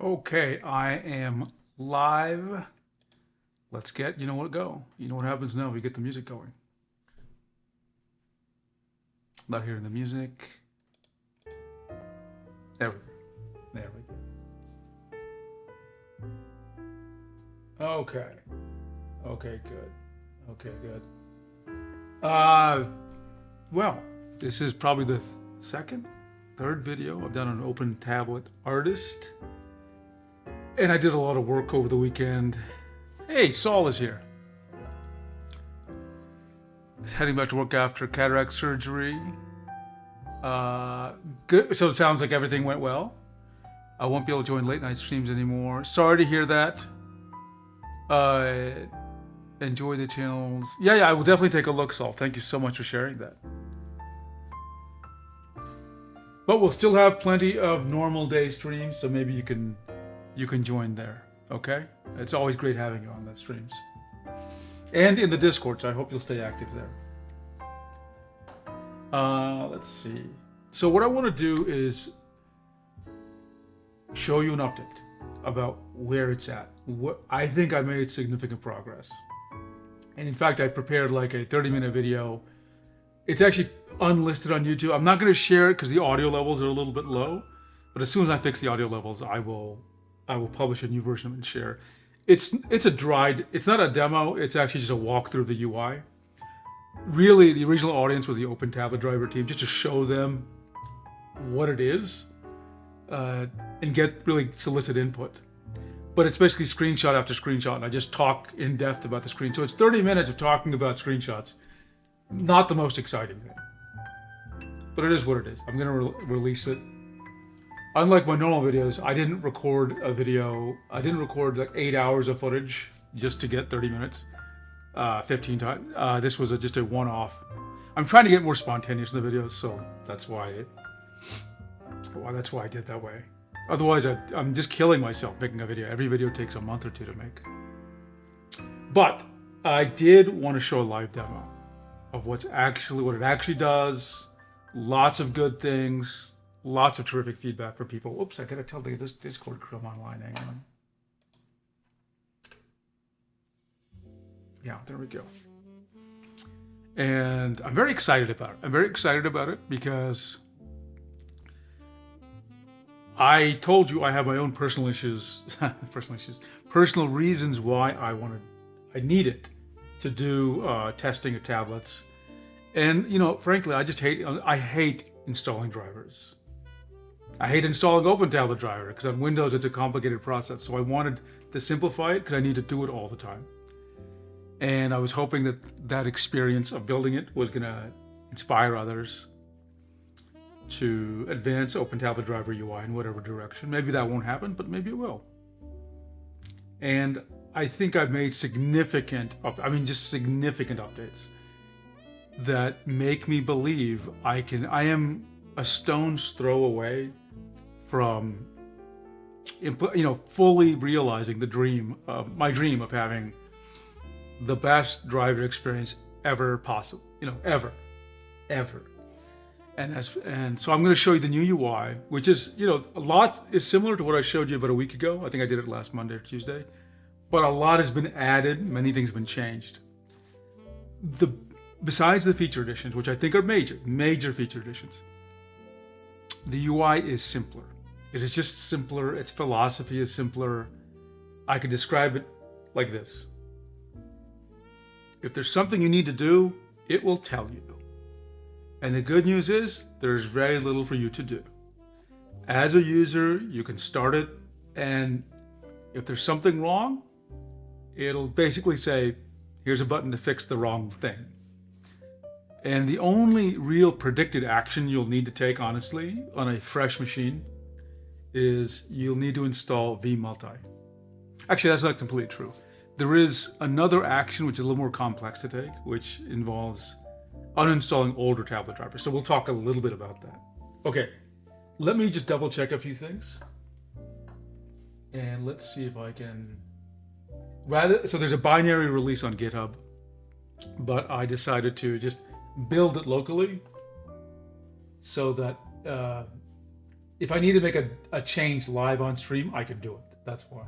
Okay, I am live. Let's get, go. You know what happens now? We get the music going. Not hearing the music. There we go. There we go. Okay. Okay, good. Okay, good. Uh, well, this is probably the third video I've done on OpenTabletArtist. And I did a lot of work over the weekend. Hey, Saul is here. He's heading back to work after cataract surgery. Good. So it sounds like everything went well. I won't be able to join late night streams anymore. Sorry to hear that. Enjoy the channels. Yeah, I will definitely take a look, Saul. Thank you so much for sharing that. But we'll still have plenty of normal day streams, so maybe you can join there. Okay? It's always great having you on the streams. And in the Discord, so I hope you'll stay active there. Let's see. So what I want to do is show you an update about where it's at. I think I made significant progress. And in fact, I prepared like a 30-minute video. It's actually unlisted on YouTube. I'm not going to share it because the audio levels are a little bit low. But as soon as I fix the audio levels, I will publish a new version and share. It's not a demo. It's actually just a walkthrough of the UI. Really, the original audience was the OpenTabletDriver team, just to show them what it is and get really solicit input. But it's basically screenshot after screenshot, and I just talk in depth about the screen. So it's 30 minutes of talking about screenshots. Not the most exciting thing, but it is what it is. I'm going to release it. Unlike my normal videos, I didn't record a video. I didn't record like 8 hours of footage just to get 30 minutes, 15 times. This was just a one-off. I'm trying to get more spontaneous in the videos, so that's why I did that way. Otherwise, I'm just killing myself making a video. Every video takes a month or two to make. But I did want to show a live demo of what it actually does. Lots of good things. Lots of terrific feedback from people. Oops, I gotta tell this Discord crew I'm online. Hang on. Yeah, there we go. And I'm very excited about it. I'm very excited about it because I told you I have my own personal issues, personal reasons why I needed to do testing of tablets. And, frankly, I hate installing drivers. I hate installing OpenTabletDriver because on Windows it's a complicated process. So I wanted to simplify it because I need to do it all the time. And I was hoping that experience of building it was going to inspire others to advance OpenTabletDriver UI in whatever direction. Maybe that won't happen, but maybe it will. And I think I've made significant updates that make me believe I am a stone's throw away from, fully realizing my dream of having the best driver experience ever possible, ever. And so I'm going to show you the new UI, which is, a lot is similar to what I showed you about a week ago. I think I did it last Monday or Tuesday, but a lot has been added. Many things have been changed. Besides the feature additions, which I think are major feature additions, the UI is simpler. It is just simpler. Its philosophy is simpler. I could describe it like this. If there's something you need to do, it will tell you. And the good news is there's very little for you to do. As a user, you can start it, and if there's something wrong, it'll basically say, here's a button to fix the wrong thing. And the only real predicted action you'll need to take, honestly, on a fresh machine is you'll need to install vMulti. Actually, that's not completely true. There is another action which is a little more complex to take, which involves uninstalling older tablet drivers. So we'll talk a little bit about that. Okay, let me just double check a few things. And let's see if I can... So there's a binary release on GitHub, but I decided to just build it locally so that if I need to make a change live on stream, I can do it. That's why.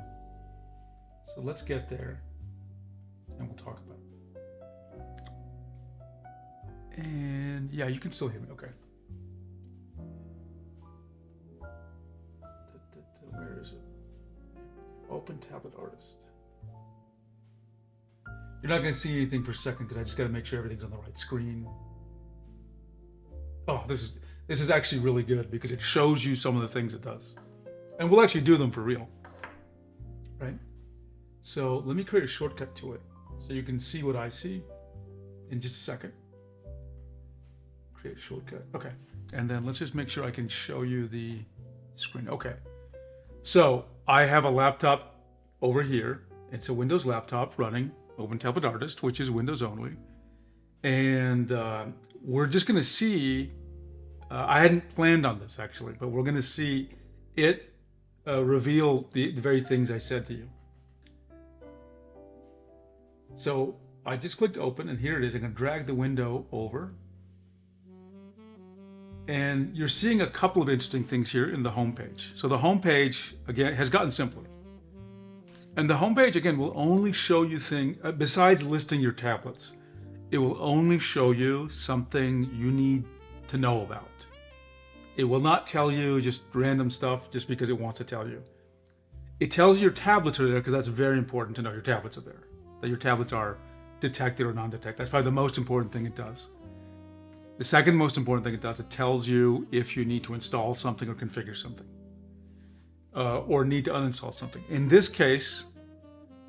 So let's get there and we'll talk about it. And yeah, you can still hear me. Okay. Where is it? OpenTabletArtist. You're not going to see anything for a second because I just got to make sure everything's on the right screen. Oh, this is actually really good because it shows you some of the things it does. And we'll actually do them for real. Right? So let me create a shortcut to it so you can see what I see in just a second. Create a shortcut. Okay. And then let's just make sure I can show you the screen. Okay. So I have a laptop over here. It's a Windows laptop running OpenTabletArtist, which is Windows only. And we're just going to see, I hadn't planned on this actually, but we're going to see it reveal the very things I said to you. So I just clicked open and here it is. I'm going to drag the window over. And you're seeing a couple of interesting things here in the home page. So the home page, again, has gotten simpler. And the home page, again, will only show you things, besides listing your tablets, it will only show you something you need to know about. It will not tell you just random stuff just because it wants to tell you. It tells you your tablets are there because that's very important to know your tablets are there, that your tablets are detected or non-detected. That's probably the most important thing it does. The second most important thing it does, it tells you if you need to install something or configure something, or need to uninstall something. In this case,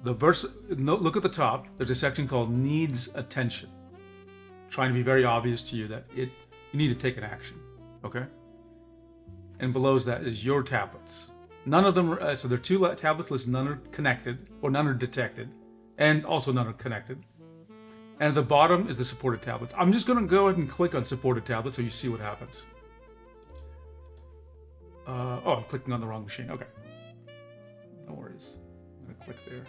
look at the top. There's a section called Needs Attention, trying to be very obvious to you that you need to take an action. Okay. And below that is your tablets. None of them are, so there are two tablets listed. None are connected, or none are detected, and also none are connected. And at the bottom is the supported tablets. I'm just going to go ahead and click on supported tablets so you see what happens. Oh, I'm clicking on the wrong machine. Okay. No worries. I'm going to click there.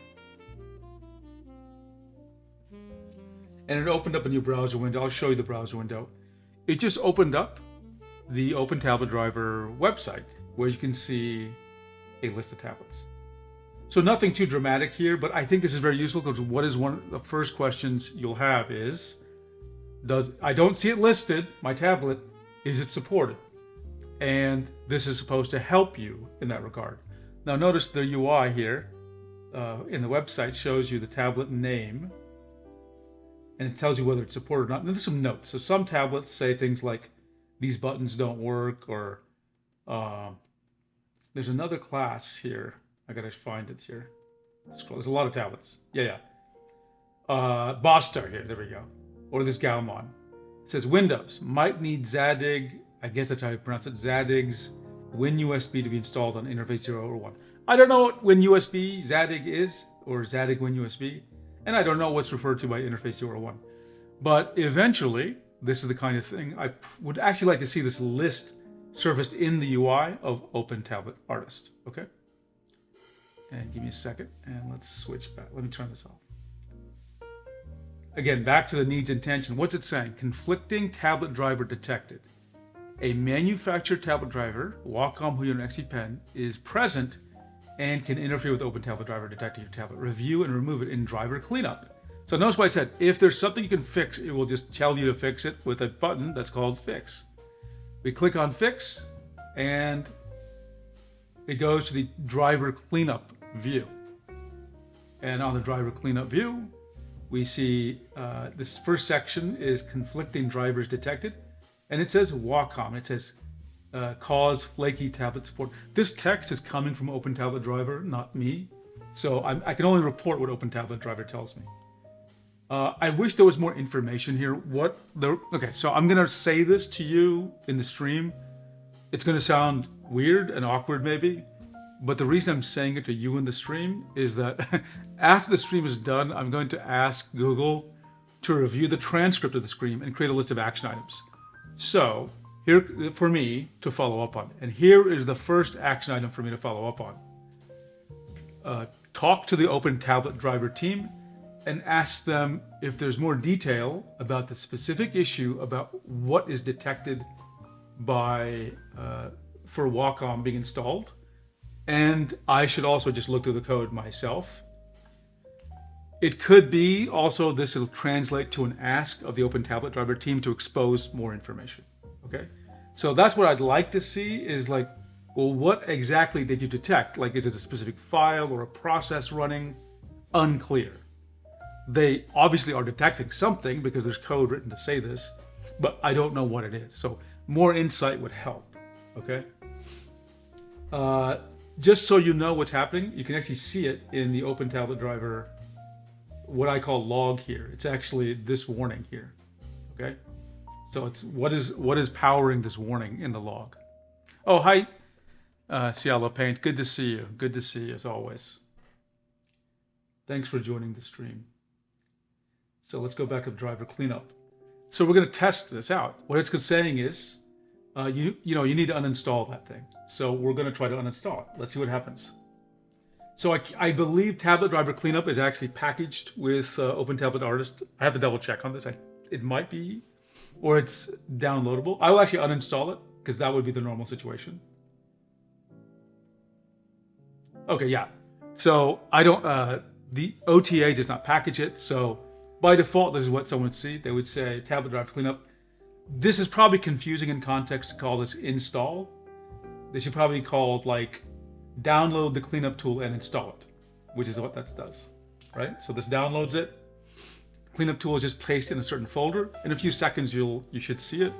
And it opened up a new browser window. I'll show you the browser window. It just opened up the OpenTabletDriver website where you can see a list of tablets. So nothing too dramatic here, but I think this is very useful because what is one of the first questions you'll have is, I don't see it listed, my tablet, is it supported? And this is supposed to help you in that regard. Now notice the UI here in the website shows you the tablet name and it tells you whether it's supported or not. And there's some notes. So some tablets say things like, these buttons don't work, or there's another class here. I gotta find it here. Scroll. There's a lot of tablets. Yeah. Bosstar here. There we go. Or this Galmon. It says Windows might need Zadig. I guess that's how you pronounce it. Zadig's WinUSB to be installed on interface 0 or 1. I don't know what WinUSB Zadig is, or Zadig WinUSB, and I don't know what's referred to by interface 0 or 1. But eventually, this is the kind of thing I would actually like to see this list surfaced in the UI of OpenTabletArtist. Okay. And give me a second, and let's switch back. Let me turn this off. Again, back to the needs intention. What's it saying? Conflicting tablet driver detected. A manufactured tablet driver, Wacom, Huion, or XP Pen, is present and can interfere with OpenTabletDriver detecting your tablet. Review and remove it in driver cleanup. So notice what I said. If there's something you can fix, it will just tell you to fix it with a button that's called Fix. We click on Fix, and it goes to the driver cleanup view. And on the driver cleanup view, we see this first section is conflicting drivers detected, and it says Wacom. It says cause flaky tablet support. This text is coming from OpenTabletDriver, not me, so I can only report what OpenTabletDriver tells me. I wish there was more information here. Okay, so I'm gonna say this to you in the stream. It's gonna sound weird and awkward maybe, but the reason I'm saying it to you in the stream is that after the stream is done, I'm going to ask Google to review the transcript of the stream and create a list of action items. So here for me to follow up on. And here is the first action item for me to follow up on. Talk to the OpenTabletDriver team and ask them if there's more detail about the specific issue about what is detected by for Wacom being installed. And I should also just look through the code myself. It could be also this will translate to an ask of the OpenTabletDriver team to expose more information. Okay, so that's what I'd like to see is like, well, what exactly did you detect? Like, is it a specific file or a process running? Unclear. They obviously are detecting something because there's code written to say this, but I don't know what it is. So more insight would help. Okay. Just so you know what's happening, you can actually see it in the OpenTabletDriver, what I call log here. It's actually this warning here. Okay. So it's what is powering this warning in the log. Oh, hi, Cielo Paint. Good to see you. Good to see you as always. Thanks for joining the stream. So let's go back to driver cleanup. So we're going to test this out. What it's saying is, you need to uninstall that thing. So we're going to try to uninstall it. Let's see what happens. So I believe TabletDriver Cleanup is actually packaged with OpenTabletArtist. I have to double check on this. It might be, or it's downloadable. I will actually uninstall it because that would be the normal situation. Okay, yeah. So I don't, the OTA does not package it. So by default, this is what someone would see. They would say TabletDriver Cleanup. This is probably confusing in context to call this install. They should probably call it like download the cleanup tool and install it, which is what that does, right? So this downloads it. Cleanup tool is just placed in a certain folder. In a few seconds, you should see it.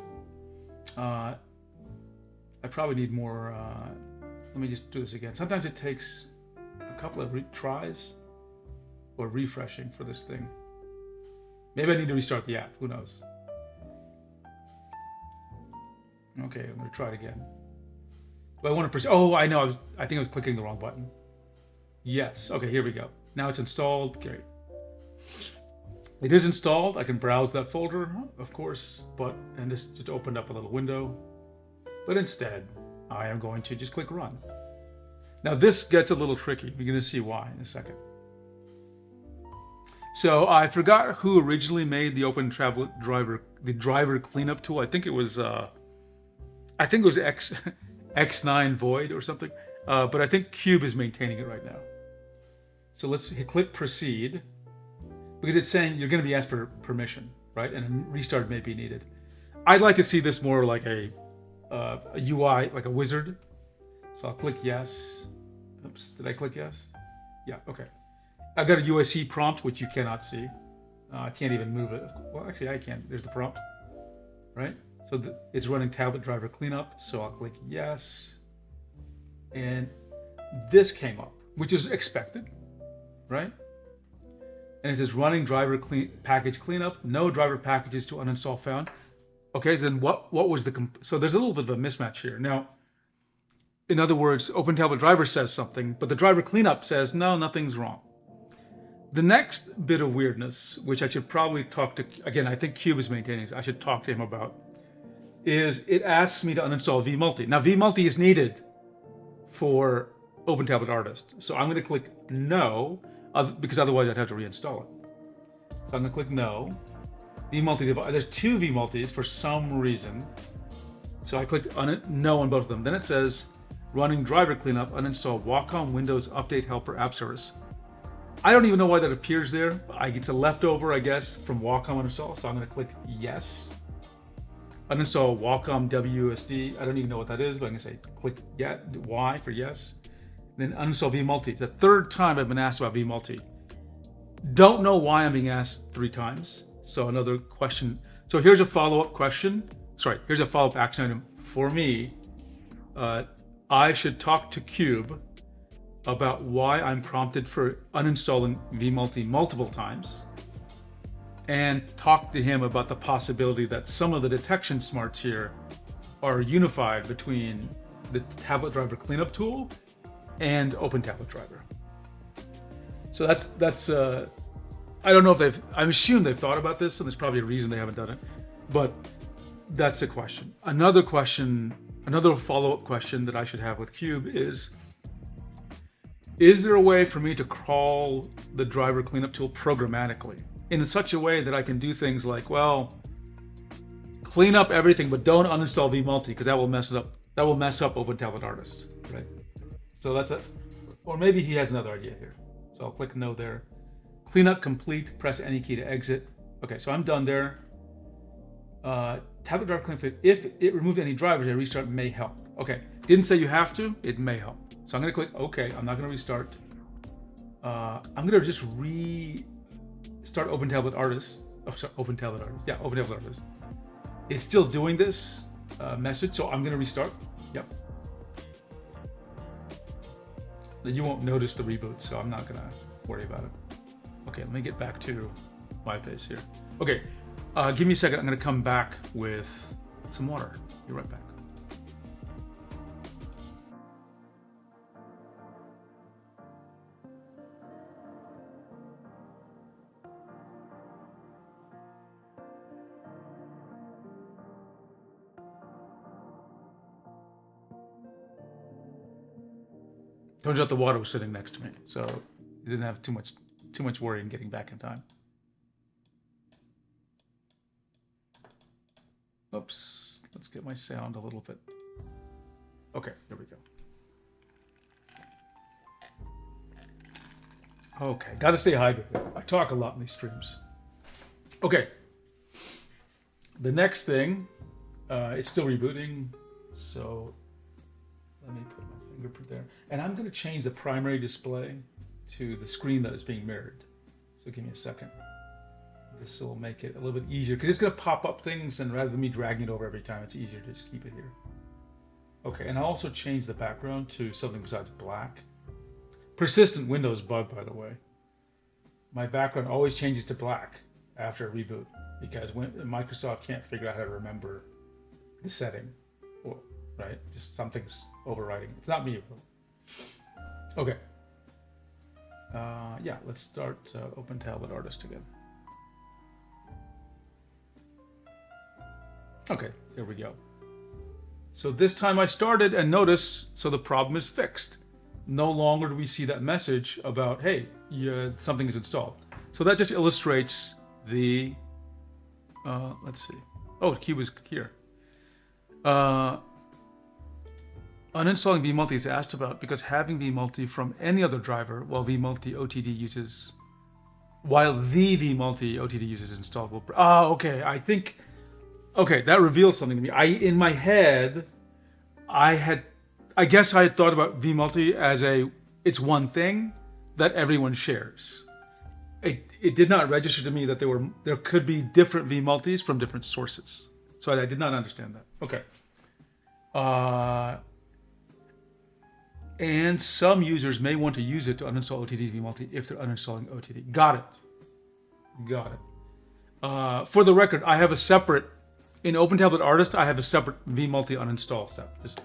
I probably need more. Let me just do this again. Sometimes it takes a couple of tries or refreshing for this thing. Maybe I need to restart the app. Who knows? Okay, I'm going to try it again. Do I want to proceed? Oh, I know. I think I was clicking the wrong button. Yes. Okay, here we go. Now it's installed. Great. It is installed. I can browse that folder, of course, and this just opened up a little window. But instead, I am going to just click run. Now this gets a little tricky. We're going to see why in a second. So I forgot who originally made the OpenTabletDriver, the driver cleanup tool. I think it was X9 Void or something. But I think Cube is maintaining it right now. So let's click proceed because it's saying you're going to be asked for permission, right? And a restart may be needed. I'd like to see this more like a UI, like a wizard. So I'll click yes. Oops, did I click yes? Yeah, okay. I've got a USC prompt, which you cannot see. I can't even move it. Well, actually I can. There's the prompt, right? So it's running TabletDriver Cleanup. So I'll click yes. And this came up, which is expected, right? And it says running driver package cleanup. No driver packages to uninstall found. Okay, then what was so there's a little bit of a mismatch here. Now, in other words, OpenTabletDriver says something, but the driver cleanup says, no, nothing's wrong. The next bit of weirdness, which I should probably talk to, again, I think Cube is maintaining this, I should talk to him about, is it asks me to uninstall vMulti. Now, vMulti is needed for OpenTabletArtist. So I'm going to click no, because otherwise I'd have to reinstall it. So I'm going to click no. vMulti, there's two vMultis for some reason. So I clicked on it, no on both of them. Then it says, running driver cleanup, uninstall Wacom Windows Update Helper app service. I don't even know why that appears there. It's a leftover, I guess, from Wacom uninstall. So I'm going to click yes. Uninstall Wacom WSD. I don't even know what that is, but I'm going to say click Y for yes. Then uninstall vMulti. It's the third time I've been asked about vMulti. Don't know why I'm being asked 3 times. So another question. So here's a follow-up question. Sorry, here's a follow-up action item for me. I should talk to Cube about why I'm prompted for uninstalling vMulti multiple times and talk to him about the possibility that some of the detection smarts here are unified between the TabletDriver cleanup tool and OpenTabletDriver. So that's I don't know if I assume they've thought about this, and there's probably a reason they haven't done it, but that's a question. Another follow-up question that I should have with Cube is there a way for me to crawl the driver cleanup tool programmatically in such a way that I can do things like, well, clean up everything, but don't uninstall vMulti because that will mess it up that will mess up OpenTabletArtist, right? So that's or maybe he has another idea here. So I'll click no there. Cleanup complete, press any key to exit. Okay, so I'm done there. Tablet driver clean fit. If it removed any drivers, a restart may help. Okay, didn't say you have to, it may help. So I'm gonna click okay, I'm not gonna restart. I'm gonna just restart OpenTabletArtist. Oh, sorry, OpenTabletArtist. Yeah, OpenTabletArtist. It's still doing this message, so I'm gonna restart. Yep. You won't notice the reboot, so I'm not gonna worry about it. Okay, let me get back to my face here. Okay, give me a second. I'm gonna come back with some water. Be right back. Turns out the water was sitting next to me, so you didn't have too much worry in getting back in time. Oops, let's get my sound a little bit. Okay, here we go. Okay, gotta stay hydrated. I talk a lot in these streams. Okay, the next thing, it's still rebooting, so let me put my fingerprint there. And I'm gonna change the primary display to the screen that is being mirrored. So give me a second. This will make it a little bit easier because it's gonna pop up things, and rather than me dragging it over every time, it's easier to just keep it here. Okay, and I'll also change the background to something besides black. Persistent Windows bug, by the way. My background always changes to black after a reboot because when Microsoft can't figure out how to remember the setting, right? Just something's overriding. It's not me. Okay. Yeah, let's start OpenTabletArtist again. Okay, there we go. So this time I started and notice, so the problem is fixed. No longer do we see that message about, hey, something is installed. So that just illustrates the, let's see. Oh, the cube is here. Uninstalling vMulti is asked about because having vMulti from any other driver while the vMulti OTD uses installed will. Okay. I think. Okay, that reveals something to me. In my head, I guess I had thought about vMulti as it's one thing that everyone shares. It did not register to me that there could be different vMultis from different sources. So I did not understand that. Okay. And some users may want to use it to uninstall OTD's vMulti if they're uninstalling OTD. Got it. For the record, I have a separate, in OpenTabletArtist, I have a separate vMulti uninstall step, just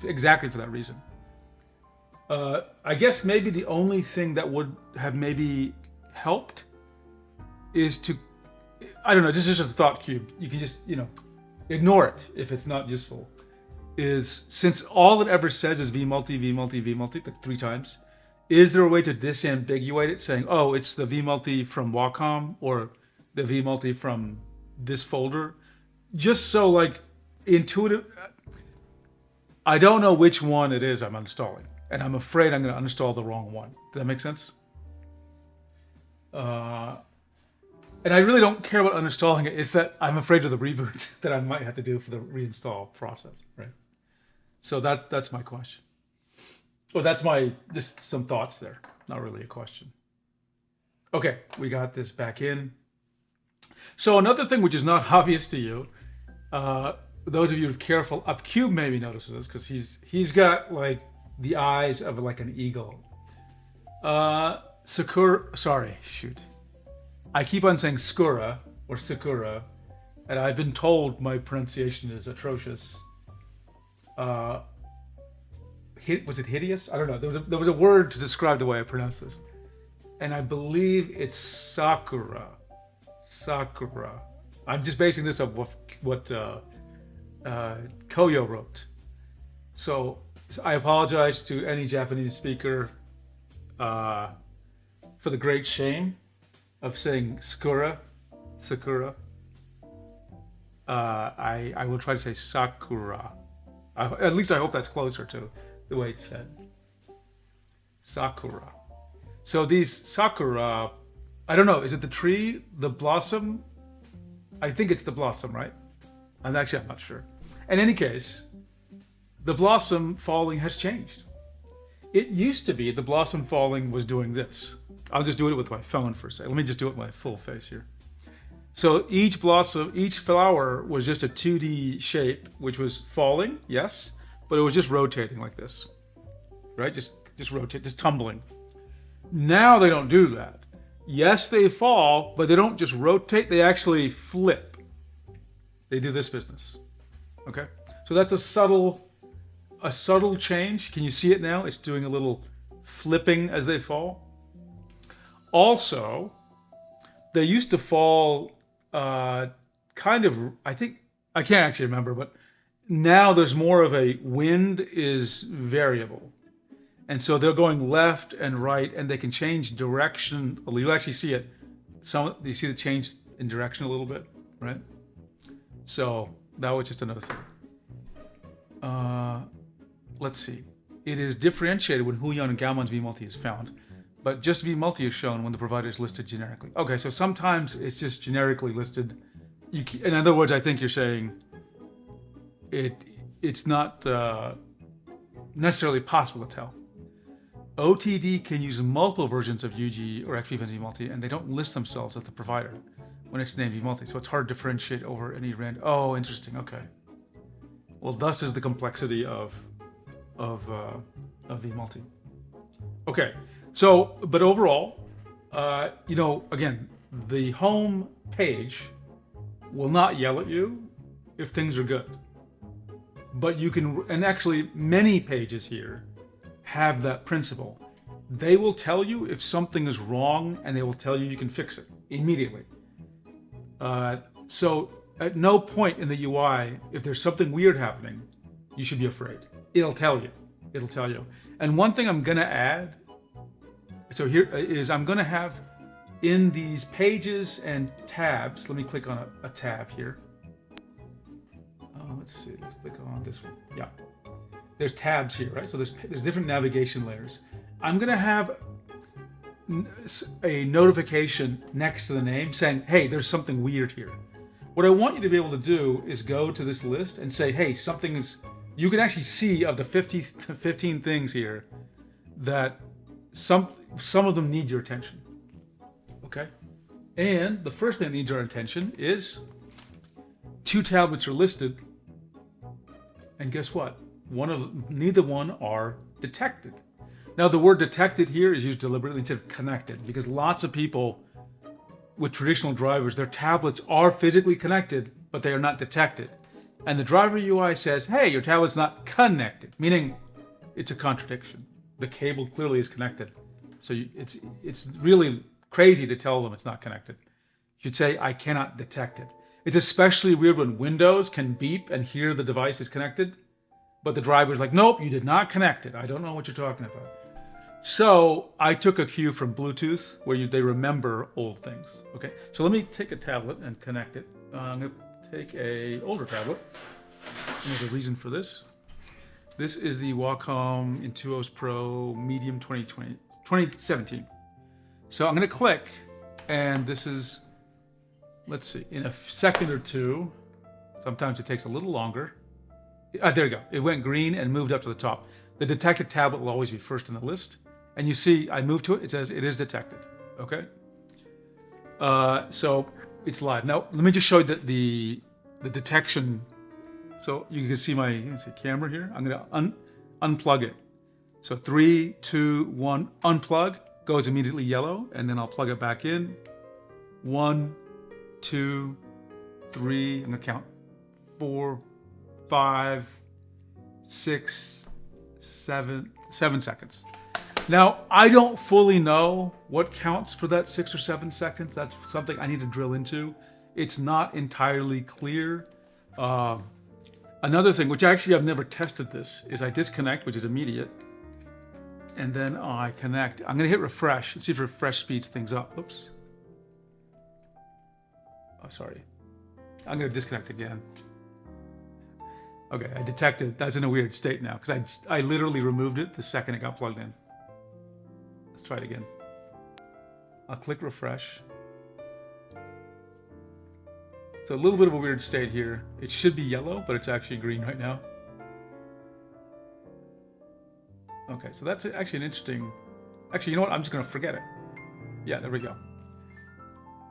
exactly for that reason. I guess maybe the only thing that would have maybe helped is to, I don't know, just a thought cube. You can just, ignore it if it's not useful. Is since all it ever says is vMulti, like 3 times, is there a way to disambiguate it saying, oh, it's the vMulti from Wacom or the vMulti from this folder? Just so like intuitive, I don't know which one it is I'm installing, and I'm afraid I'm going to uninstall the wrong one. Does that make sense? And I really don't care about uninstalling it. It's that I'm afraid of the reboots that I might have to do for the reinstall process, right? So that's my question. Well, that's just some thoughts there. Not really a question. Okay, we got this back in. So another thing which is not obvious to you, those of you who are careful, Upcube maybe notices this because he's got like the eyes of like an eagle. I keep on saying Skura or Sakura, and I've been told my pronunciation is atrocious. Was it hideous? I don't know. There was a word to describe the way I pronounce this, and I believe it's Sakura. Sakura. I'm just basing this off what Koyo wrote. So I apologize to any Japanese speaker for the great shame of saying Sakura. I will try to say Sakura. At least I hope that's closer to the way it's said. Sakura. So these sakura, I don't know, is it the tree, the blossom? I think it's the blossom, right? I'm not sure. In any case, the blossom falling has changed. It used to be the blossom falling was doing this. I'll just do it with my phone for a second. Let me just do it with my full face here. So each blossom, each flower was just a 2D shape, which was falling, yes, but it was just rotating like this, right? Just rotate, just tumbling. Now they don't do that. Yes, they fall, but they don't just rotate, they actually flip. They do this business, okay? So that's a subtle change. Can you see it now? It's doing a little flipping as they fall. Also, they used to fall kind of, I think, I can't actually remember, but now there's more of a wind is variable. And so they're going left and right, and they can change direction. You'll actually see it. You see the change in direction a little bit, right? So that was just another thing. Let's see. It is differentiated when Huion and Gaoman's vMulti is found, but just vMulti is shown when the provider is listed generically. Okay, so sometimes it's just generically listed. In other words, I think you're saying it's not necessarily possible to tell. OTD can use multiple versions of UG or XP vMulti, and they don't list themselves as the provider when it's named vMulti, so it's hard to differentiate over any random. Oh, interesting. Okay. Well, thus is the complexity of vMulti. Okay. So, but overall, again, the home page will not yell at you if things are good. But you can, and actually many pages here have that principle. They will tell you if something is wrong, and they will tell you can fix it immediately. So at no point in the UI, if there's something weird happening, you should be afraid. It'll tell you. It'll tell you. And one thing I'm gonna add, so here is I'm gonna have in these pages and tabs, let me click on a tab here. Let's see, let's click on this one. Yeah, there's tabs here, right? So there's different navigation layers. I'm gonna have a notification next to the name saying, hey, there's something weird here. What I want you to be able to do is go to this list and say, hey, something is, you can actually see of the 15 things here that some of them need your attention, okay? And the first thing that needs our attention is 2 tablets are listed, and guess what? Neither one are detected. Now the word detected here is used deliberately instead of connected, because lots of people with traditional drivers, their tablets are physically connected, but they are not detected. And the driver UI says, hey, your tablet's not connected, meaning it's a contradiction. The cable clearly is connected. So it's really crazy to tell them it's not connected. You should say, I cannot detect it. It's especially weird when Windows can beep and hear the device is connected, but the driver's like, nope, you did not connect it. I don't know what you're talking about. So I took a cue from Bluetooth where they remember old things. Okay, so let me take a tablet and connect it. I'm gonna take a older tablet. And there's a reason for this. This is the Wacom Intuos Pro Medium 2017. So I'm gonna click, and this is, let's see, in a second or two, sometimes it takes a little longer. There you go, it went green and moved up to the top. The detected tablet will always be first in the list. And you see, I moved to it, it says it is detected, okay? So it's live. Now, let me just show you the detection. So you can see my camera here. I'm gonna unplug it. So 3, 2, 1, unplug, goes immediately yellow, and then I'll plug it back in. 1, 2, 3, I'm gonna count 4, 5, 6, 7 seconds. Now, I don't fully know what counts for that 6 or 7 seconds. That's something I need to drill into. It's not entirely clear. Another thing, which actually I've never tested this, is I disconnect, which is immediate, and then I connect. I'm gonna hit refresh and see if refresh speeds things up. Oops. Oh, sorry. I'm gonna disconnect again. Okay, I detected that's in a weird state now because I literally removed it the second it got plugged in. Let's try it again. I'll click refresh. So a little bit of a weird state here. It should be yellow, but it's actually green right now. Okay, so that's actually an interesting... Actually, you know what? I'm just going to forget it. Yeah, there we go.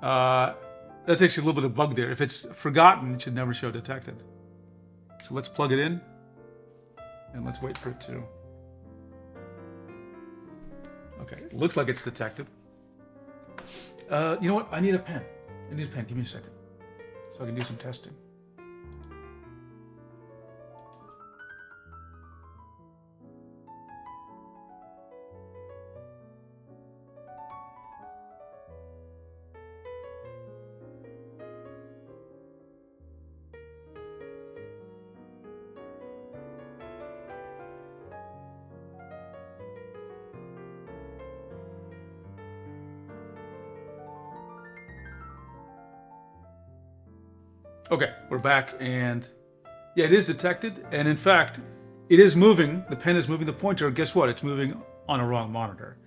That's actually a little bit of a bug there. If it's forgotten, it should never show detected. So let's plug it in, and let's wait for it to... Okay, it looks like it's detected. You know what? I need a pen. I need a pen. Give me a second so I can do some testing. Okay, we're back, and yeah, it is detected, and in fact, it is moving. The pen is moving the pointer. Guess what? It's moving on a wrong monitor.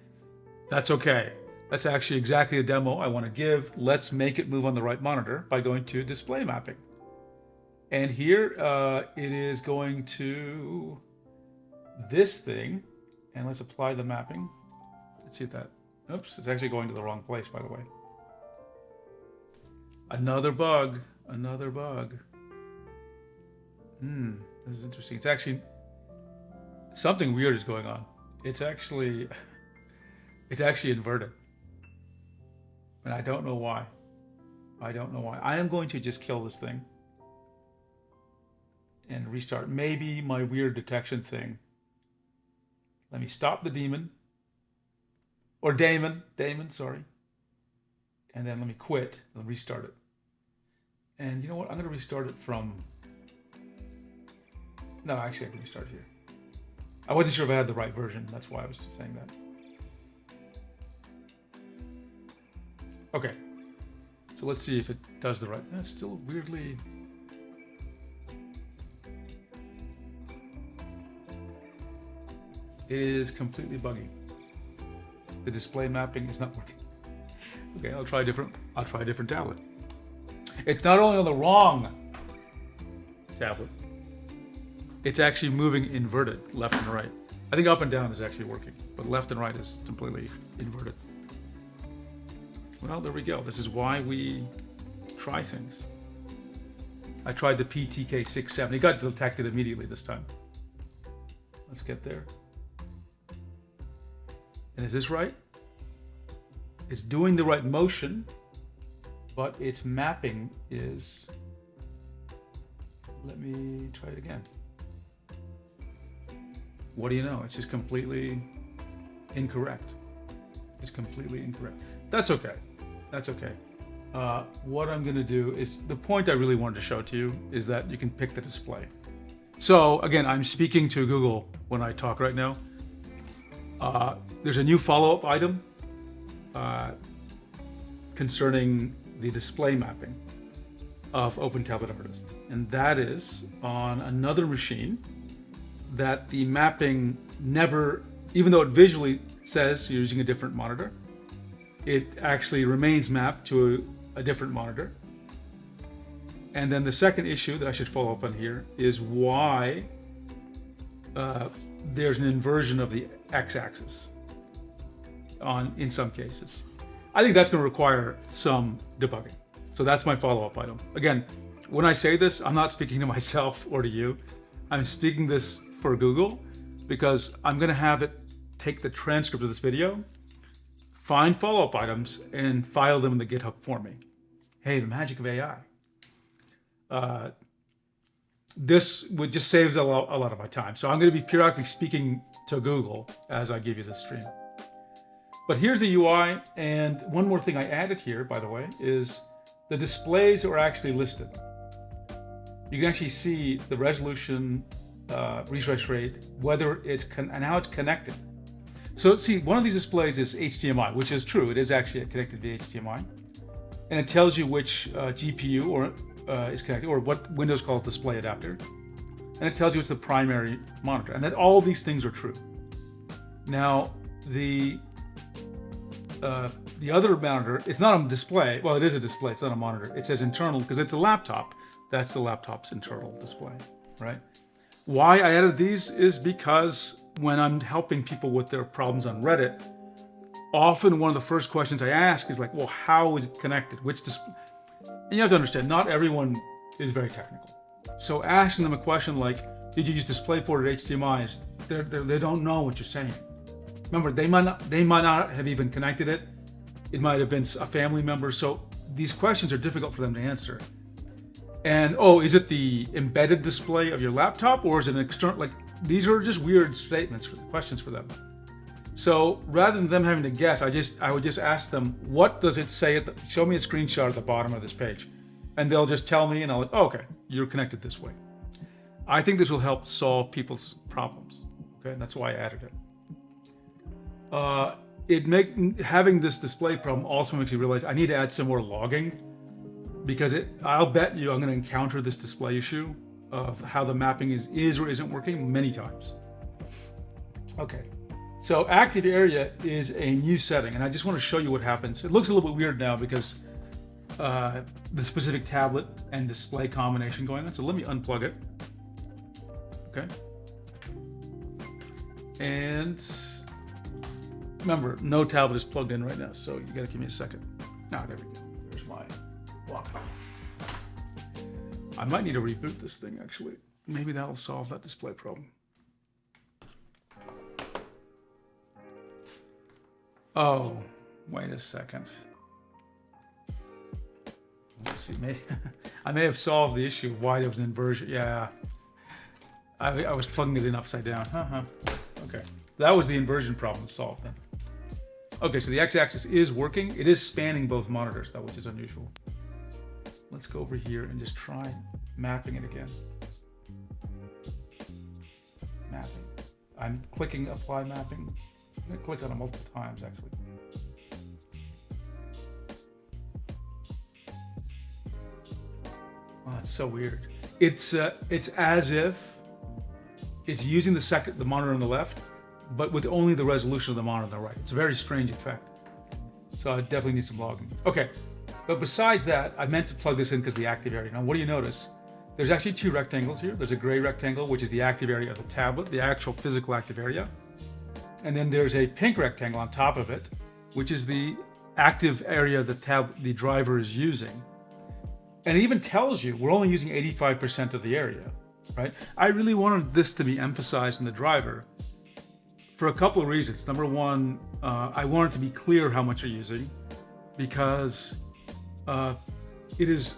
That's okay. That's actually exactly the demo I want to give. Let's make it move on the right monitor by going to display mapping. And here it is going to this thing, and let's apply the mapping. Let's see if that, oops, it's actually going to the wrong place, by the way. Another bug. Another bug. This is interesting. It's actually something weird is going on. It's actually inverted. And I don't know why. I don't know why. I am going to just kill this thing and restart. Maybe my weird detection thing. Let me stop the demon. Or daemon, sorry. And then let me quit and restart it. And you know what? I'm going to restart it from... No, actually I can restart here. I wasn't sure if I had the right version. That's why I was just saying that. Okay. So let's see if it does the right... That's still weirdly... It is completely buggy. The display mapping is not working. Okay, I'll try a different tablet. It's not only on the wrong tablet, it's actually moving inverted, left and right. I think up and down is actually working, but left and right is completely inverted. Well, there we go. This is why we try things. I tried the PTK67. It got detected immediately this time. Let's get there. And is this right? It's doing the right motion, but its mapping is... Let me try it again. What do you know? It's just completely incorrect. It's completely incorrect. That's okay. That's okay. What I'm going to do is, the point I really wanted to show to you is that you can pick the display. So again, I'm speaking to Google when I talk right now. There's a new follow-up item concerning the display mapping of OpenTabletArtist. And that is on another machine that the mapping never, even though it visually says you're using a different monitor, it actually remains mapped to a different monitor. And then the second issue that I should follow up on here is why there's an inversion of the x-axis in some cases. I think that's going to require some debugging. So that's my follow-up item. Again, when I say this, I'm not speaking to myself or to you. I'm speaking this for Google because I'm going to have it take the transcript of this video, find follow-up items, and file them in the GitHub for me. Hey, the magic of AI. This would just saves a lot of my time. So I'm going to be periodically speaking to Google as I give you this stream. But here's the UI, and one more thing I added here, by the way, is the displays are actually listed. You can actually see the resolution, refresh rate, whether it's and how it's connected. So see, one of these displays is HDMI, which is true. It is actually connected via HDMI, and it tells you which GPU is connected, or what Windows calls display adapter. and it tells you it's the primary monitor, and that all these things are true. Now, the other monitor, it's not a display. Well, it is a display. It's not a monitor. It says internal because it's a laptop. That's the laptop's internal display, right? Why I added these is because when I'm helping people with their problems on Reddit, often one of the first questions I ask is like, well, how is it connected? And you have to understand, not everyone is very technical. So asking them a question like, did you use DisplayPort or HDMI? They don't know what you're saying. Remember, they might not have even connected it. It might have been a family member. So these questions are difficult for them to answer. And, oh, is it the embedded display of your laptop or is it an external? Like, these are just weird questions for them. So rather than them having to guess, I would just ask them, what does it say? Show me a screenshot at the bottom of this page. And they'll just tell me, and I'll like, oh, okay, you're connected this way. I think this will help solve people's problems. Okay, and that's why I added it. Having this display problem also makes you realize I need to add some more logging, because I'll bet you I'm going to encounter this display issue of how the mapping is or isn't working many times. Okay, so active area is a new setting, and I just want to show you what happens. It looks a little bit weird now because the specific tablet and display combination going on. So let me unplug it. Okay. And remember, no tablet is plugged in right now, so you gotta give me a second. There we go. There's my lock. I might need to reboot this thing actually. Maybe that'll solve that display problem. Oh, wait a second. Let's see, I may have solved the issue of why there was an inversion. Yeah, I was plugging it in upside down. Okay, that was the inversion problem solved then. Okay, so the x-axis is working. It is spanning both monitors, though, which is unusual. Let's go over here and just try mapping it again. Mapping. I'm clicking apply mapping. I'm going to click on it multiple times, actually. Oh, it's so weird. It's as if it's using the monitor on the left, but with only the resolution of the monitor on the right. It's a very strange effect. So I definitely need some logging. Okay, but besides that, I meant to plug this in because the active area. Now, what do you notice? There's actually two rectangles here. There's a gray rectangle, which is the active area of the tablet, the actual physical active area. And then there's a pink rectangle on top of it, which is the active area the driver is using. And it even tells you we're only using 85% of the area, right? I really wanted this to be emphasized in the driver for a couple of reasons. Number one, I want it to be clear how much you're using, because it is,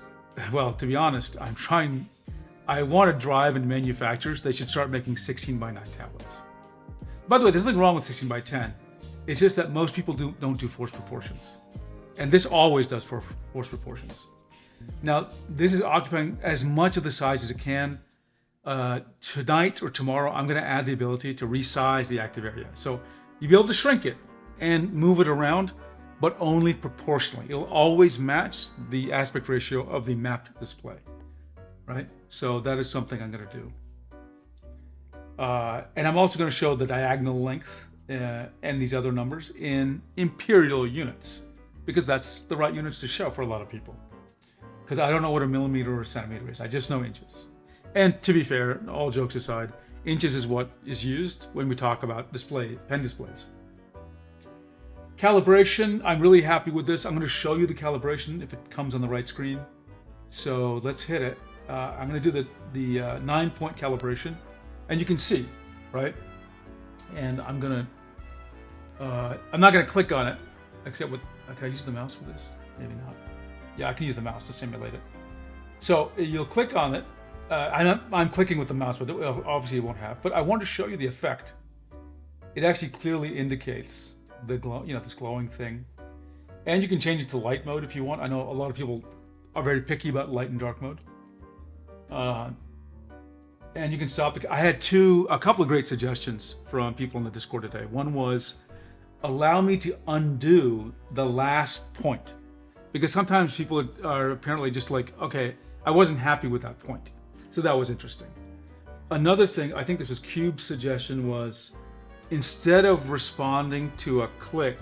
well, to be honest, I want to drive into manufacturers. They should start making 16:9 tablets. By the way, there's nothing wrong with 16:10. It's just that most people don't do force proportions. And this always does for force proportions. Now, this is occupying as much of the size as it can. Tonight or tomorrow, I'm going to add the ability to resize the active area. So you'll be able to shrink it and move it around, but only proportionally. It'll always match the aspect ratio of the mapped display, right? So that is something I'm going to do. And I'm also going to show the diagonal length and these other numbers in imperial units, because that's the right units to show for a lot of people. Because I don't know what a millimeter or a centimeter is. I just know inches. And to be fair, all jokes aside, inches is what is used when we talk about pen displays. Calibration, I'm really happy with this. I'm going to show you the calibration if it comes on the right screen. So let's hit it. I'm going to do the 9-point calibration, and you can see, right? And I'm not going to click on it, except with, can I use the mouse for this? Maybe not. Yeah, I can use the mouse to simulate it. So you'll click on it. I'm clicking with the mouse, but obviously it won't have. But I want to show you the effect. It actually clearly indicates the glow, this glowing thing. And you can change it to light mode if you want. I know a lot of people are very picky about light and dark mode. And you can stop. I had a couple of great suggestions from people in the Discord today. One was, allow me to undo the last point. Because sometimes people are apparently just like, okay, I wasn't happy with that point. So that was interesting. Another thing, I think this was Cube's suggestion, was instead of responding to a click,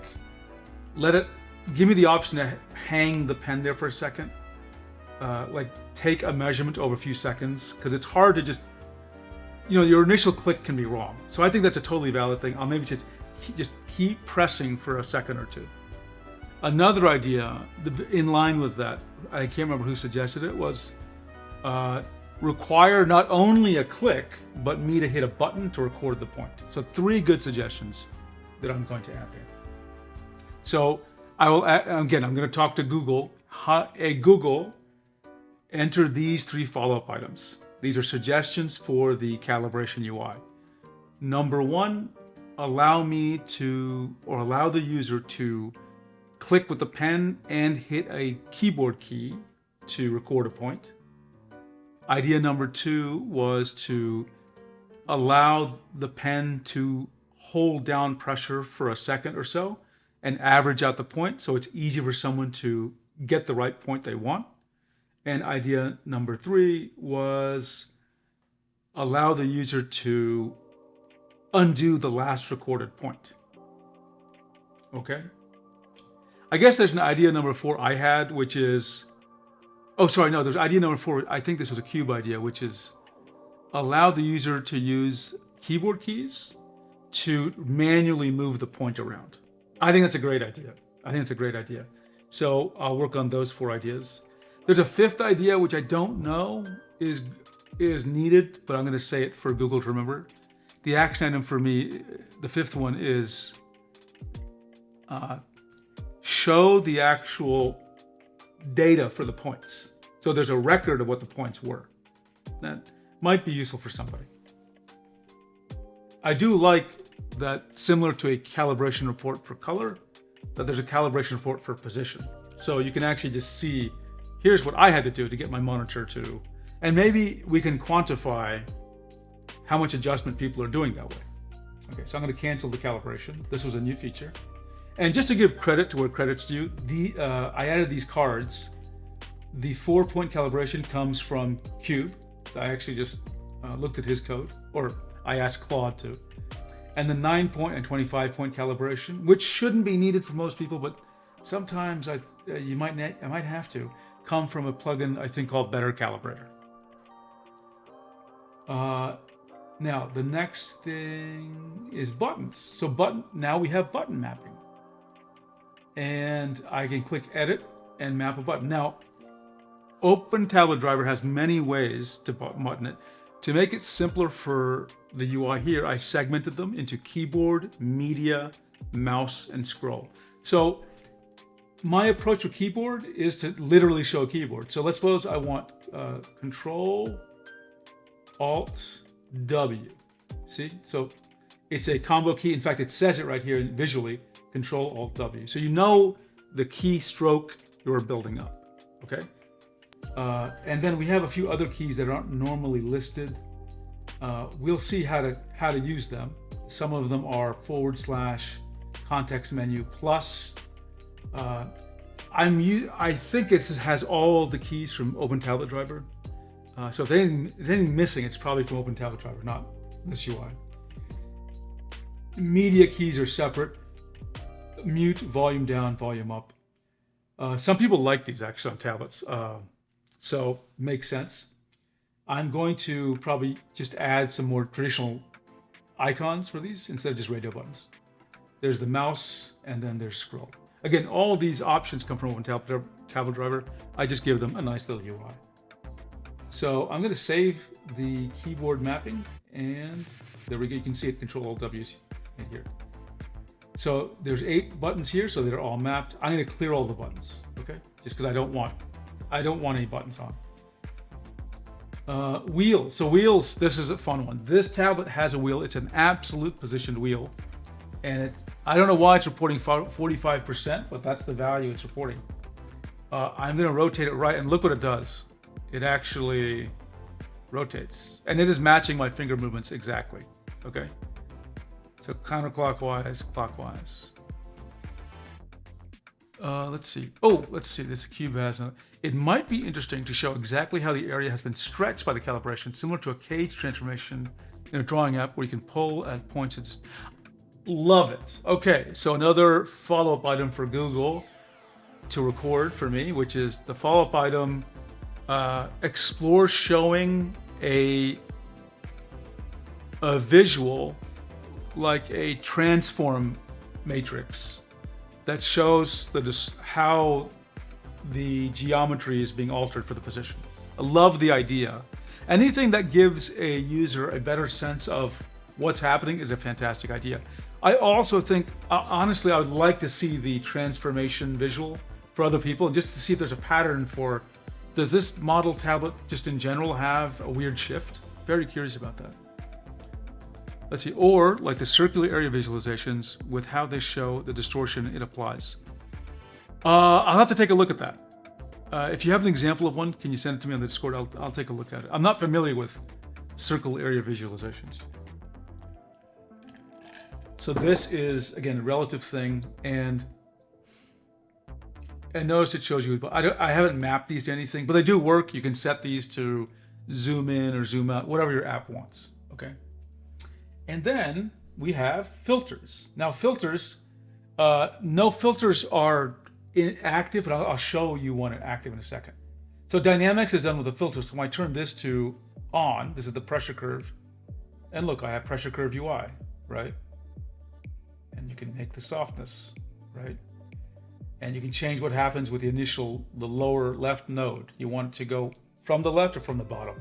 give me the option to hang the pen there for a second. Like take a measurement over a few seconds, because it's hard to just, your initial click can be wrong. So I think that's a totally valid thing. I'll maybe just keep pressing for a second or two. Another idea in line with that, I can't remember who suggested it, was require not only a click, but me to hit a button to record the point. So 3 good suggestions that I'm going to add there. So I will I'm going to talk to Google. Google, enter these 3 follow-up items. These are suggestions for the calibration UI. Number 1, allow the user to click with the pen and hit a keyboard key to record a point. Idea number 2 was to allow the pen to hold down pressure for a second or so and average out the point, so it's easy for someone to get the right point they want. And idea number 3 was allow the user to undo the last recorded point. Okay? I guess there's an idea number 4 I had, which is, there's idea number 4, I think this was a Cube idea, which is allow the user to use keyboard keys to manually move the point around. I think that's a great idea. So I'll work on those 4 ideas. There's a 5th idea, which I don't know is needed, but I'm going to say it for Google to remember. The action item for me, the 5th one, is show the actual data for the points. So there's a record of what the points were. That might be useful for somebody. I do like that, similar to a calibration report for color, that there's a calibration report for position. So you can actually just see, here's what I had to do to get my monitor to, and maybe we can quantify how much adjustment people are doing that way. Okay, so I'm going to cancel the calibration. This was a new feature. And just to give credit to where credit's due, I added these cards. The 4-point calibration comes from Cube. I actually just looked at his code, or I asked Claude to. And the 9-point and 25-point calibration, which shouldn't be needed for most people, but sometimes I might have to, come from a plugin I think called Better Calibrator. Now the next thing is buttons. So now we have button mapping. And I can click edit and map a button. Now, OpenTabletDriver has many ways to button it. To make it simpler for the UI here, I segmented them into keyboard, media, mouse, and scroll. So my approach with keyboard is to literally show a keyboard. So let's suppose I want Control, Alt, W. See? So it's a combo key. In fact, it says it right here visually. Control Alt W. So you know the key stroke you're building up, okay? And then we have a few other keys that aren't normally listed. We'll see how to use them. Some of them are / context menu plus. I think it has all the keys from OpenTabletDriver. So if there's anything missing, it's probably from OpenTabletDriver, not this UI. Media keys are separate. Mute, volume down, volume up. Some people like these actually on tablets, so makes sense. I'm going to probably just add some more traditional icons for these instead of just radio buttons. There's the mouse, and then there's scroll. Again, all these options come from OpenTabletDriver. I just give them a nice little UI. So I'm going to save the keyboard mapping, and there we go. You can see it, Control Alt W in here. So there's 8 buttons here, so they're all mapped. I'm going to clear all the buttons, okay? Just because I don't want any buttons on. Wheels. So wheels, this is a fun one. This tablet has a wheel. It's an absolute positioned wheel, and I don't know why it's reporting 45%, but that's the value it's reporting. I'm going to rotate it right, and look what it does. It actually rotates, and it is matching my finger movements exactly. Okay. So counterclockwise, clockwise. Let's see. Oh, let's see. This cube has it might be interesting to show exactly how the area has been stretched by the calibration, similar to a cage transformation in a drawing app where you can pull at points. It's love it. Okay, so another follow-up item for Google to record for me, which is the follow-up item. Explore showing a visual like a transform matrix that shows how the geometry is being altered for the position. I love the idea. Anything that gives a user a better sense of what's happening is a fantastic idea. I also think, honestly, I would like to see the transformation visual for other people, and just to see if there's a pattern for, does this model tablet just in general have a weird shift? Very curious about that. Let's see, or like the circular area visualizations with how they show the distortion it applies. I'll have to take a look at that. If you have an example of one, can you send it to me on the Discord? I'll take a look at it. I'm not familiar with circle area visualizations. So this is, again, a relative thing, and notice it shows you, but I haven't mapped these to anything, but they do work. You can set these to zoom in or zoom out, whatever your app wants, okay? And then we have filters. Now filters, no filters are inactive, but I'll show you one active in a second. So dynamics is done with a filter. So when I turn this to on, this is the pressure curve. And look, I have pressure curve UI, right? And you can make the softness, right? And you can change what happens with the lower left node. You want it to go from the left or from the bottom,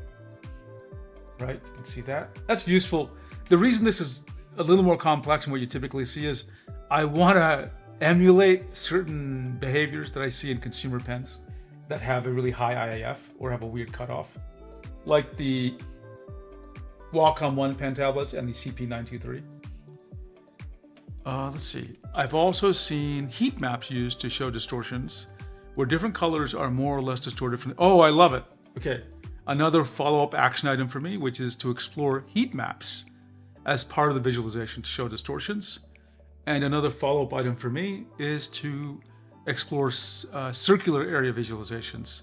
right? You can see that. That's useful. The reason this is a little more complex than what you typically see is I want to emulate certain behaviors that I see in consumer pens that have a really high IAF or have a weird cutoff, like the Wacom 1 pen tablets and the CP923. Let's see. I've also seen heat maps used to show distortions where different colors are more or less distorted from. Oh, I love it. Okay. Another follow-up action item for me, which is to explore heat maps as part of the visualization to show distortions. And another follow-up item for me is to explore circular area visualizations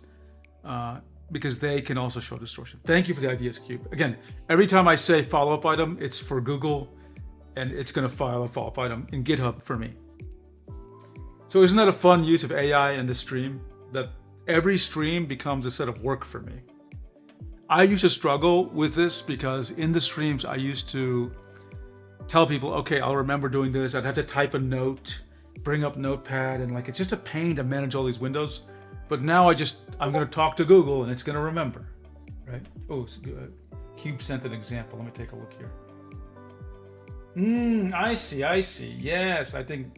because they can also show distortion. Thank you for the ideas, Cube. Again, every time I say follow-up item, it's for Google, and it's going to file a follow-up item in GitHub for me. So isn't that a fun use of AI in the stream? That every stream becomes a set of work for me. I used to struggle with this because in the streams I used to tell people, okay, I'll remember doing this. I'd have to type a note, bring up Notepad, and like it's just a pain to manage all these windows. But now I'm going to talk to Google and it's going to remember, right? Oh, Cube sent an example. Let me take a look here. I see. Yes, I think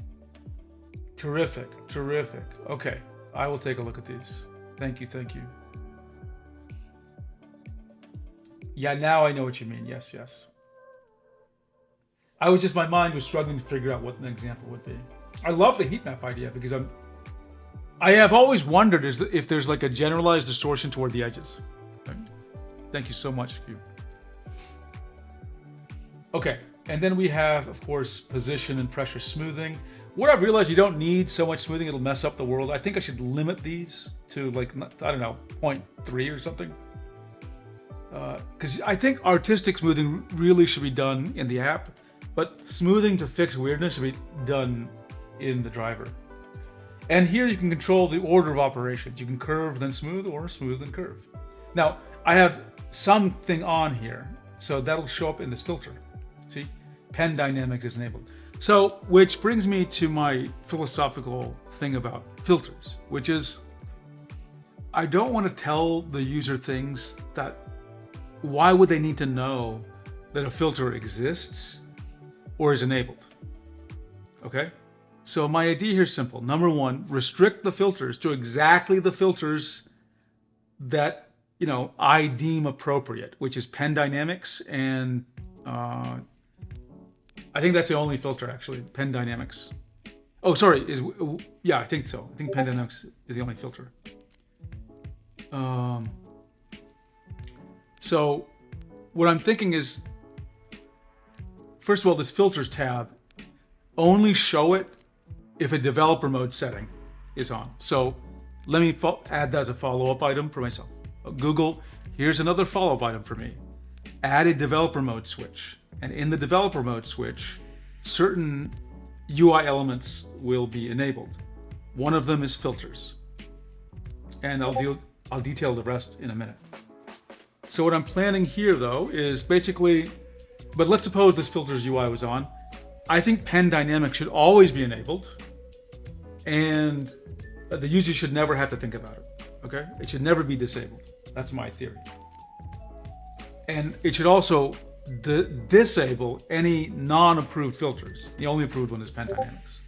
terrific. Okay, I will take a look at these. Thank you. Yeah, now I know what you mean. Yes. My mind was struggling to figure out what an example would be. I love the heat map idea because I have always wondered if there's like a generalized distortion toward the edges. Right? Thank you so much, Cube. Okay, and then we have, of course, position and pressure smoothing. What I've realized, you don't need so much smoothing, it'll mess up the world. I think I should limit these to like, I don't know, 0.3 or something. Because I think artistic smoothing really should be done in the app, but smoothing to fix weirdness should be done in the driver. And here you can control the order of operations. You can curve then smooth, or smooth then curve. Now, I have something on here, so that'll show up in this filter. See, pen dynamics is enabled. So, which brings me to my philosophical thing about filters, which is I don't want to tell the user things that, why would they need to know that a filter exists or is enabled? Okay? So my idea here is simple. Number one, restrict the filters to exactly the filters that, I deem appropriate, which is pen dynamics and I think that's the only filter actually, pen dynamics. Oh, sorry, I think so. I think pen dynamics is the only filter. So what I'm thinking is, first of all, this filters tab, only show it if a developer mode setting is on. So let me add that as a follow-up item for myself. Google, here's another follow-up item for me. Add a developer mode switch. And in the developer mode switch, certain UI elements will be enabled. One of them is filters. And I'll detail the rest in a minute. So what I'm planning here though is basically, but let's suppose this filters UI was on. I think pen dynamics should always be enabled, and the user should never have to think about it, okay? It should never be disabled. That's my theory. And it should also disable any non-approved filters. The only approved one is pen dynamics.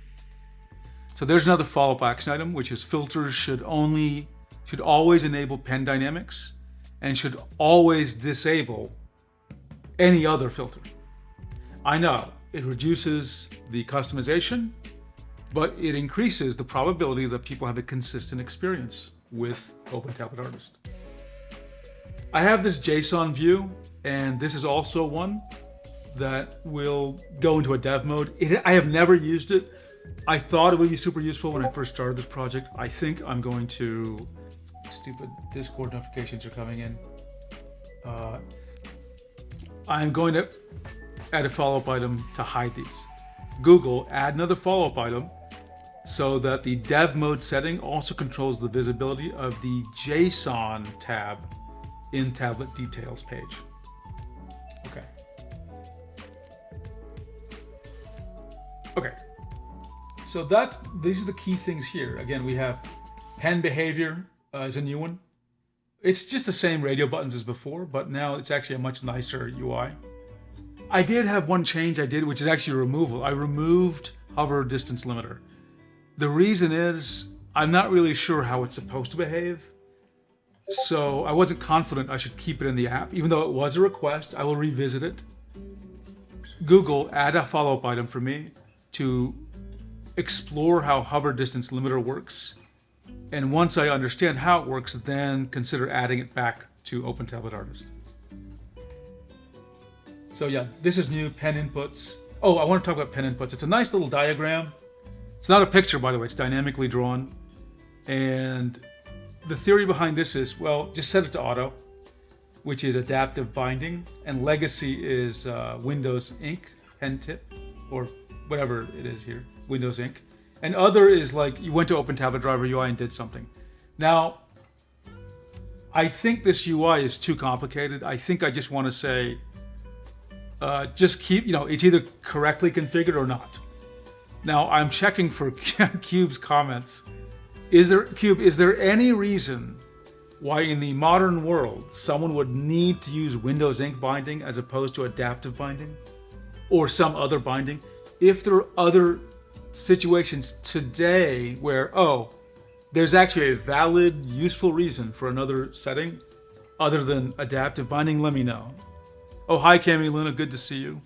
So there's another follow-up action item, which is filters should always enable pen dynamics and should always disable any other filter. I know it reduces the customization, but it increases the probability that people have a consistent experience with OpenTabletArtist. I have this JSON view, and this is also one that will go into a dev mode. I have never used it. I thought it would be super useful when I first started this project. I think I'm going to, stupid Discord notifications are coming in. I'm going to add a follow-up item to hide these. Google, add another follow-up item so that the dev mode setting also controls the visibility of the JSON tab in tablet details page. Okay. Okay. So these are the key things here. Again, we have pen behavior is a new one. It's just the same radio buttons as before, but now it's actually a much nicer UI. I did have one change which is actually removal. I removed hover distance limiter. The reason is I'm not really sure how it's supposed to behave. So I wasn't confident I should keep it in the app. Even though it was a request, I will revisit it. Google, add a follow-up item for me to explore how hover distance limiter works. And once I understand how it works, then consider adding it back to OpenTabletArtist. So yeah, this is new, pen inputs. Oh, I want to talk about pen inputs. It's a nice little diagram. It's not a picture, by the way, it's dynamically drawn. And the theory behind this is, well, just set it to auto, which is adaptive binding, and legacy is Windows Ink, pen tip, or whatever it is here, Windows Ink. And other is like you went to OpenTabletDriver UI and did something. Now, I think this UI is too complicated. I think I just want to say, just keep, it's either correctly configured or not. Now, I'm checking for Cube's comments. Is there any reason why in the modern world someone would need to use Windows Ink binding as opposed to adaptive binding or some other binding? If there are other situations today where, there's actually a valid, useful reason for another setting other than adaptive binding, let me know. Oh, hi, Cami Luna, good to see you.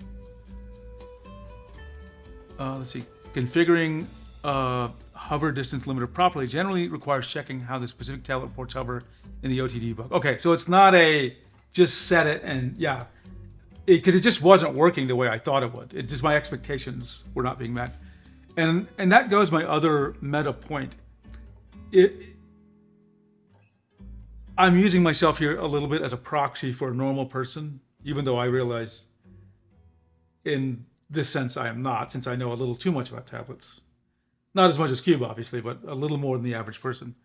Let's see, configuring hover distance limiter properly generally requires checking how the specific tablet ports hover in the OTD book. Okay, so it's not a just set it and yeah, because it just wasn't working the way I thought it would. It just, my expectations were not being met. And that goes my other meta point. I'm using myself here a little bit as a proxy for a normal person, even though I realize in this sense I am not, since I know a little too much about tablets. Not as much as Cube, obviously, but a little more than the average person.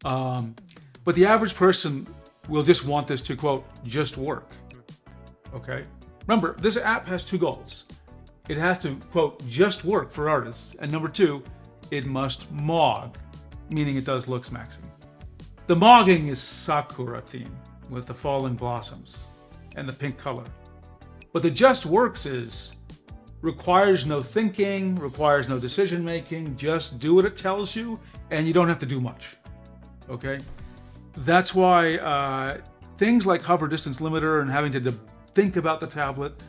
But the average person will just want this to, quote, just work, okay? Remember, this app has two goals. It has to, quote, just work for artists. And number two, it must mog, meaning it does looks maxing. The mogging is Sakura theme with the falling blossoms and the pink color. But the just works is requires no thinking, requires no decision making, just do what it tells you, and you don't have to do much, okay? That's why things like hover distance limiter and having to think about the tablet,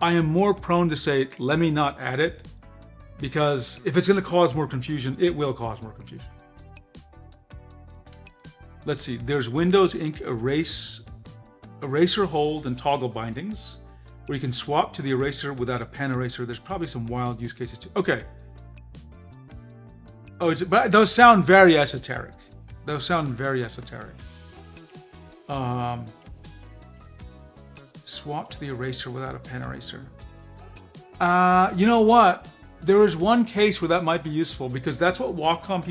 I am more prone to say, let me not add it, because if it's gonna cause more confusion, it will cause more confusion. Let's see, there's Windows Ink eraser hold and toggle bindings, where you can swap to the eraser without a pen eraser. There's probably some wild use cases too. Okay. But those sound very esoteric. Those sound very esoteric. Swap to the eraser without a pen eraser. You know what? There is one case where that might be useful, because that's what Wacom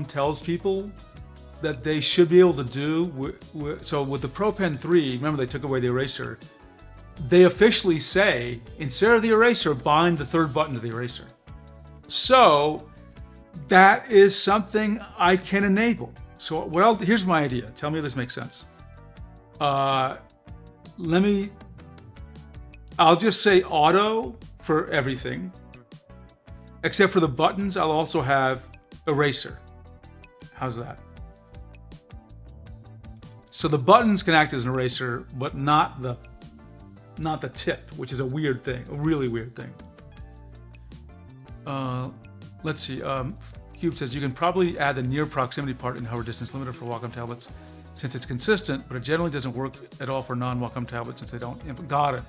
tells people that they should be able to do. So with the Pro Pen 3, remember they took away the eraser. They officially say, instead of the eraser, bind the third button to the eraser. So that is something I can enable. So here's my idea. Tell me if this makes sense. I'll just say auto for everything. Except for the buttons, I'll also have eraser. How's that? So the buttons can act as an eraser, but not the tip, which is a weird thing, a really weird thing. Let's see. Cube says you can probably add the near proximity part in hover distance limiter for Wacom tablets, since it's consistent, but it generally doesn't work at all for non-Wacom tablets since they don't. Got it.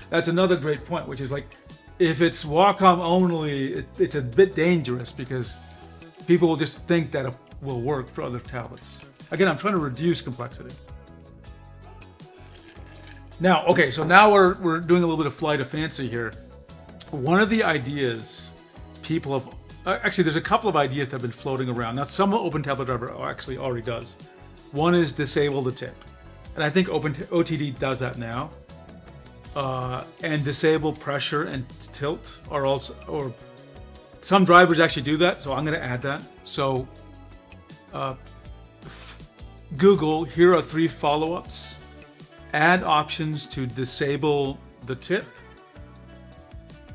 That's another great point, which is like, if it's Wacom only, it's a bit dangerous because people will just think that it will work for other tablets. Again, I'm trying to reduce complexity. Now, okay, so now we're doing a little bit of flight of fancy here. One of the ideas people have, actually there's a couple of ideas that have been floating around. Now, some OpenTabletDriver actually already does. One is disable the tip. And I think OTD does that now. And disable pressure and tilt are also, or some drivers actually do that, so I'm gonna add that. So Google, here are 3 follow-ups. Add options to disable the tip,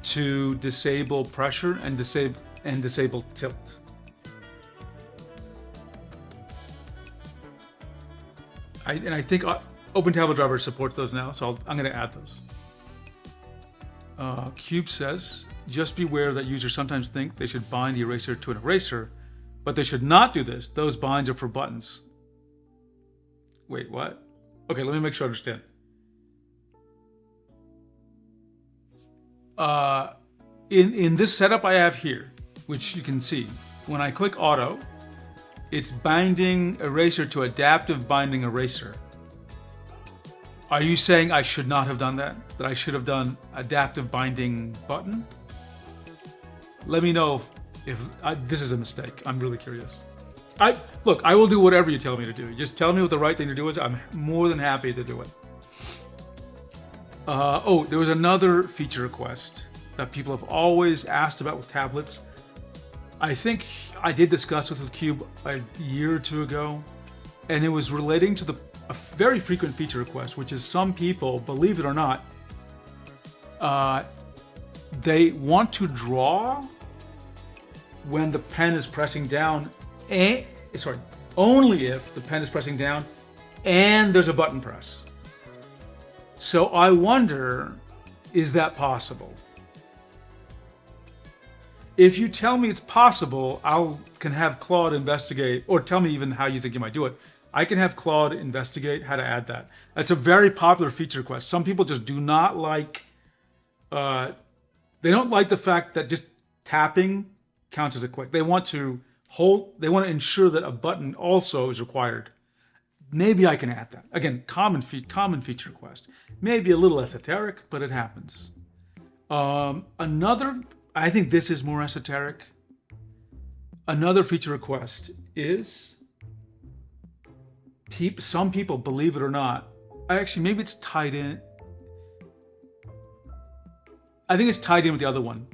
to disable pressure, and disable tilt. I think OpenTabletDriver supports those now, so I'm going to add those. Cube says, just beware that users sometimes think they should bind the eraser to an eraser, but they should not do this. Those binds are for buttons. Wait, what? Okay, let me make sure I understand. In this setup I have here, which you can see, when I click auto, it's binding eraser to adaptive binding eraser. Are you saying I should not have done that? That I should have done adaptive binding button? Let me know if this is a mistake. I'm really curious. Look, I will do whatever you tell me to do. Just tell me what the right thing to do is. I'm more than happy to do it. There was another feature request that people have always asked about with tablets. I think I did discuss this with Cube a year or two ago, and it was relating to a very frequent feature request, which is some people, believe it or not, they want to draw when the pen is pressing down, only if the pen is pressing down and there's a button press. So I wonder, is that possible? If you tell me it's possible, can have Claude investigate, or tell me even how you think you might do it. I can have Claude investigate how to add that. That's a very popular feature request. Some people just do not like, they don't like the fact that just tapping counts as a click. They want to ensure that a button also is required. Maybe I can add that. Again, common feature request. Maybe a little esoteric, but it happens. I think this is more esoteric. Another feature request is, some people, believe it or not, actually maybe it's tied in. I think it's tied in with the other one.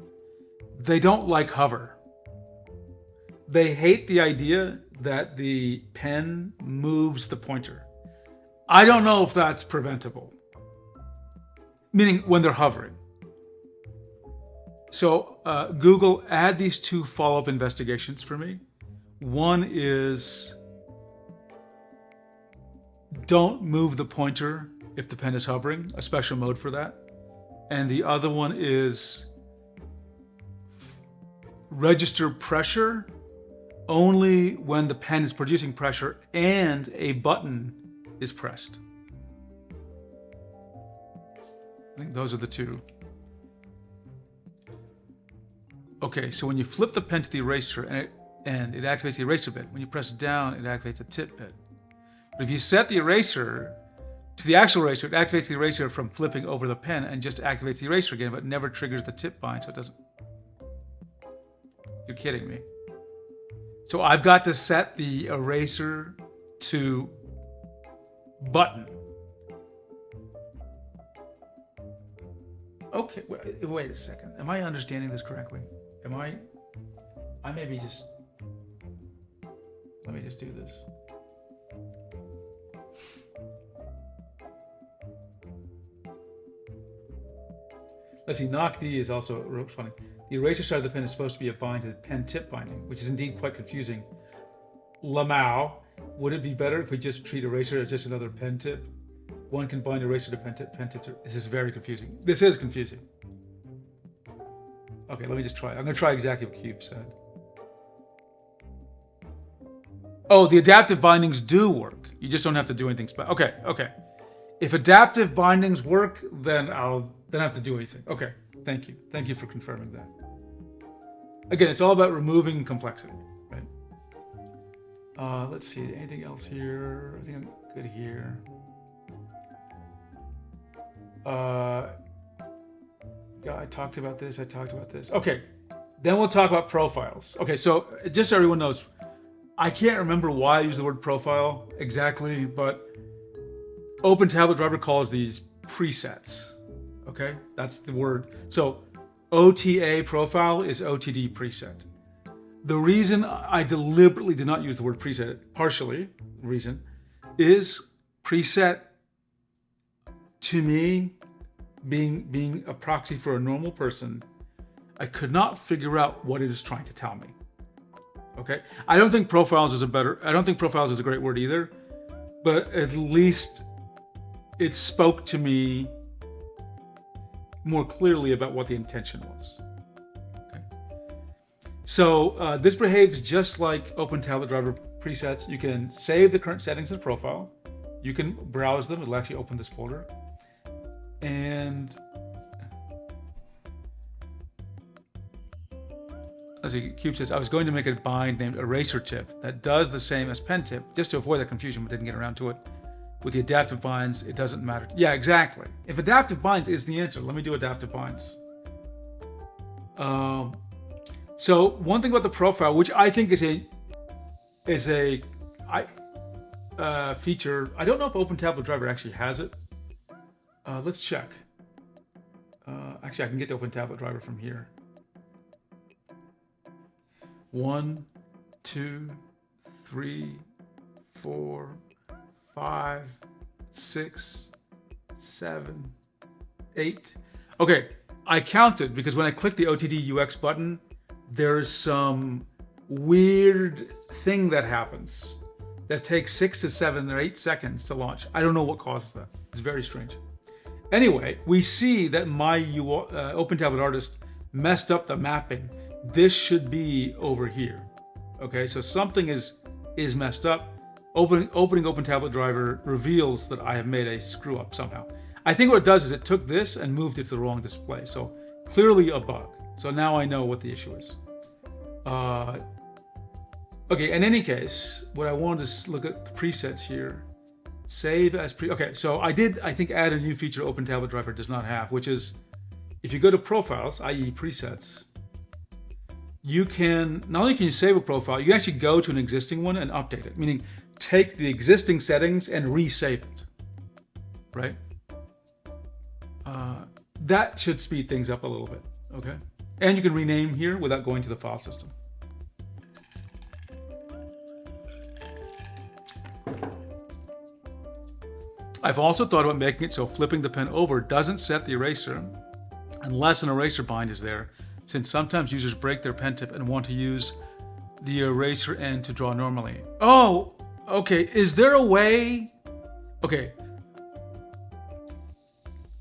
They don't like hover. They hate the idea that the pen moves the pointer. I don't know if that's preventable. Meaning when they're hovering. So Google, add these 2 follow-up investigations for me. One is, don't move the pointer if the pen is hovering, a special mode for that. And the other one is, register pressure only when the pen is producing pressure and a button is pressed. I think those are the 2. Okay, so when you flip the pen to the eraser and it activates the eraser bit, when you press down, it activates the tip bit. But if you set the eraser to the actual eraser, it activates the eraser from flipping over the pen and just activates the eraser again, but never triggers the tip bind, so it doesn't. You're kidding me. So I've got to set the eraser to button. Okay, wait a second. Am I understanding this correctly? I maybe just, let me just do this. Let's see, knock D is also funny. The eraser side of the pen is supposed to be a bind to the pen tip binding, which is indeed quite confusing. Lamau, would it be better if we just treat eraser as just another pen tip? One can bind eraser to pen tip to, this is very confusing. This is confusing. Okay, let me just try. I'm gonna try exactly what Cube said. Oh, the adaptive bindings do work. You just don't have to do anything special. Okay. If adaptive bindings work, then I'll have to do anything. Okay, thank you. Thank you for confirming that. Again, it's all about removing complexity, right? Let's see, anything else here? I think I'm good here. Yeah, I talked about this. Okay, then we'll talk about profiles. Okay, so just so everyone knows, I can't remember why I use the word profile exactly, but OpenTabletDriver calls these presets. Okay, that's the word. So OTA profile is OTD preset. The reason I deliberately did not use the word preset, partially reason, is preset to me, being a proxy for a normal person, I could not figure out what it is trying to tell me. Okay, I don't think profiles is a great word either, but at least it spoke to me more clearly about what the intention was. Okay. So this behaves just like OpenTabletDriver presets. You can save the current settings as profile. You can browse them. It'll actually open this folder. And as Cube says, I was going to make a bind named eraser tip that does the same as pen tip, just to avoid that confusion, but didn't get around to it. With the adaptive binds, it doesn't matter. Yeah, exactly. If adaptive bind is the answer, let me do adaptive binds. So one thing about the profile, which I think is a feature. I don't know if OpenTabletDriver actually has it. Let's check. Actually, I can get to OpenTabletDriver from here. 1, 2, 3, 4, 5, 6, 7, 8. Okay, I counted because when I click the OTD UX button, there's some weird thing that happens that takes 6 to 7 or 8 seconds to launch. I don't know what causes that. It's very strange. Anyway, we see that my OpenTabletArtist messed up the mapping. This should be over here. Okay, so something is messed up. Opening OpenTabletDriver reveals that I have made a screw up somehow. I think what it does is it took this and moved it to the wrong display. So clearly a bug. So now I know what the issue is. Okay, in any case, what I wanted to look at the presets here. Save as okay, so I did, I think, add a new feature OpenTabletDriver does not have, which is if you go to profiles, i.e. presets, you can, not only can you save a profile, you can actually go to an existing one and update it, meaning take the existing settings and resave it, right? That should speed things up a little bit, okay? And you can rename here without going to the file system. I've also thought about making it so flipping the pen over doesn't set the eraser unless an eraser bind is there, since sometimes users break their pen tip and want to use the eraser end to draw normally. Oh, okay. Is there a way? Okay.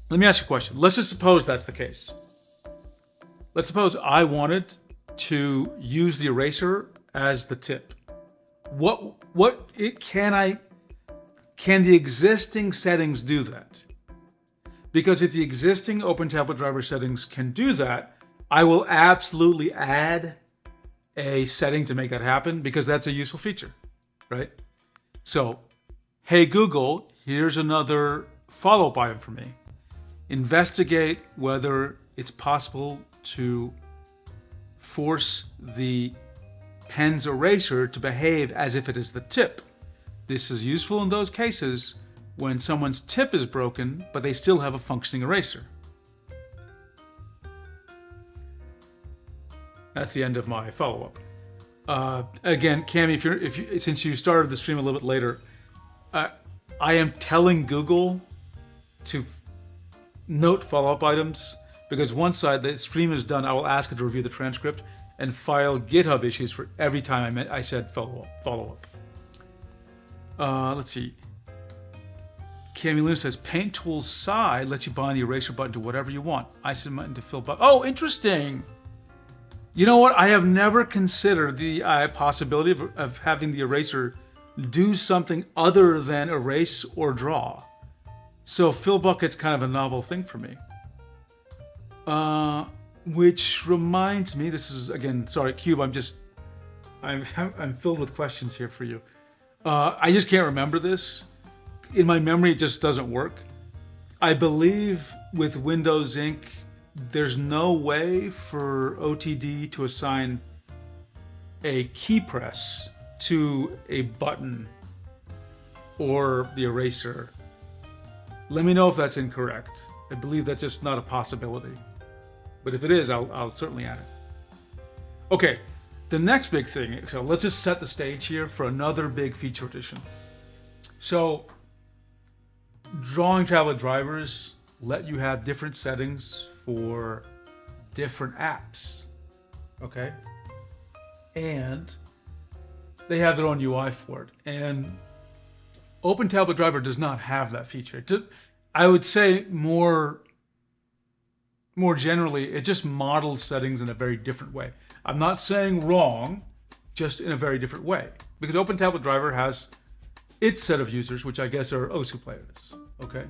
Let me ask you a question. Let's just suppose that's the case. Let's suppose I wanted to use the eraser as the tip. Can the existing settings do that? Because if the existing OpenTabletDriver settings can do that, I will absolutely add a setting to make that happen because that's a useful feature, right? So, hey Google, here's another follow-up item for me. Investigate whether it's possible to force the pen's eraser to behave as if it is the tip. This is useful in those cases when someone's tip is broken, but they still have a functioning eraser. That's the end of my follow-up. Again, Cami, since you started the stream a little bit later, I am telling Google to note follow-up items because once the stream is done, I will ask it to review the transcript and file GitHub issues for every time I said follow-up. Let's see. Cami Luna says, Paint Tool side lets you bind the eraser button to whatever you want. I submit to fill button. Oh, interesting. You know what? I have never considered the possibility of having the eraser do something other than erase or draw. So fill bucket's kind of a novel thing for me. Which reminds me, this is again, sorry, Cube. I'm filled with questions here for you. I just can't remember this. In my memory, it just doesn't work. I believe with Windows Ink, there's no way for OTD to assign a key press to a button or the eraser. Let me know if that's incorrect. I believe that's just not a possibility. But if it is, I'll certainly add it. Okay, the next big thing, so let's just set the stage here for another big feature addition. So, drawing tablet drivers let you have different settings for different apps, okay? And they have their own UI for it. And OpenTabletDriver does not have that feature. I would say more generally, it just models settings in a very different way. I'm not saying wrong, just in a very different way. Because OpenTabletDriver has its set of users, which I guess are OSU players, okay?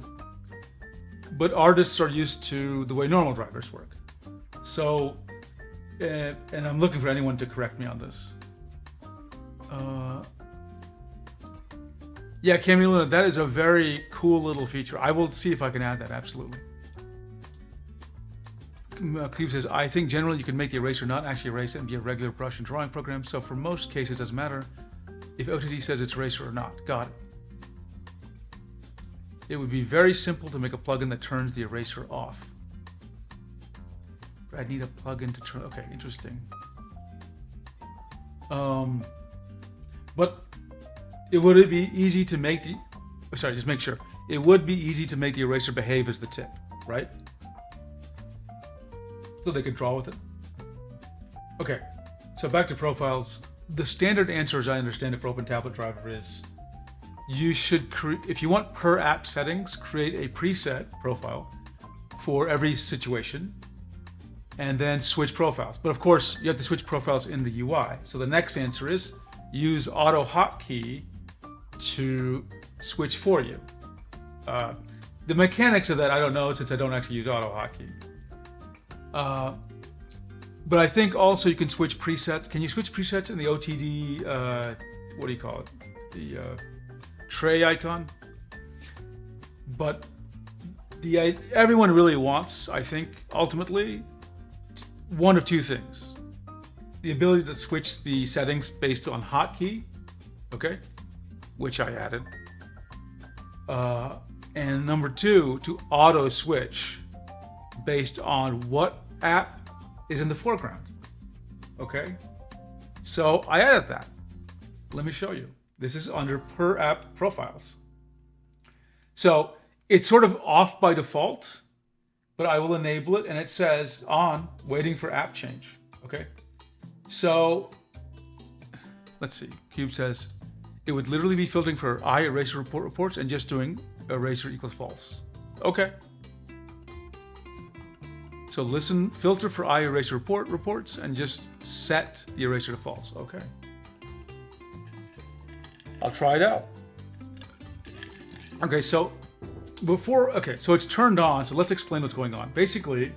But artists are used to the way normal drivers work. So, and I'm looking for anyone to correct me on this. Yeah, Camila, that is a very cool little feature. I will see if I can add that, absolutely. Cleve says, I think generally you can make the eraser not actually erase it and be a regular brush and drawing program. So for most cases, it doesn't matter if OTD says it's eraser or not. Got it. It would be very simple to make a plugin that turns the eraser off. I'd need a plugin to turn. Okay, interesting. But would it be easy to make the? Sorry, just make sure. It would be easy to make the eraser behave as the tip, right? So they could draw with it. Okay, so back to profiles. The standard answer, as I understand it, for OpenTabletDriver is you should create, if you want per app settings, create a preset profile for every situation and then switch profiles. But of course, you have to switch profiles in the UI. So the next answer is use auto hotkey to switch for you. The mechanics of that, I don't know since I don't actually use auto hotkey. But I think also you can switch presets. Can you switch presets in the OTD, what do you call it? The tray icon? But everyone really wants, I think, ultimately, one of two things. The ability to switch the settings based on hotkey, okay, which I added. And number two, to auto switch based on what app is in the foreground, okay? So I added that. Let me show you. This is under per app profiles. So it's sort of off by default, but I will enable it and it says on, waiting for app change, okay? So let's see, Cube says, it would literally be filtering for I eraser report reports and just doing eraser equals false. Okay. So listen, filter for I eraser report reports and just set the eraser to false. Okay. I'll try it out. Okay, so so it's turned on. So let's explain what's going on. Basically,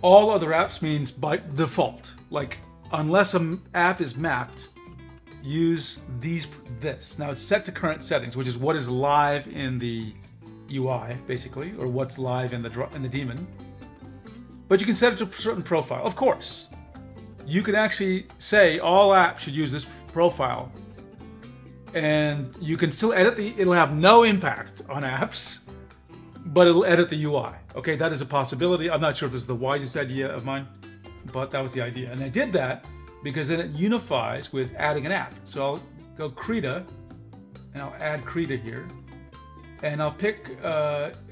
All other apps means by default. Like, unless an app is mapped, use this. Now it's set to current settings, which is what is live in the UI, basically, or what's live in the daemon. But you can set it to a certain profile. Of course, you can actually say all apps should use this profile, and you can still edit it'll have no impact on apps, but it'll edit the UI. Okay, that is a possibility. I'm not sure if this is the wisest idea of mine, but that was the idea. And I did that because then it unifies with adding an app. So I'll go Krita, and I'll add Krita here. And I'll pick,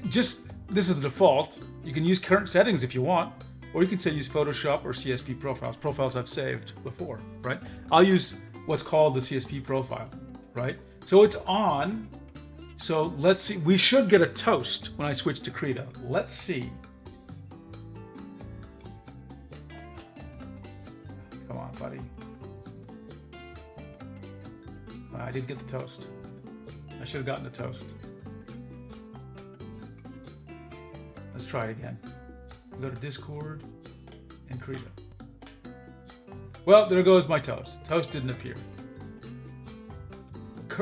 this is the default. You can use current settings if you want, or you can say use Photoshop or CSP profiles I've saved before, right? I'll use what's called the CSP profile, right? So it's on. So let's see, we should get a toast when I switch to Krita. Let's see. Come on, buddy. I didn't get the toast. I should have gotten the toast. Let's try it again. Go to Discord and Krita. Well, there goes my toast. Toast didn't appear.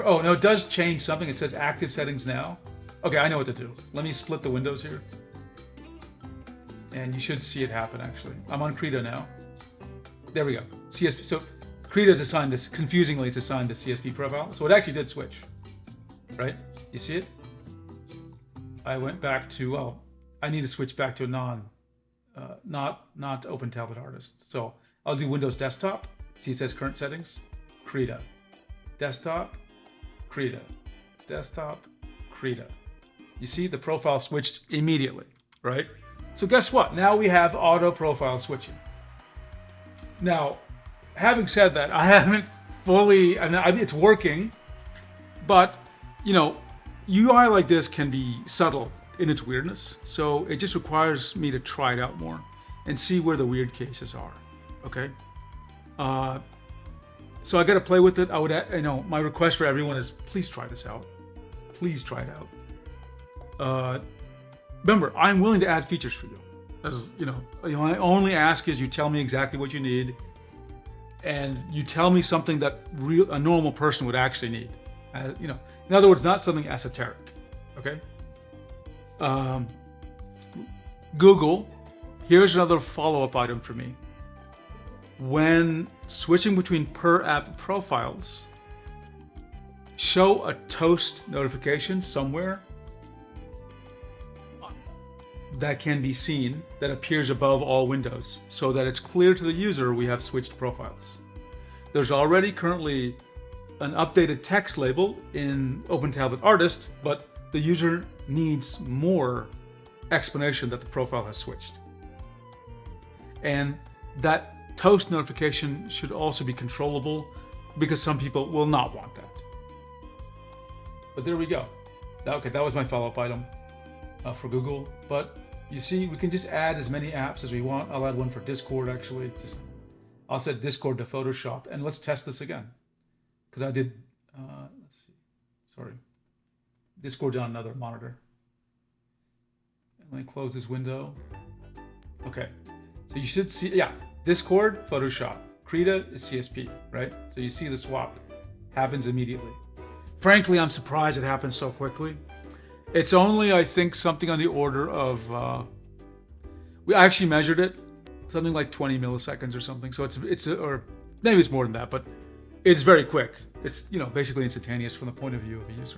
Oh, no, it does change something. It says active settings now. Okay, I know what to do. Let me split the windows here. And you should see it happen, actually. I'm on Krita now. There we go. CSP. So Krita is assigned this, confusingly, it's assigned the CSP profile. So it actually did switch, right? You see it? I went back to, well, I need to switch back to a not OpenTabletArtist. So I'll do Windows Desktop. See, it says current settings. Krita. Desktop. Krita. Desktop. Krita. You see, the profile switched immediately, right? So guess what? Now we have auto profile switching. Now, having said that, I haven't fully, it's working, but, you know, UI like this can be subtle in its weirdness. So it just requires me to try it out more and see where the weird cases are, okay? So I got to play with it. My request for everyone is please try this out. Please try it out. Remember, I'm willing to add features for you. As I only ask is you tell me exactly what you need, and you tell me something that a normal person would actually need. In other words, not something esoteric. Okay. Google, here's another follow-up item for me. When switching between per app profiles, show a toast notification somewhere that can be seen, that appears above all windows, so that it's clear to the user we have switched profiles. There's already currently an updated text label in OpenTabletArtist, but the user needs more explanation that the profile has switched. And that toast notification should also be controllable, because some people will not want that. But there we go. Okay, that was my follow-up item for Google. But you see, we can just add as many apps as we want. I'll add one for Discord, actually. I'll set Discord to Photoshop, and let's test this again. Because I did, let's see, sorry. Discord's on another monitor. And let me close this window. Okay, so you should see, yeah, Discord, Photoshop. Krita is CSP, right? So you see the swap happens immediately. Frankly, I'm surprised it happened so quickly. It's only, I think, something on the order of, we actually measured it, something like 20 milliseconds or something. So or maybe it's more than that, but it's very quick. It's, basically instantaneous from the point of view of a user.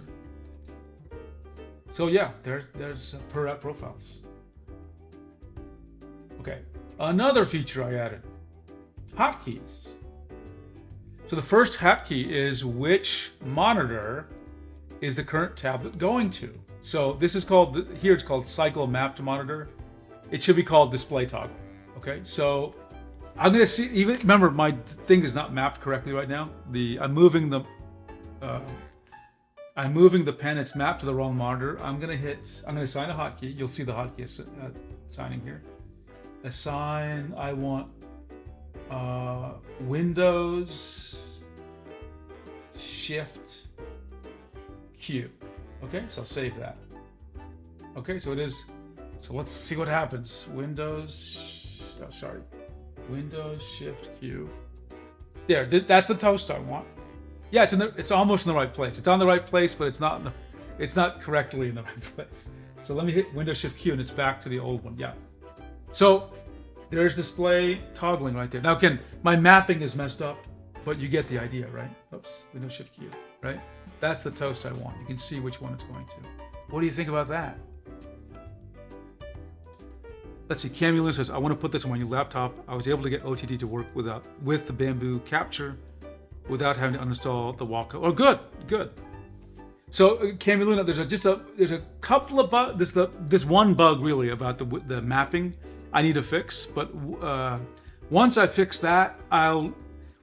So yeah, there's per app profiles. Okay, another feature I added, hotkeys. So the first hotkey is which monitor is the current tablet going to. So this is called, here it's called cycle mapped monitor. It should be called display toggle. Okay, so I'm gonna see, remember my thing is not mapped correctly right now. I'm moving the pen, it's mapped to the wrong monitor. I'm gonna assign a hotkey. You'll see the hotkey assigning here. Assign, I want Windows Shift Q. Okay, so I'll save that. Okay, so it is. So let's see what happens. Windows sorry, Windows Shift Q. There, that's the toast I want. Yeah, it's almost in the right place. It's on the right place, but it's not correctly in the right place. So let me hit Windows Shift Q and it's back to the old one. Yeah. So there's display toggling right there. Now again, my mapping is messed up, but you get the idea, right? Oops, Windows Shift Q, right? That's the toast I want. You can see which one it's going to. What do you think about that? Let's see, Camulin says, I want to put this on your laptop. I was able to get OTD to work with the Bamboo capture without having to uninstall the Wacom. Oh, good. So Camulina, there's a couple of bugs. This one bug really about the mapping I need to fix. But once I fix that,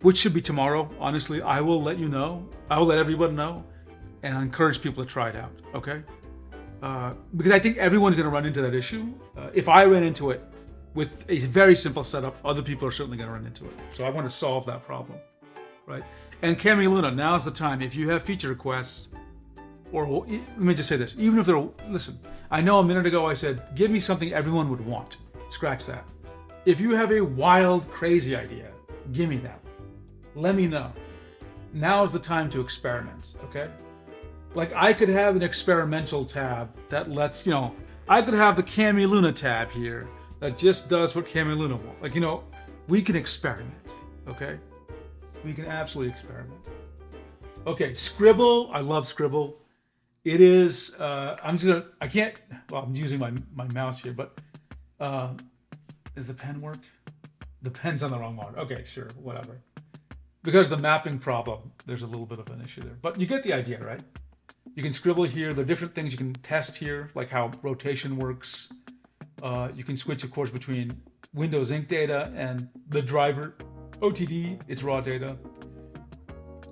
which should be tomorrow. Honestly, I will let you know. I will let everyone know, and I encourage people to try it out. Okay. Because I think everyone's going to run into that issue. If I ran into it with a very simple setup, other people are certainly going to run into it. So I want to solve that problem, right? And Cami Luna, now's the time. If you have feature requests, or let me just say this, even if listen, I know a minute ago I said, give me something everyone would want. Scratch that. If you have a wild, crazy idea, give me that. Let me know. Now is the time to experiment, okay? Like I could have an experimental tab that lets, I could have the Cami Luna tab here that just does what Cami Luna wants. Like, we can experiment, okay? We can absolutely experiment. Okay, Scribble, I love Scribble. It is, I'm using my mouse here, but does the pen work? The pen's on the wrong one. Okay, sure, whatever. Because the mapping problem, there's a little bit of an issue there. But you get the idea, right? You can scribble here. There are different things you can test here, like how rotation works. You can switch, of course, between Windows Ink data and the driver OTD, it's raw data.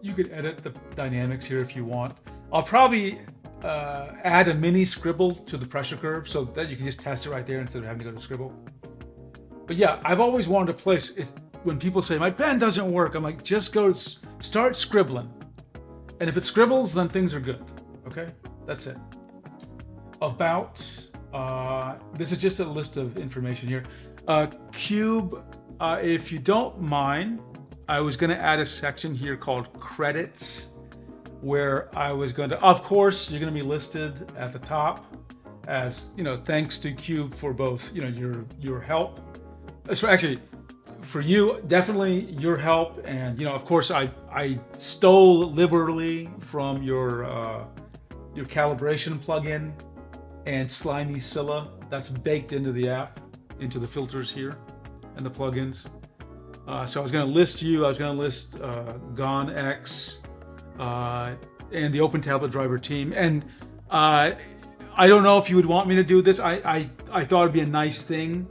You could edit the dynamics here if you want. I'll probably add a mini Scribble to the pressure curve so that you can just test it right there instead of having to go to Scribble. But yeah, I've always wanted to place it. When people say my pen doesn't work, I'm like, just go start scribbling. And if it scribbles, then things are good. Okay, that's it. About, this is just a list of information here. Cube, if you don't mind, I was gonna add a section here called credits, where I was going to, of course, you're gonna be listed at the top as, thanks to Cube for both, your help. So actually, for you, definitely your help, and of course, I stole liberally from your calibration plugin and Slimy Scylla. That's baked into the app, into the filters here and the plugins. So I was going to list you. I was going to list GoneX and the OpenTabletDriver team. And I don't know if you would want me to do this. I thought it'd be a nice thing.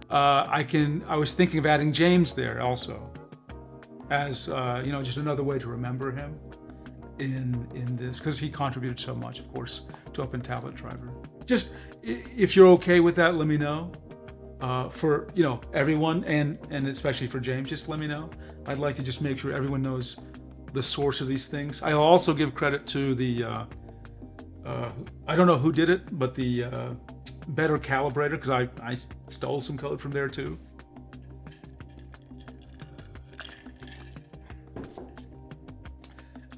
I was thinking of adding James there also, as just another way to remember him in this, because he contributed so much, of course, to OpenTabletDriver. Just if you're okay with that, let me know. For everyone, and especially for James, just let me know. I'd like to just make sure everyone knows the source of these things. I'll also give credit to the I don't know who did it, but the Better Calibrator, because I stole some code from there too.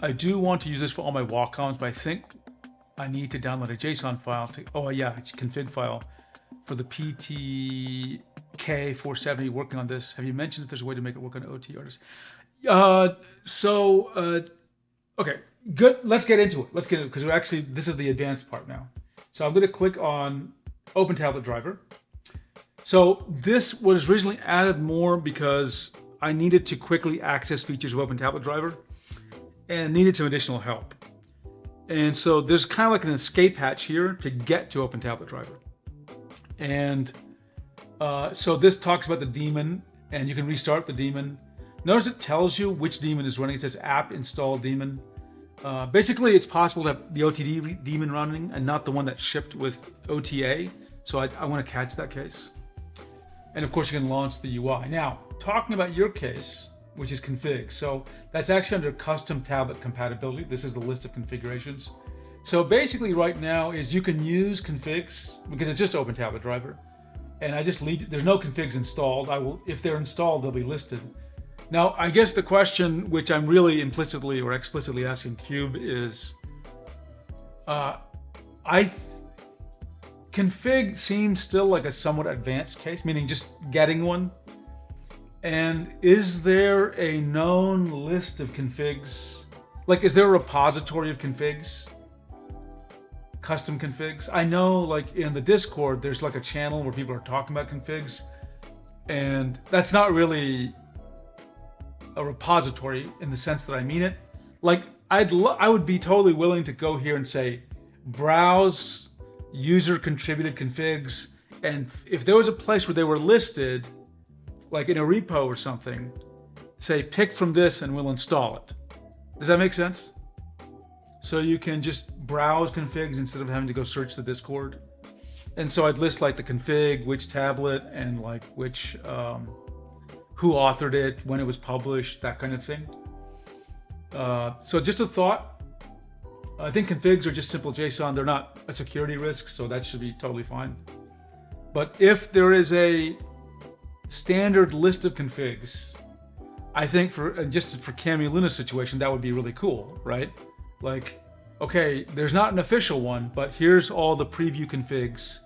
I do want to use this for all my Wacoms, but I think I need to download a JSON file to, config file for the PTK470 working on this. Have you mentioned if there's a way to make it work on OT-Artist? Okay, good. Let's get into it. Because this is the advanced part now. So I'm going to click on OpenTabletDriver. So this was originally added more because I needed to quickly access features of OpenTabletDriver and needed some additional help. And so there's kind of like an escape hatch here to get to OpenTabletDriver. And so this talks about the daemon, and you can restart the daemon. Notice it tells you which daemon is running. It says app install daemon. Basically, it's possible to have the OTD daemon running and not the one that shipped with OTA. So I want to catch that case. And of course, you can launch the UI. Now, talking about your case, which is config. So that's actually under custom tablet compatibility. This is the list of configurations. So basically right now is you can use configs because it's just OpenTabletDriver. and I just leave. There's no configs installed. I will, if they're installed, they'll be listed. Now, I guess the question, which I'm really implicitly or explicitly asking Cube, is, config seems still like a somewhat advanced case, meaning just getting one. And is there a known list of configs? Like, is there a repository of configs? Custom configs? I know, like, in the Discord, there's like a channel where people are talking about configs, and that's not really a repository in the sense that I mean it. Like, I would be totally willing to go here and say, browse user contributed configs, and if there was a place where they were listed, like in a repo or something, say pick from this and we'll install it. Does that make sense? So you can just browse configs instead of having to go search the Discord. And so I'd list like the config, which tablet, and like which, who authored it, when it was published, that kind of thing. So just a thought. I think configs are just simple JSON. They're not a security risk, so that should be totally fine. But if there is a standard list of configs, I think just for Cami Luna's situation, that would be really cool, right? Like, okay, there's not an official one, but here's all the preview configs,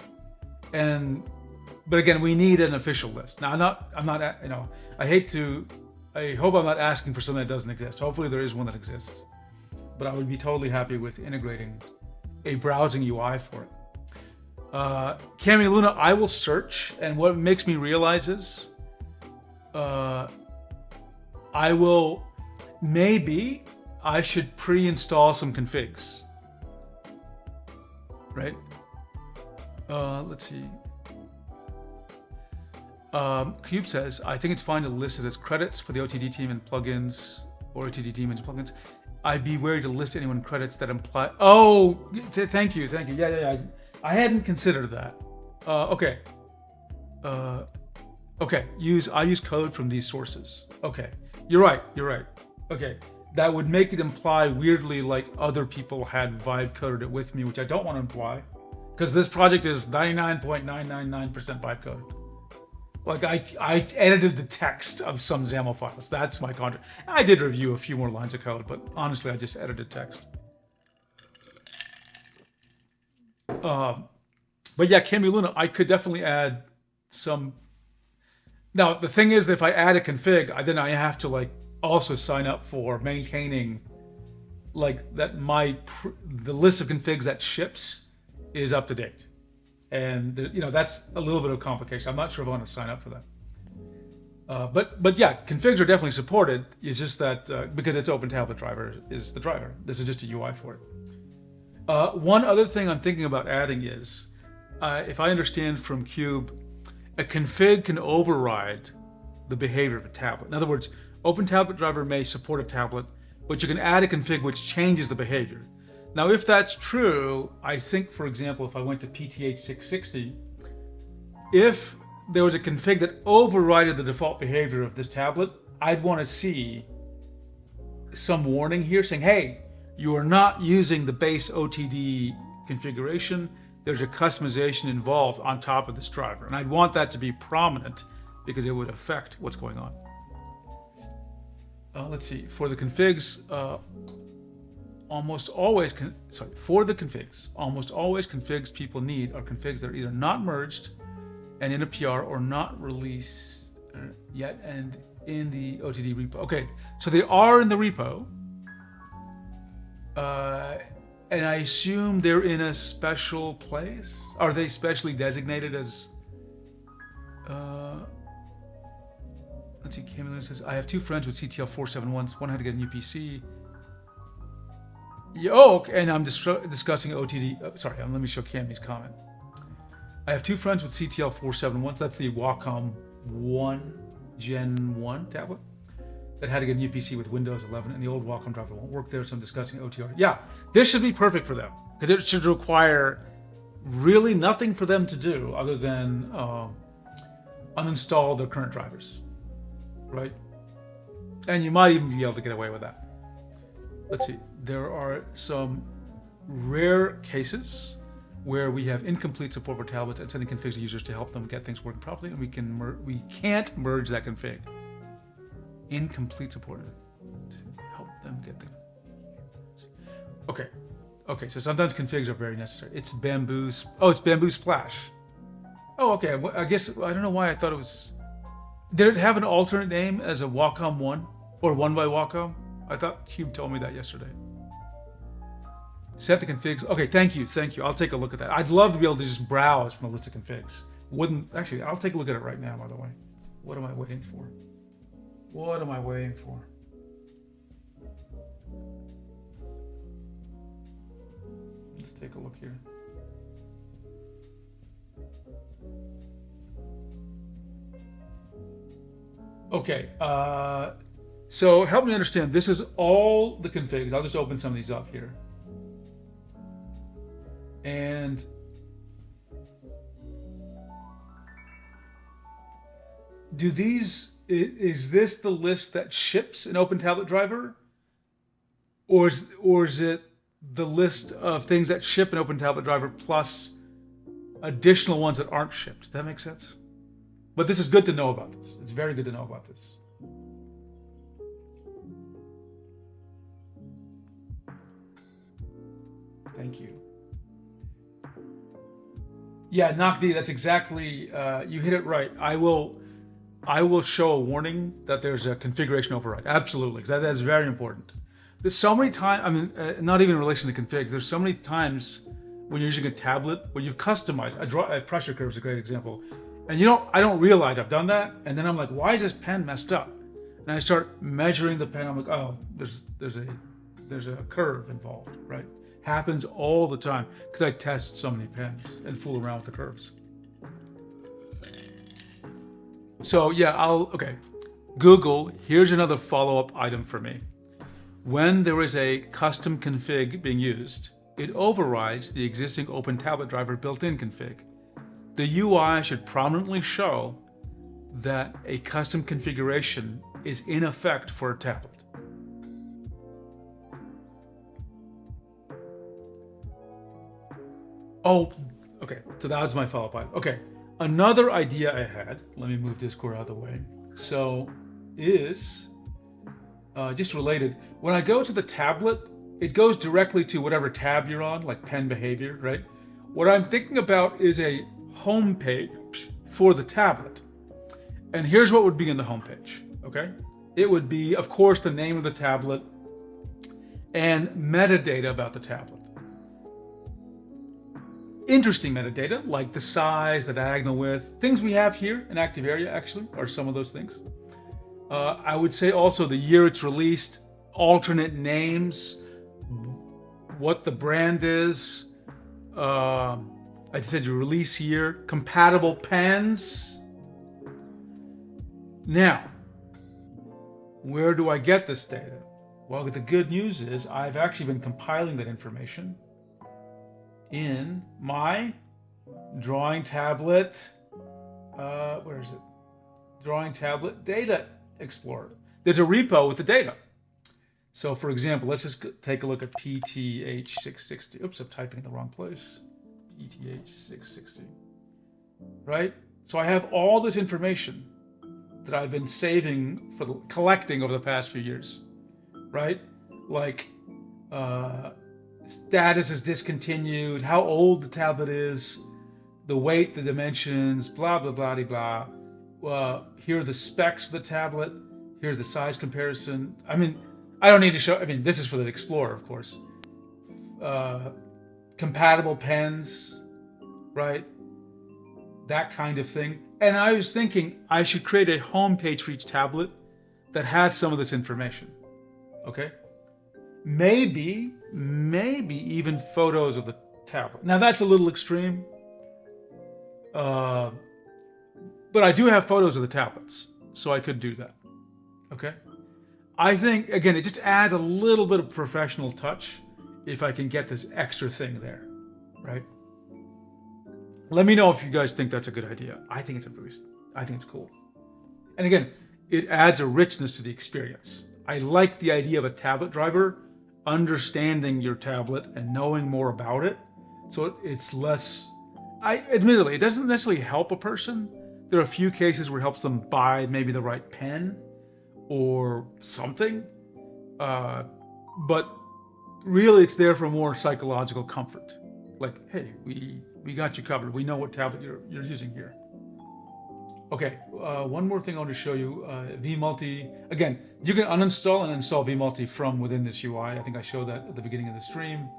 but again, we need an official list. Now, I'm not, you know, I hope I'm not asking for something that doesn't exist. Hopefully there is one that exists, but I would be totally happy with integrating a browsing UI for it. Cami Luna, I will search, and what makes me realize is, maybe I should pre-install some configs, right? Let's see. Cube says, I think it's fine to list it as credits for the OTD team and plugins, or OTD demons and plugins. I'd be wary to list anyone credits that imply, oh, thank you. Yeah. I hadn't considered that. Okay. Okay, I use code from these sources. Okay, you're right. Okay, that would make it imply weirdly like other people had vibe coded it with me, which I don't want to imply, because this project is 99.999% vibe coded. Like I edited the text of some XAML files. That's my contract. I did review a few more lines of code, but honestly, I just edited text. But yeah, Cami Luna, I could definitely add some. Now, the thing is that if I add a config, then I have to like also sign up for maintaining like that the list of configs that ships is up to date. And you know, that's a little bit of complication. I'm not sure if I want to sign up for that. But yeah, configs are definitely supported. It's just that because it's OpenTablet driver is the driver. This is just a UI for it. One other thing I'm thinking about adding is, if I understand from Cube, a config can override the behavior of a tablet. In other words, OpenTablet driver may support a tablet, but you can add a config which changes the behavior. Now, if that's true, I think, for example, if I went to PTH 660, if there was a config that overrided the default behavior of this tablet, I'd want to see some warning here saying, hey, you are not using the base OTD configuration. There's a customization involved on top of this driver. And I'd want that to be prominent because it would affect what's going on. Let's see, for the configs, almost always configs people need are configs that are either not merged and in a PR or not released yet and in the OTD repo. Okay, so they are in the repo. And I assume they're in a special place? Are they specially designated as... let's see, Camille says, I have two friends with CTL 471s. One had to get a new PC. Okay, and I'm discussing OTD. Sorry, let me show Cammy's comment. I have two friends with CTL 471s. That's the Wacom 1 Gen 1 tablet that had to get a new PC with Windows 11, and the old Wacom driver won't work there, so I'm discussing OTR. Yeah, this should be perfect for them, because it should require really nothing for them to do other than uninstall their current drivers, right? And you might even be able to get away with that. Let's see, there are some rare cases where we have incomplete support for tablets and sending configs to users to help them get things working properly, and we can't merge that config. Incomplete support to help them get them. Okay, so sometimes configs are very necessary. It's Bamboo Splash. Oh, okay, I guess, I don't know why I thought it was, did it have an alternate name as a Wacom 1 or 1 by Wacom? I thought Hugh told me that yesterday. Set the configs. Okay, thank you. I'll take a look at that. I'd love to be able to just browse from a list of configs. Actually, I'll take a look at it right now, by the way. What am I waiting for? Let's take a look here. Okay, so help me understand. This is all the configs. I'll just open some of these up here. And is this the list that ships an OpenTablet driver? Or is it the list of things that ship an OpenTablet driver plus additional ones that aren't shipped? Does that make sense? But this is good to know about this. It's very good to know about this. Thank you. Yeah, Nakdi, that's exactly, you hit it right. I will show a warning that there's a configuration override. Absolutely, because that's very important. There's so many times, I mean, not even in relation to configs, there's so many times when you're using a tablet where you've customized, a pressure curve is a great example. And I don't realize I've done that. And then I'm like, why is this pen messed up? And I start measuring the pen. I'm like, oh, there's a curve involved, right? Happens all the time because I test so many pens and fool around with the curves. So yeah, okay. Google, here's another follow-up item for me. When there is a custom config being used, it overrides the existing OpenTablet driver built-in config. The UI should prominently show that a custom configuration is in effect for a tablet. Oh, okay, so that was my follow-up item. Okay, another idea I had, let me move Discord out of the way, so is just related. When I go to the tablet, it goes directly to whatever tab you're on, like pen behavior, right? What I'm thinking about is a home page for the tablet. And here's what would be in the home page, okay? It would be, of course, the name of the tablet and metadata about the tablet. Interesting metadata, like the size, the diagonal width, things we have here in Active Area, actually, are some of those things. I would say also the year it's released, alternate names, what the brand is, I said your release year, compatible pens. Now, where do I get this data? Well, the good news is I've actually been compiling that information in my Drawing Tablet, where is it? Drawing Tablet Data Explorer. There's a repo with the data. So for example, let's just take a look at PTH660. Oops, I'm typing in the wrong place. PTH660, right? So I have all this information that I've been collecting over the past few years, right? Like status is discontinued, how old the tablet is, the weight, the dimensions, blah, blah, blah, blah. Here are the specs for the tablet. Here's the size comparison. I mean, I don't need to show, this is for the Explorer, of course. Compatible pens, right? That kind of thing. And I was thinking I should create a home page for each tablet that has some of this information, okay? Maybe even photos of the tablet. Now that's a little extreme, but I do have photos of the tablets, so I could do that, okay? I think, again, it just adds a little bit of professional touch if I can get this extra thing there, right? Let me know if you guys think that's a good idea. I think it's cool. And again, it adds a richness to the experience. I like the idea of a tablet driver understanding your tablet and knowing more about it So it's less, admittedly, it doesn't necessarily help a person. There are a few cases where it helps them buy maybe the right pen or something. But really it's there for more psychological comfort. Like, hey, we got you covered. We know what tablet you're using here. Okay, one more thing I want to show you. vMulti, again, you can uninstall and install vMulti from within this UI. I think I showed that at the beginning of the stream.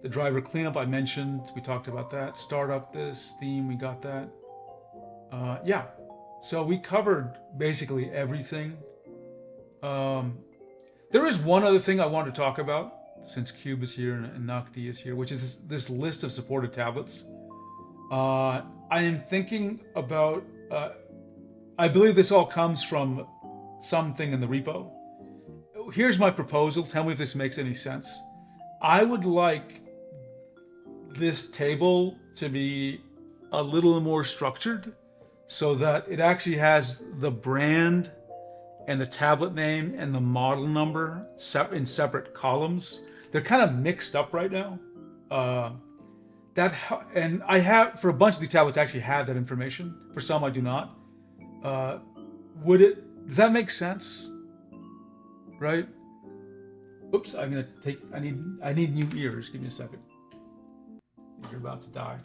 The driver cleanup I mentioned, we talked about that. Startup this, theme, we got that. Yeah, so we covered basically everything. There is one other thing I want to talk about, since Cube is here and Nakti is here, which is this list of supported tablets. I am thinking about, I believe this all comes from something in the repo. Here's my proposal. Tell me if this makes any sense. I would like this table to be a little more structured so that it actually has the brand and the tablet name and the model number in separate columns. They're kind of mixed up right now. And I have, for a bunch of these tablets, I actually have that information. For some, I do not. Does that make sense? Right? Oops, I need new ears. Give me a second. You're about to die.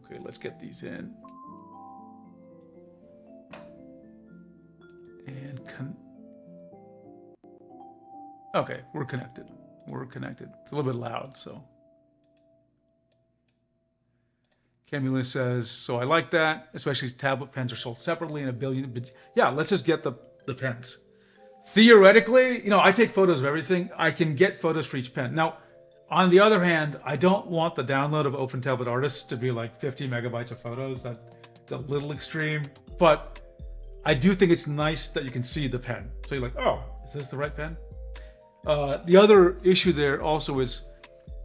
Okay, let's get these in. And okay, we're connected. We're connected. It's a little bit loud, so. Camila says, so I like that, especially tablet pens are sold separately in a billion. But yeah, let's just get the pens. Theoretically, I take photos of everything. I can get photos for each pen. Now, on the other hand, I don't want the download of OpenTabletArtist to be like 50 megabytes of photos. That's a little extreme, but I do think it's nice that you can see the pen. So you're like, oh, is this the right pen? The other issue there also is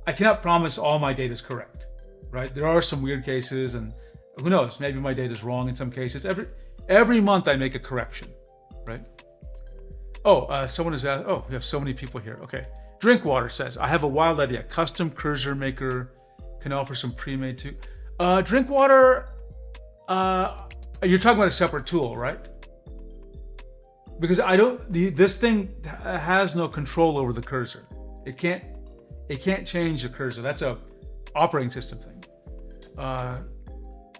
I cannot promise all my data is correct, right? There are some weird cases, and who knows, maybe my data is wrong in some cases. Every month I make a correction, right? Oh, someone has asked, oh, we have so many people here. Okay. Drinkwater says, I have a wild idea. Custom cursor maker can offer some pre-made too. Drinkwater, you're talking about a separate tool, right? Because this thing has no control over the cursor. It can't change the cursor. That's a operating system thing.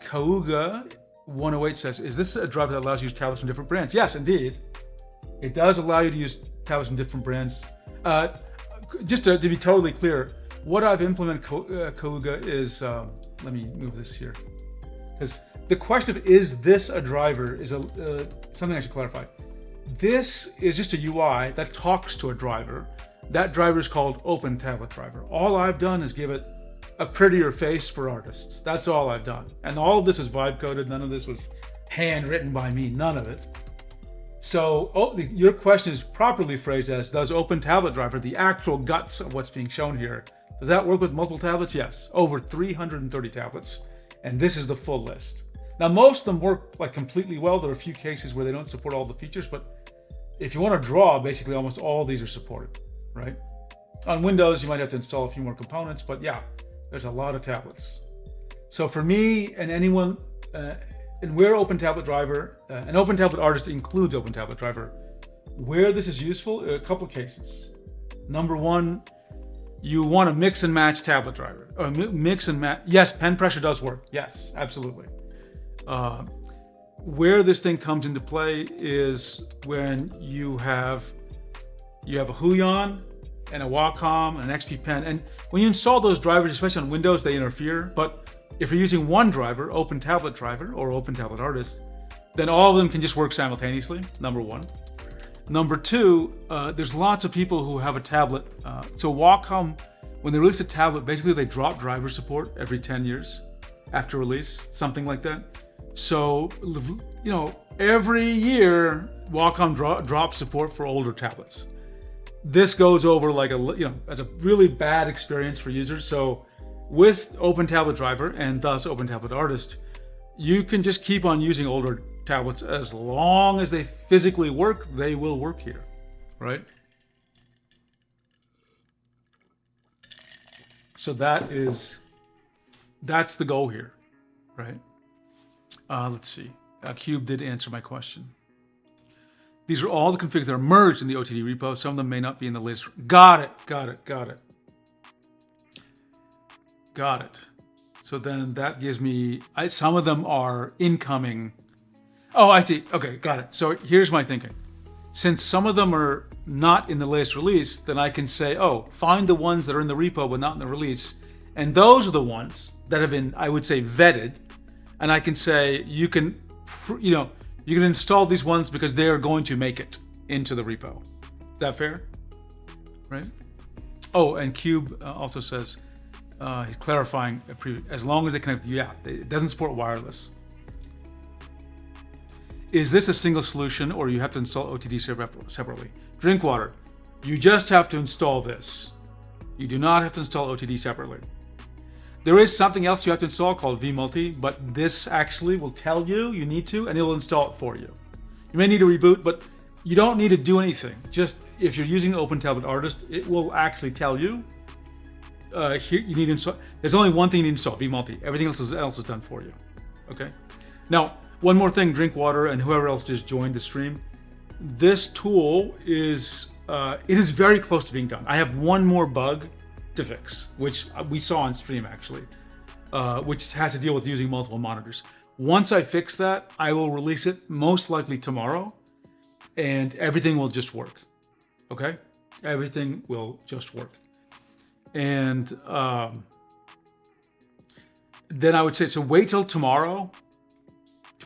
Kauga 108 says, is this a driver that allows you to use tablets from different brands? Yes, indeed. It does allow you to use tablets from different brands. Just to be totally clear, what I've implemented Kauga is, let me move this here. Because the question of is this a driver is something I should clarify. This is just a UI that talks to a driver. That driver is called OpenTabletDriver. All I've done is give it a prettier face for artists. That's all I've done. And all of this was vibe coded. None of this was handwritten by me. None of it. So your question is properly phrased as, does OpenTabletDriver, the actual guts of what's being shown here, does that work with multiple tablets? Yes, over 330 tablets. And this is the full list. Now, most of them work like completely well. There are a few cases where they don't support all the features, but if you want to draw, basically almost all these are supported, right? On Windows, you might have to install a few more components, but yeah, there's a lot of tablets. So for me and anyone, and where OpenTabletDriver, and OpenTabletArtist includes OpenTabletDriver, where this is useful, a couple of cases. Number one, you want to mix and match tablet driver, or mix and match. Yes, pen pressure does work. Yes, absolutely. Where this thing comes into play is when you have a Huion and a Wacom and an XP Pen, and when you install those drivers, especially on Windows, they interfere. But if you're using one driver, OpenTabletDriver or OpenTabletArtist, then all of them can just work simultaneously. Number one. Number two, there's lots of people who have a tablet. So Wacom, when they release a tablet, basically they drop driver support every 10 years after release, something like that. So, every year Wacom drops support for older tablets. This goes over like as a really bad experience for users. So with OpenTabletDriver and thus OpenTabletArtist, you can just keep on using older tablets as long as they physically work. They will work here, right? So that's the goal here, right? Let's see. Cube did answer my question. These are all the configs that are merged in the OTD repo. Some of them may not be in the latest. Got it. So then that gives me, some of them are incoming. Oh, I see. Okay, got it. So here's my thinking. Since some of them are not in the latest release, then I can say, oh, find the ones that are in the repo but not in the release. And those are the ones that have been, I would say, vetted. And I can say, you can install these ones because they are going to make it into the repo. Is that fair? Right? Oh, and Cube also says, he's clarifying, as long as they connect with the app. It doesn't support wireless. Is this a single solution, or you have to install OTD separately? Drinkwater, you just have to install this. You do not have to install OTD separately. There is something else you have to install called vMulti, but this actually will tell you need to, and it'll install it for you. You may need to reboot, but you don't need to do anything. Just if you're using OpenTabletArtist, it will actually tell you. Here you need to install. There's only one thing you need to install: vMulti. Everything else is done for you. Okay. Now, one more thing, Drinkwater and whoever else just joined the stream. This tool is very close to being done. I have one more bug to fix, which we saw on stream actually, which has to deal with using multiple monitors. Once I fix that, I will release it most likely tomorrow, and everything will just work. Okay, everything will just work. And then I would say, so wait till tomorrow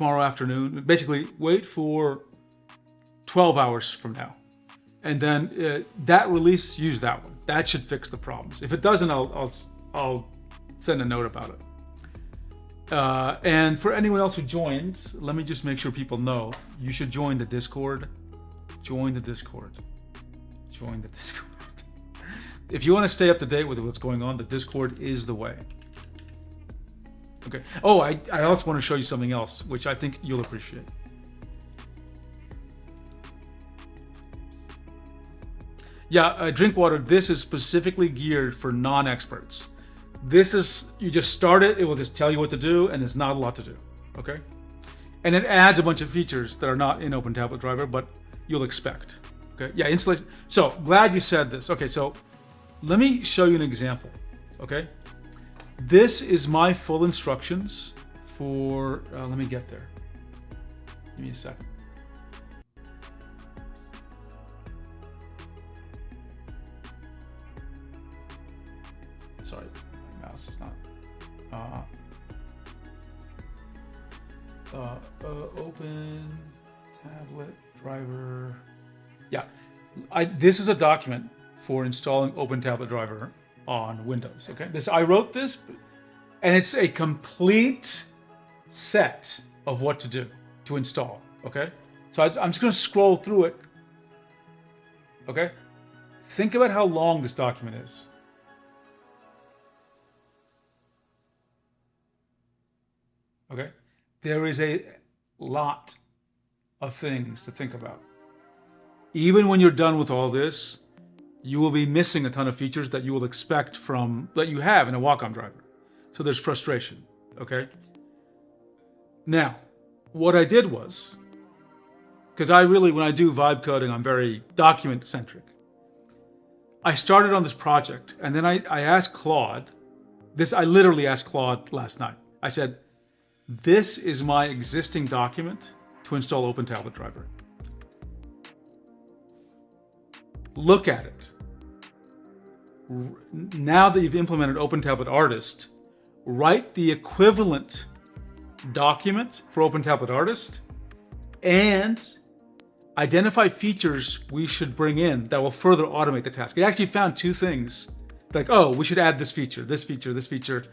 afternoon. Basically, wait for 12 hours from now, and then that release, use that one. That should fix the problems. If it doesn't, I'll send a note about it. And for anyone else who joined, let me just make sure people know you should join the Discord. Join the Discord. If you want to stay up to date with what's going on, the Discord is the way. Okay. Oh, I also want to show you something else, which I think you'll appreciate. Yeah, Drinkwater, this is specifically geared for non-experts. This is, you just start it, it will just tell you what to do, and it's not a lot to do, okay? And it adds a bunch of features that are not in OpenTabletDriver, but you'll expect, okay? Yeah, installation. So, glad you said this. Okay, so let me show you an example, okay? This is my full instructions for, let me get there. Give me a second. Sorry, my mouse is not. Open tablet driver. Yeah, this is a document for installing OpenTabletDriver on Windows. Okay, I wrote this, and it's a complete set of what to do to install. Okay, so I'm just going to scroll through it. Okay, think about how long this document is. Okay, there is a lot of things to think about. Even when you're done with all this, you will be missing a ton of features that you will expect that you have in a Wacom driver. So there's frustration, okay? Now, what I did was, because when I do vibe coding, I'm very document centric. I started on this project, and then I asked Claude, I literally asked Claude last night. I said, this is my existing document to install OpenTabletDriver. Look at it. Now that you've implemented OpenTabletArtist, write the equivalent document for OpenTabletArtist and identify features we should bring in that will further automate the task. It actually found two things, like, oh, we should add this feature, this feature, this feature.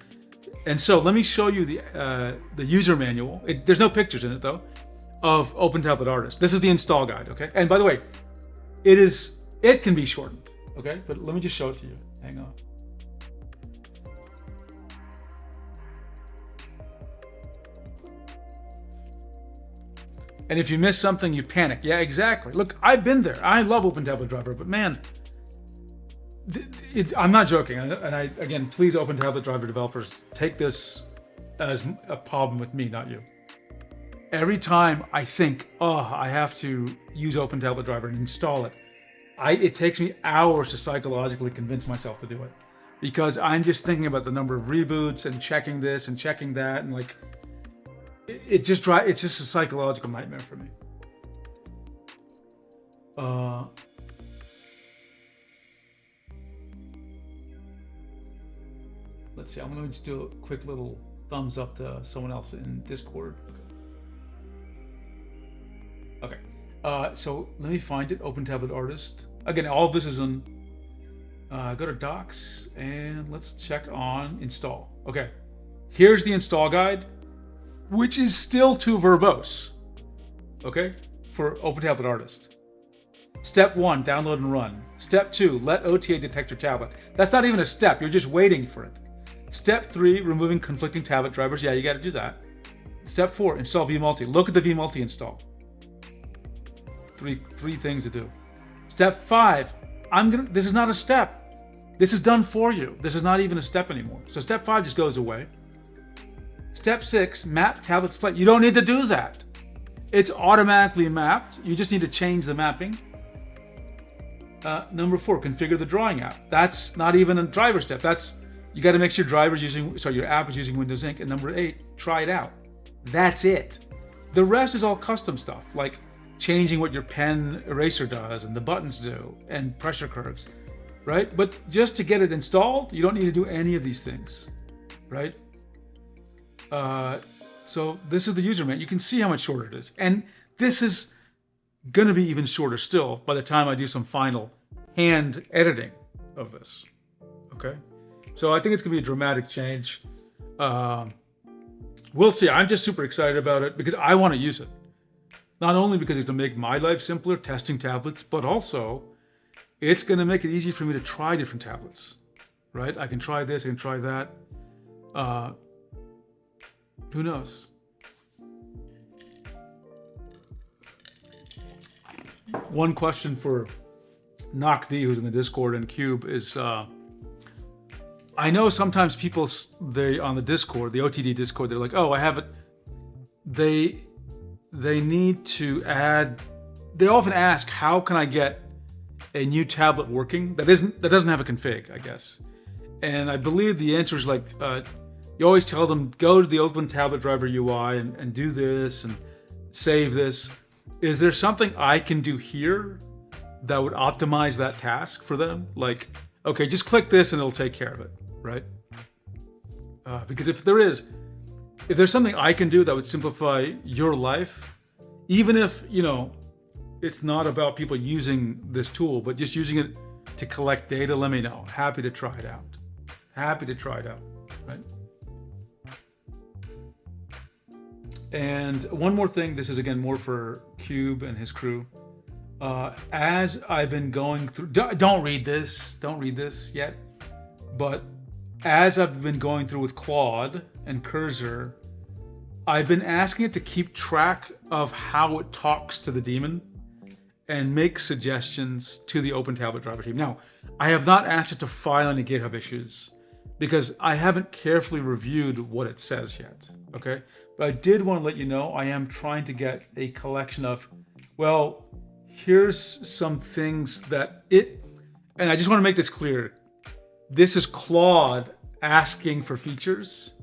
And so let me show you the user manual. There's no pictures in it though, of OpenTabletArtist. This is the install guide, okay? And by the way, it can be shortened, okay? But let me just show it to you. Hang on. And if you miss something, you panic. Yeah, exactly. Look, I've been there. I love OpenTabletDriver, but man, I'm not joking. And I, again, please OpenTabletDriver developers, take this as a problem with me, not you. Every time I think, oh, I have to use OpenTabletDriver and install it, it takes me hours to psychologically convince myself to do it. Because I'm just thinking about the number of reboots and checking this and checking that, and like, it's just a psychological nightmare for me. Let's see, I'm gonna just do a quick little thumbs up to someone else in Discord. Okay, so let me find it, OpenTabletArtist. Again, all of this is in, go to Docs, and let's check on install. Okay, here's the install guide, which is still too verbose, okay, for OpenTabletArtist. Step 1, download and run. Step 2, let OTA detect your tablet. That's not even a step, you're just waiting for it. Step 3, removing conflicting tablet drivers. Yeah, you gotta do that. Step 4, install vMulti. Look at the vMulti install. Three things to do. Step 5, this is not a step. This is done for you. This is not even a step anymore. So step 5 just goes away. Step 6, map tablets play. You don't need to do that. It's automatically mapped. You just need to change the mapping. Number 4, configure the drawing app. That's not even a driver step. You got to make sure your app is using Windows Ink. And number 8, try it out. That's it. The rest is all custom stuff, like changing what your pen eraser does and the buttons do and pressure curves, right? But just to get it installed, you don't need to do any of these things, right? So this is the user manual. You can see how much shorter it is. And this is going to be even shorter still by the time I do some final hand editing of this, okay? So I think it's going to be a dramatic change. We'll see. I'm just super excited about it because I want to use it. Not only because it's going to make my life simpler testing tablets, but also it's going to make it easy for me to try different tablets, right? I can try this, I can try that. Who knows? One question for NockD, who's in the Discord, and Cube is, I know sometimes people, on the Discord, the OTD Discord, they're like, oh, I have it. They need to add, they often ask, how can I get a new tablet working that doesn't have a config, I guess. And I believe the answer is like, you always tell them, go to the OpenTabletDriver UI and do this and save this. Is there something I can do here that would optimize that task for them? Like, okay, just click this and it'll take care of it, right? Because if there's something I can do that would simplify your life, even if, it's not about people using this tool, but just using it to collect data, let me know. Happy to try it out. Happy to try it out, right? And one more thing, this is again more for Cube and his crew. As I've been going through, don't read this yet, but as I've been going through with Claude and Cursor, I've been asking it to keep track of how it talks to the daemon and make suggestions to the OpenTabletDriver team. Now, I have not asked it to file any GitHub issues because I haven't carefully reviewed what it says yet, okay? But I did want to let you know I am trying to get a collection of, well, here's some things that and I just want to make this clear. This is Claude asking for features.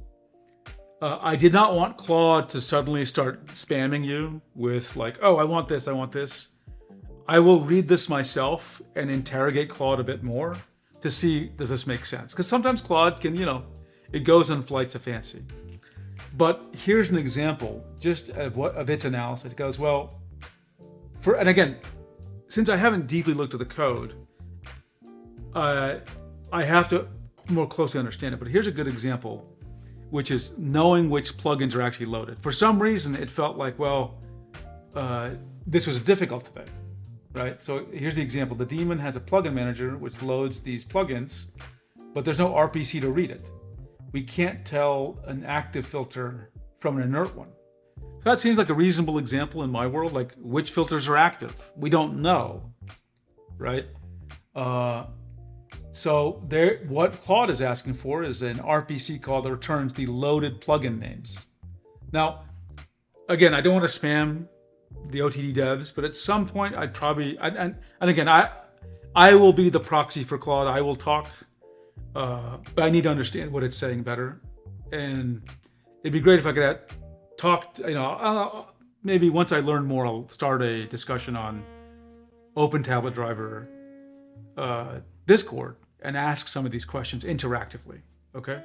I did not want Claude to suddenly start spamming you with like, oh, I want this, I want this. I will read this myself and interrogate Claude a bit more to see, does this make sense? Because sometimes Claude can, it goes on flights of fancy. But here's an example just of its analysis. It goes, well, and again, since I haven't deeply looked at the code, I have to more closely understand it. But here's a good example, which is knowing which plugins are actually loaded. For some reason, it felt like, well, this was a difficult thing, right? So here's the example. The daemon has a plugin manager which loads these plugins, but there's no RPC to read it. We can't tell an active filter from an inert one. So that seems like a reasonable example in my world. Like, which filters are active? We don't know, right? Uh, so there, what Claude is asking for is an RPC call that returns the loaded plugin names. Now, again, I don't want to spam the OTD devs, but at some point I'd probably, and again, I will be the proxy for Claude. I will talk, but I need to understand what it's saying better. And it'd be great if I could talk, maybe once I learn more, I'll start a discussion on OpenTabletDriver Discord and ask some of these questions interactively, okay?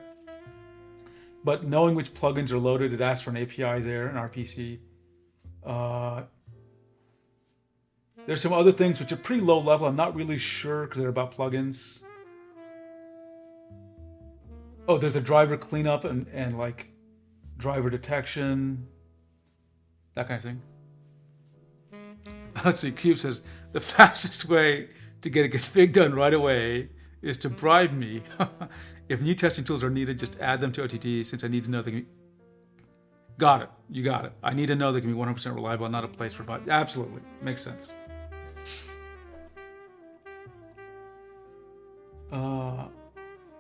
But knowing which plugins are loaded, it asks for an API there, an RPC. There's some other things which are pretty low level. I'm not really sure because they're about plugins. Oh, there's the driver cleanup and like driver detection, that kind of thing. Let's see, Cube says, the fastest way to get a config done right away is to bribe me. If new testing tools are needed, just add them to OTT since I need to know they can be... Got it, you got it. I need to know they can be 100% reliable and not a place for vibe. Absolutely, makes sense.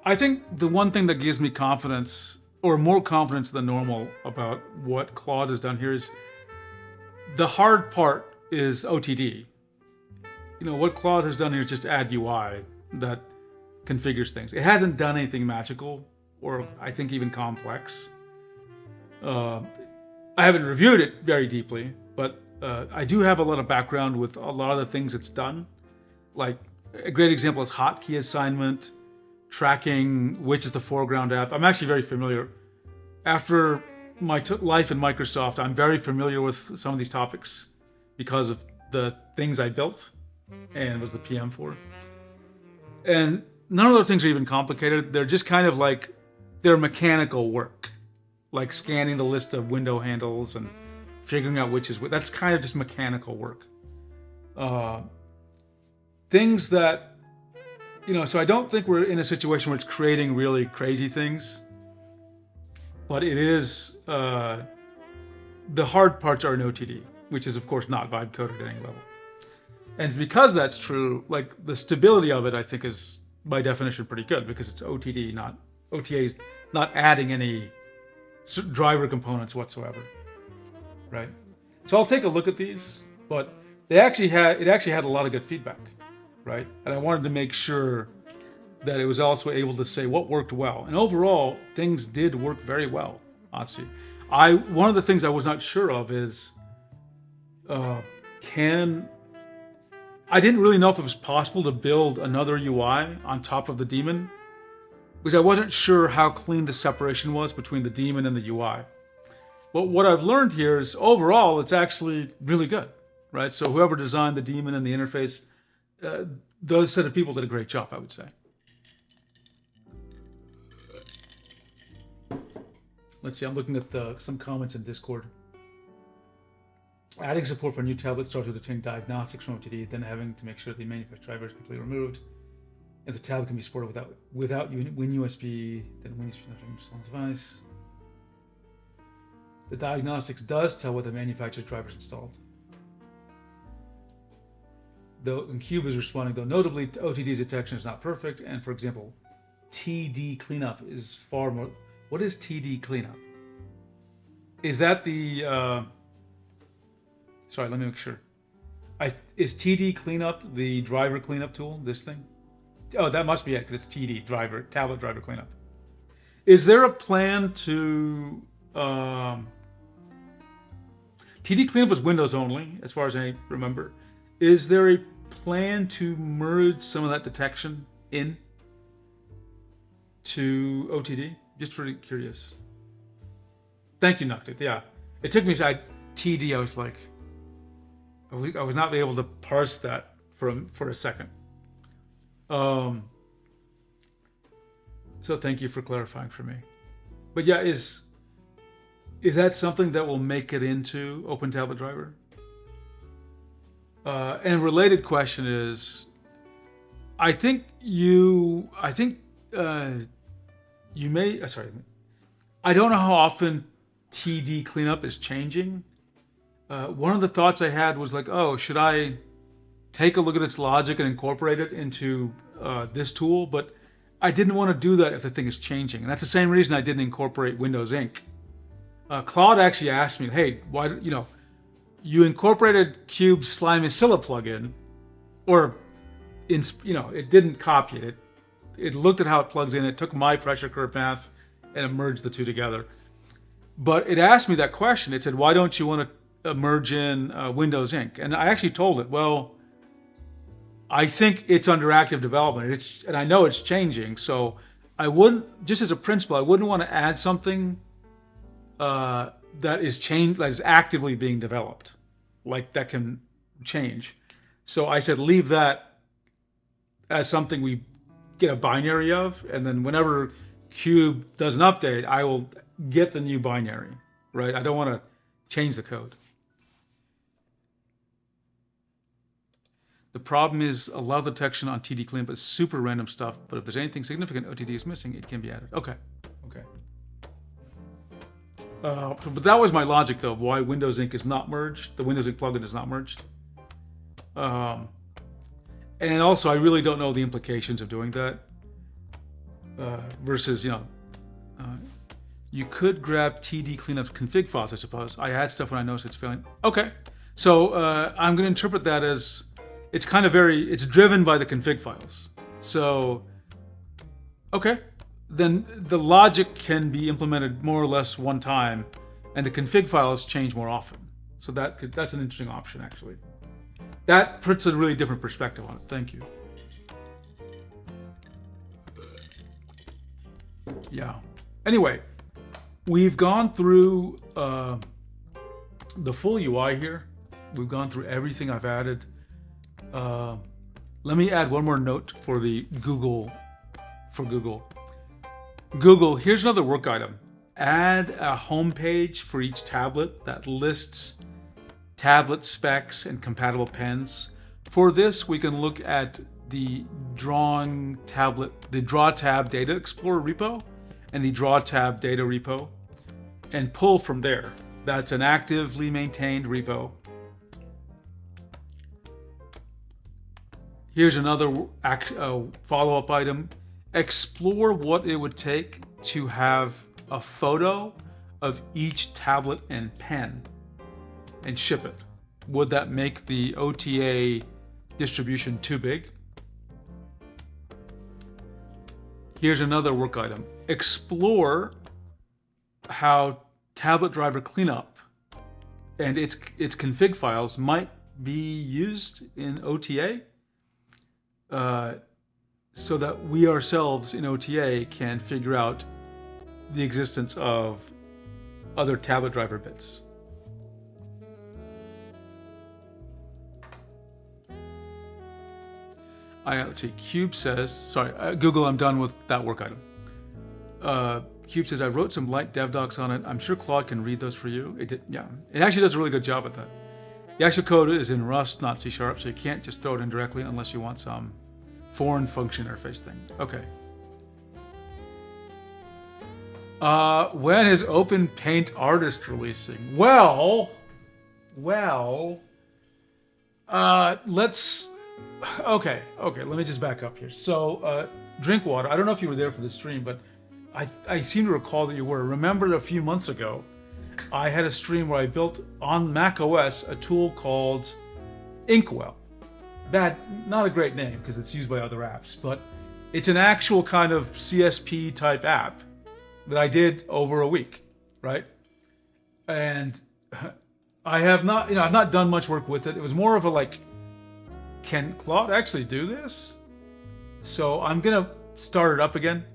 I think the one thing that gives me confidence, or more confidence than normal about what Claude has done here is the hard part is OTD. What Claude has done here is just add UI that configures things. It hasn't done anything magical or I think even complex. I haven't reviewed it very deeply, but I do have a lot of background with a lot of the things it's done. Like a great example is hotkey assignment, tracking which is the foreground app. I'm actually very familiar. After my life in Microsoft, I'm very familiar with some of these topics because of the things I built and was the PM for. And none of those things are even complicated. They're just kind of like, they're mechanical work, like scanning the list of window handles and figuring out which is what. That's kind of just mechanical work. Things that, so I don't think we're in a situation where it's creating really crazy things, but it is, the hard parts are in OTD, which is of course not vibe coded at any level. And because that's true, like the stability of it, I think is by definition pretty good because it's OTD, not OTAs, not adding any driver components whatsoever, right? So I'll take a look at these, but it actually had a lot of good feedback, right? And I wanted to make sure that it was also able to say what worked well. And overall, things did work very well, honestly. One of the things I was not sure of is, I didn't really know if it was possible to build another UI on top of the daemon, because I wasn't sure how clean the separation was between the daemon and the UI. But what I've learned here is overall, it's actually really good, right? So whoever designed the daemon and the interface, those set of people did a great job, I would say. Let's see, I'm looking at some comments in Discord. Adding support for new tablets starts with obtaining diagnostics from OTD, then having to make sure the manufacturer driver is completely removed. If the tablet can be supported without WinUSB, then WinUSB not install on device. The diagnostics does tell what the manufacturer's driver is installed. Though, and Cube is responding, though notably, OTD's detection is not perfect, and for example, TD cleanup is far more... What is TD cleanup? Is that the... Sorry, let me make sure. Is TD cleanup the driver cleanup tool, this thing? Oh, that must be it, because it's TD, tablet driver cleanup. Is there a plan to... TD cleanup was Windows only, as far as I remember. Is there a plan to merge some of that detection in to OTD? Just really curious. Thank you, Noctit. Yeah, it took me TD. I was like, I was not able to parse that for a second. So thank you for clarifying for me. But yeah, is that something that will make it into OpenTabletDriver? And a related question is, I think you may, sorry, I don't know how often TD cleanup is changing. One of the thoughts I had was like, oh, should I take a look at its logic and incorporate it into this tool? But I didn't want to do that if the thing is changing. And that's the same reason I didn't incorporate Windows Ink. Claude actually asked me, hey, why, you incorporated Cube's Slimicilla plugin, or, it didn't copy it. It looked at how it plugs in, it took my pressure curve path, and it merged the two together. But it asked me that question. It said, why don't you want to merge in Windows Ink? And I actually told it, well, I think it's under active development, and I know it's changing, so I wouldn't, just as a principle, I wouldn't want to add something that is actively being developed, like that can change. So I said, leave that as something we get a binary of, and then whenever Cube does an update, I will get the new binary, right? I don't want to change the code. The problem is a lot of the detection on TD cleanup is super random stuff, but if there's anything significant OTD is missing, it can be added. Okay. But that was my logic, though, of why Windows Ink is not merged. The Windows Ink plugin is not merged. And also, I really don't know the implications of doing that. Versus, you could grab TD cleanup config files, I suppose. I add stuff when I notice it's failing. Okay. So I'm going to interpret that as it's it's driven by the config files. So, okay. Then the logic can be implemented more or less one time, and the config files change more often. So that's an interesting option, actually. That puts a really different perspective on it. Thank you. Yeah. Anyway, we've gone through the full UI here. We've gone through everything I've added. Let me add one more note for the Google. Google, here's another work item. Add a home page for each tablet that lists tablet specs and compatible pens. For this, we can look at the Draw Tab Data Explorer repo and the Draw Tab Data repo and pull from there. That's an actively maintained repo. Here's another follow-up item. Explore what it would take to have a photo of each tablet and pen and ship it. Would that make the OTA distribution too big? Here's another work item. Explore how tablet driver cleanup and its config files might be used in OTA. So that we ourselves in OTA can figure out the existence of other tablet driver bits. Let's see, Cube says, Google, I'm done with that work item. Cube says, I wrote some light dev docs on it. I'm sure Claude can read those for you. It actually does a really good job at that. The actual code is in Rust, not C#, so you can't just throw it in directly unless you want some foreign function interface thing. Okay. When is OpenTabletArtist releasing? Well, let's. Okay. Let me just back up here. So, Drinkwater. I don't know if you were there for the stream, but I seem to recall that you were. Remember, a few months ago, I had a stream where I built on Mac OS a tool called Inkwell. Not a great name because it's used by other apps, but it's an actual kind of CSP type app that I did over a week, right? And I have not, I've not done much work with it. It was more of a can Claude actually do this? So I'm gonna start it up again.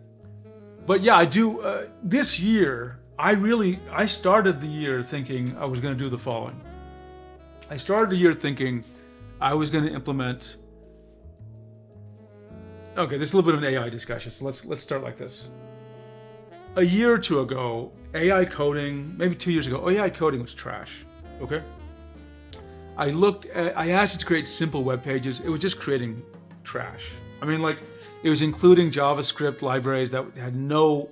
But yeah, I do. This year, I started the year thinking I was gonna do the following. I started the year thinking I was going to implement. Okay, this is a little bit of an AI discussion, so let's start like this. A year or two ago, AI coding, maybe 2 years ago, AI coding was trash. Okay. I asked it to create simple web pages. It was just creating trash. I mean, it was including JavaScript libraries that had no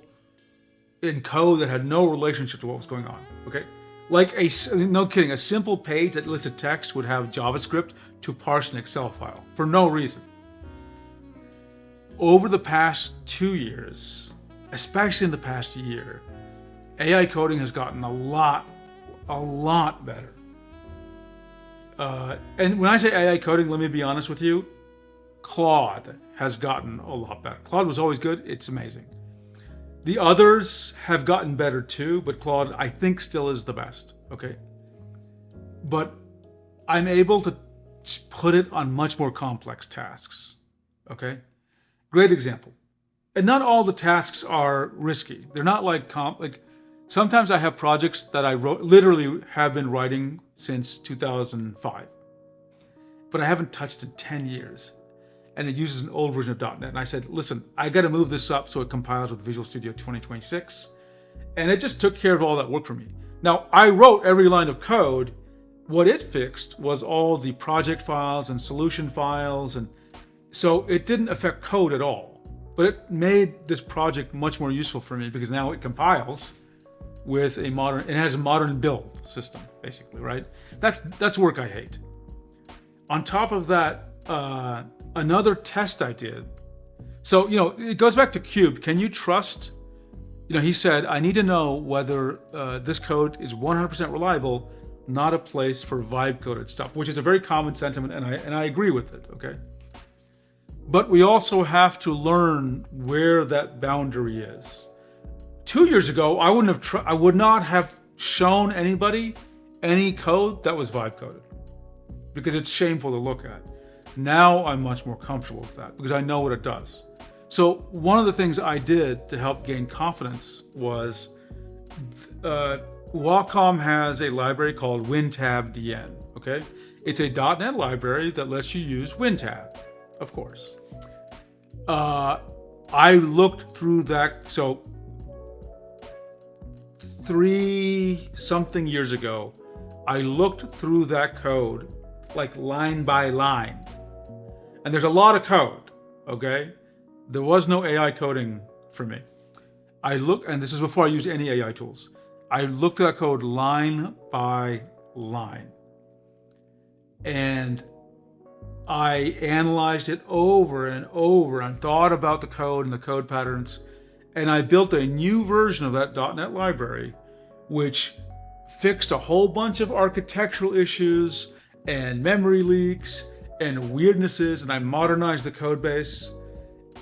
in code that had no relationship to what was going on, okay? Like no kidding, a simple page that listed text would have JavaScript to parse an Excel file for no reason. Over the past 2 years, especially in the past year, AI coding has gotten a lot better. And when I say AI coding, let me be honest with you, Claude has gotten a lot better. Claude was always good, it's amazing. The others have gotten better too, but Claude, I think, still is the best, okay? But I'm able to put it on much more complex tasks, okay? Great example. And not all the tasks are risky. They're not like sometimes I have projects that I literally have been writing since 2005, but I haven't touched in 10 years. And it uses an old version of .NET. And I said, listen, I got to move this up so it compiles with Visual Studio 2026. And it just took care of all that work for me. Now, I wrote every line of code. What it fixed was all the project files and solution files. And so it didn't affect code at all. But it made this project much more useful for me because now it compiles with it has a modern build system, basically, right? That's work I hate. On top of that, another test I did. So, it goes back to Cube. Can you trust, he said, I need to know whether this code is 100% reliable, not a place for vibe coded stuff, which is a very common sentiment, and I agree with it, okay? But we also have to learn where that boundary is. 2 years ago, I would not have shown anybody any code that was vibe coded because it's shameful to look at. Now I'm much more comfortable with that because I know what it does. So one of the things I did to help gain confidence was Wacom has a library called WinTabDN, okay? It's a .NET library that lets you use WinTab, of course. I looked through that, so 3-something years ago, I looked through that code like line by line. And there's a lot of code, okay? There was no AI coding for me. And this is before I used any AI tools. I looked at that code line by line. And I analyzed it over and over and thought about the code and the code patterns. And I built a new version of that .NET library, which fixed a whole bunch of architectural issues and memory leaks and weirdnesses, and I modernized the code base.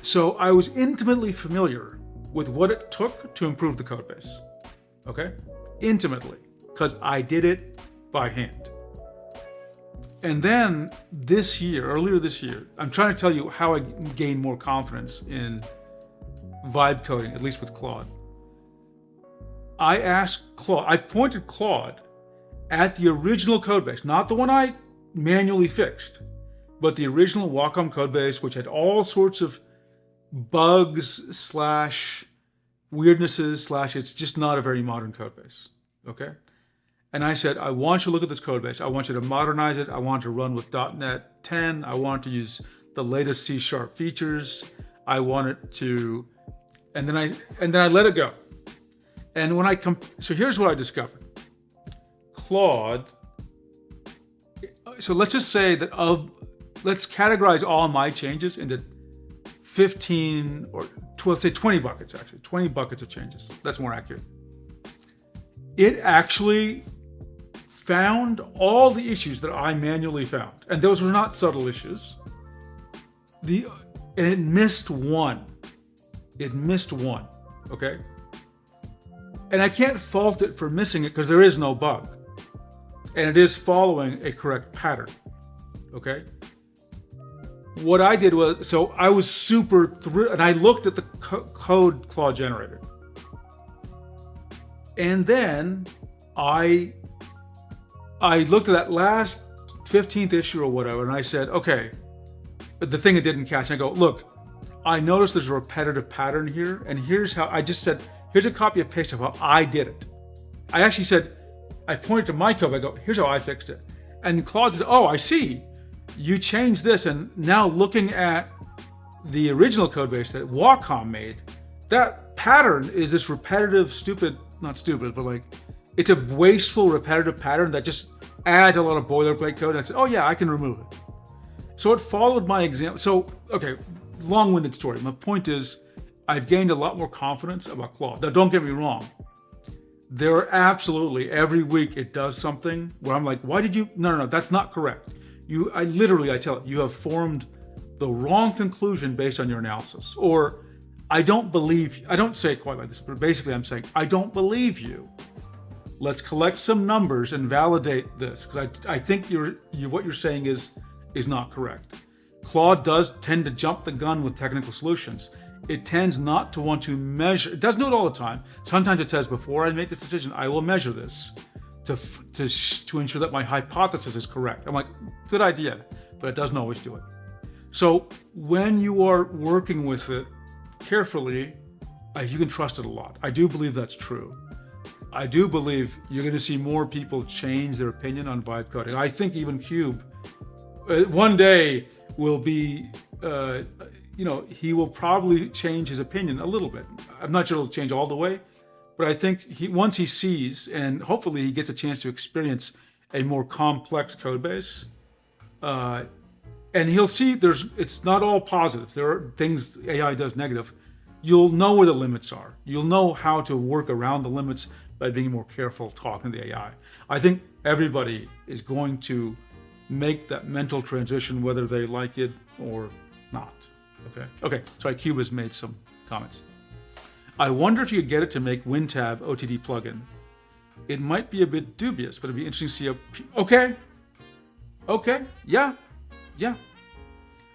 So I was intimately familiar with what it took to improve the code base, okay? Intimately, because I did it by hand. And then earlier this year, I'm trying to tell you how I gained more confidence in vibe coding, at least with Claude. I pointed Claude at the original code base, not the one I manually fixed, but the original Wacom code base, which had all sorts of bugs / weirdnesses / it's just not a very modern code base, okay? And I said, I want you to look at this code base. I want you to modernize it. I want to run with .NET 10. I want to use the latest C# features. I want it to, and then I let it go. And when so here's what I discovered. Claude, so let's just say that let's categorize all my changes into 15 or let's say 20 buckets, actually. 20 buckets of changes. That's more accurate. It actually found all the issues that I manually found. And those were not subtle issues. And it missed one. Okay? And I can't fault it for missing it because there is no bug. And it is following a correct pattern. Okay? What I did was, so I was super thrilled, and I looked at the code Claude generated. And then I looked at that last 15th issue or whatever, and I said, okay, the thing it didn't catch. And I go, look, I noticed there's a repetitive pattern here, and here's how, I just said, here's a copy and paste of how I did it. I actually said, I pointed to my code, I go, here's how I fixed it. And Claude said, oh, I see. You changed this, and now looking at the original code base that Wacom made, that pattern is this repetitive, stupid, not stupid, but like, it's a wasteful, repetitive pattern that just adds a lot of boilerplate code. And I said, oh yeah, I can remove it. So it followed my example. So, okay, long-winded story. My point is, I've gained a lot more confidence about Claude. Now, don't get me wrong. There are absolutely, every week it does something where I'm like, why did you, no, that's not correct. I tell it, you have formed the wrong conclusion based on your analysis. Or, I don't say it quite like this, but basically I'm saying, I don't believe you. Let's collect some numbers and validate this, because I think what you're saying is not correct. Claude does tend to jump the gun with technical solutions. It tends not to want to measure. It doesn't do it all the time. Sometimes it says, before I make this decision, I will measure this to ensure that my hypothesis is correct. I'm like, good idea, but it doesn't always do it. So when you are working with it carefully, you can trust it a lot. I do believe that's true. I do believe you're going to see more people change their opinion on vibe coding. I think even Cube one day will be, he will probably change his opinion a little bit. I'm not sure it'll change all the way, but I think once he sees, and hopefully he gets a chance to experience a more complex code base, and he'll see it's not all positive. There are things AI does negative. You'll know where the limits are. You'll know how to work around the limits by being more careful talking to the AI. I think everybody is going to make that mental transition, whether they like it or not. Okay. Sorry, Cube has made some comments. I wonder if you could get it to make WinTab OTD plugin. It might be a bit dubious, but it'd be interesting to see Okay. Yeah.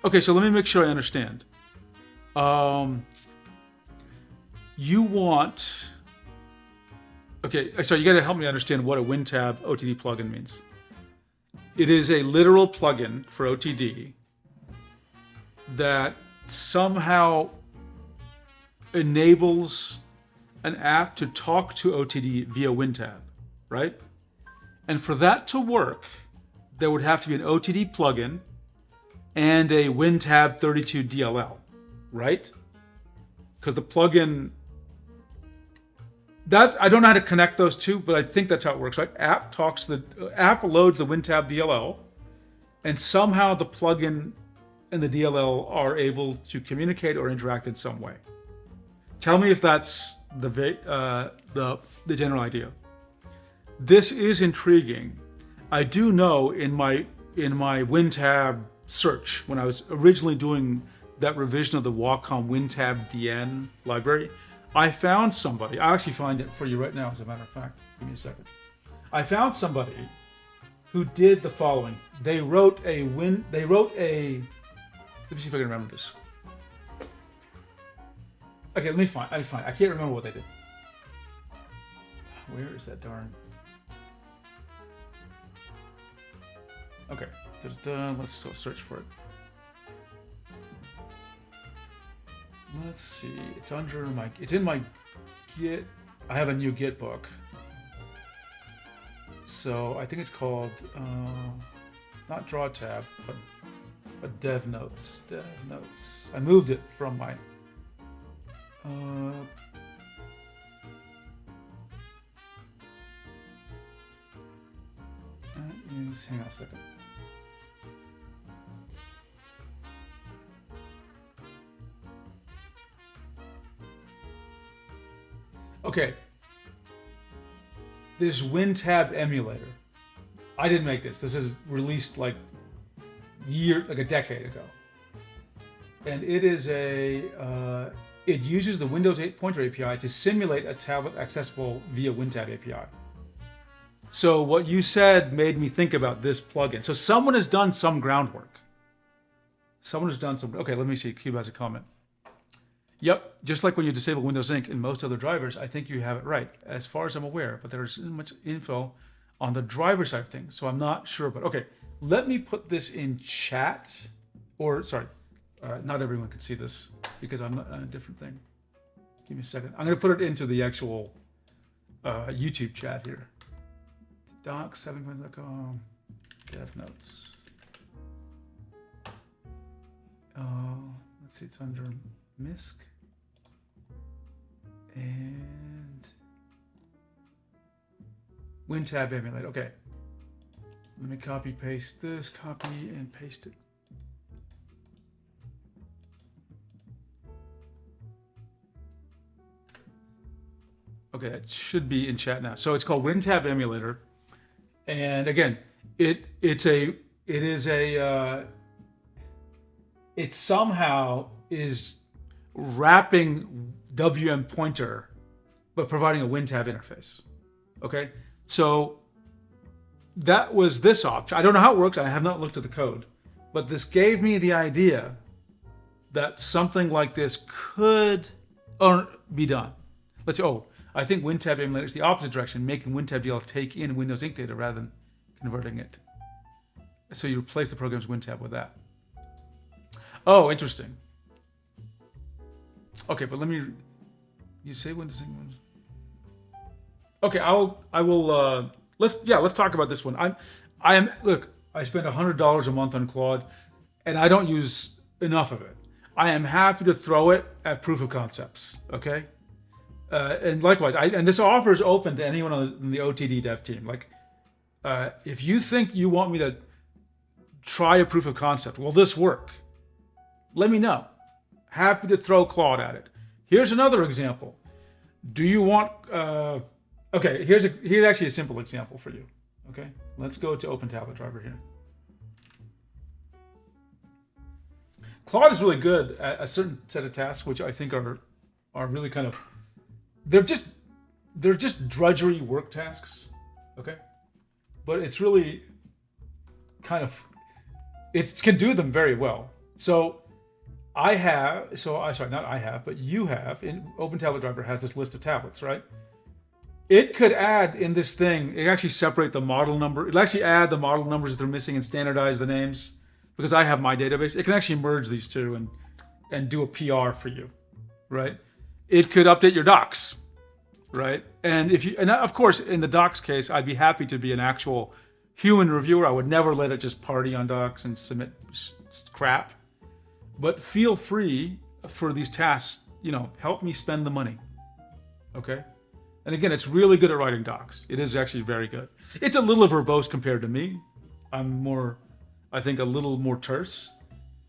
Okay, so let me make sure I understand. You want... Okay, so you got to help me understand what a WinTab OTD plugin means. It is a literal plugin for OTD that somehow enables an app to talk to OTD via WinTab, right? And for that to work, there would have to be an OTD plugin and a WinTab 32 DLL, right? Because the plugin... I don't know how to connect those two, but I think that's how it works. Right? App loads the WinTab DLL, and somehow the plugin and the DLL are able to communicate or interact in some way. Tell me if that's the general idea. This is intriguing. I do know in my WinTab search, when I was originally doing that revision of the Wacom WinTab DN library, I found somebody. I'll actually find it for you right now, as a matter of fact. Give me a second. I found somebody who did the following. They wrote a. Let me see if I can remember this. Okay, let me find. I can't remember what they did. Where is that darn? Okay, let's search for it. Let's see. It's in my Git. I have a new Git book. So I think it's called not DrawTab, but Dev Notes. I moved it from my hang on a second. Okay, this WinTab emulator. I didn't make this. This is released like a decade ago, and it is it uses the Windows 8 Pointer API to simulate a tablet accessible via WinTab API. So what you said made me think about this plugin. So someone has done some groundwork. Okay, let me see. Cube has a comment. Yep, just like when you disable Windows Ink and most other drivers, I think you have it right, as far as I'm aware, but there's not much info on the driver side of things, so I'm not sure. But okay, let me put this in chat, or sorry, not everyone can see this because I'm on a different thing. Give me a second. I'm going to put it into the actual YouTube chat here. doc7.com, dev notes. Let's see, it's under MISC. And WinTab emulate. Okay. Let me copy paste this, copy and paste it. Okay, that should be in chat now. So it's called WinTab emulator, and again, it somehow is wrapping WM Pointer, but providing a WinTab interface. Okay, so that was this option. I don't know how it works. I have not looked at the code, but this gave me the idea that something like this could be done. Let's say, I think WinTab emulator is the opposite direction, making WinTab take in Windows Ink data rather than converting it. So you replace the program's WinTab with that. Oh, interesting. Okay, but let me. You say Windows Ink. Okay, I will. Let's talk about this one. Look, I spend $100 a month on Claude, and I don't use enough of it. I am happy to throw it at proof of concepts. Okay. And likewise, and this offer is open to anyone on the OTD dev team. Like, if you think you want me to try a proof of concept, will this work? Let me know. Happy to throw Claude at it. Here's another example. Do you want? Okay, here's actually a simple example for you. Okay, let's go to OpenTabletDriver here. Claude is really good at a certain set of tasks, which I think are really kind of. They're just drudgery work tasks, okay? But it's really kind of, it can do them very well. So you have, in OpenTabletDriver has this list of tablets, right? It could add in this thing, it actually separate the model number. It'll actually add the model numbers that they're missing and standardize the names. Because I have my database, it can actually merge these two and do a PR for you, right? It could update your docs, right? And of course, in the docs case, I'd be happy to be an actual human reviewer. I would never let it just party on docs and submit crap. But feel free for these tasks, help me spend the money, okay? And again, it's really good at writing docs. It is actually very good. It's a little verbose compared to me. I'm more, I think, a little more terse,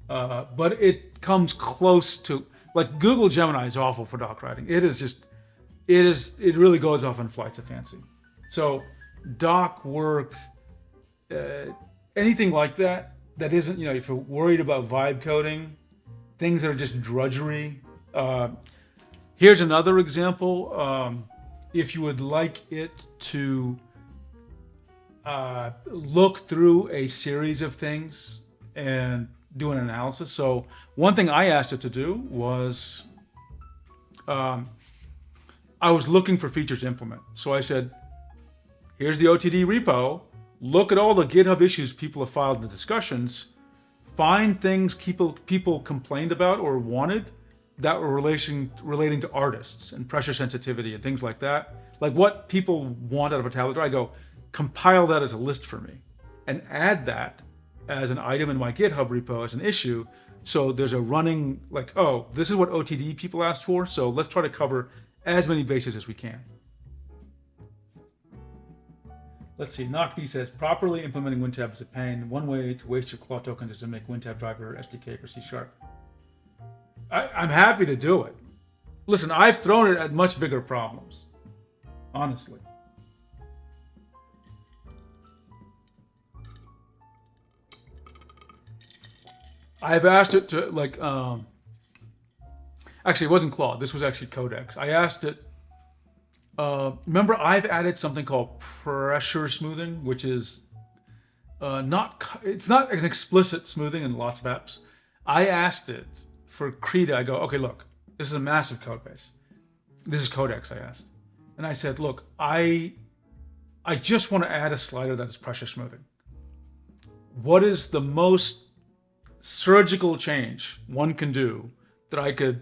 but it comes close to. Like Google Gemini is awful for doc writing. It really goes off on flights of fancy. So doc work, anything like that isn't, if you're worried about vibe coding, things that are just drudgery. Here's another example. If you would like it to look through a series of things and do an analysis. So one thing I asked it to do was, I was looking for features to implement. So I said, here's the OTD repo. Look at all the GitHub issues people have filed in the discussions. Find things people complained about or wanted that were relating to artists and pressure sensitivity and things like that. Like what people want out of a tablet. I go, compile that as a list for me and add that as an item in my GitHub repo as an issue. So there's a running, like, this is what OTD people asked for. So let's try to cover as many bases as we can. Let's see, Nocti says, properly implementing WinTab is a pain. One way to waste your Claude tokens is to make WinTabDriver SDK for C#. I'm happy to do it. Listen, I've thrown it at much bigger problems, honestly. I've asked it to, actually, it wasn't Claude. This was actually Codex. I asked it, remember I've added something called pressure smoothing, which is it's not an explicit smoothing in lots of apps. I asked it for Krita. I go, okay, look, this is a massive code base. This is Codex, I asked. And I said, look, I just want to add a slider that is pressure smoothing. What is the most surgical change one can do that I could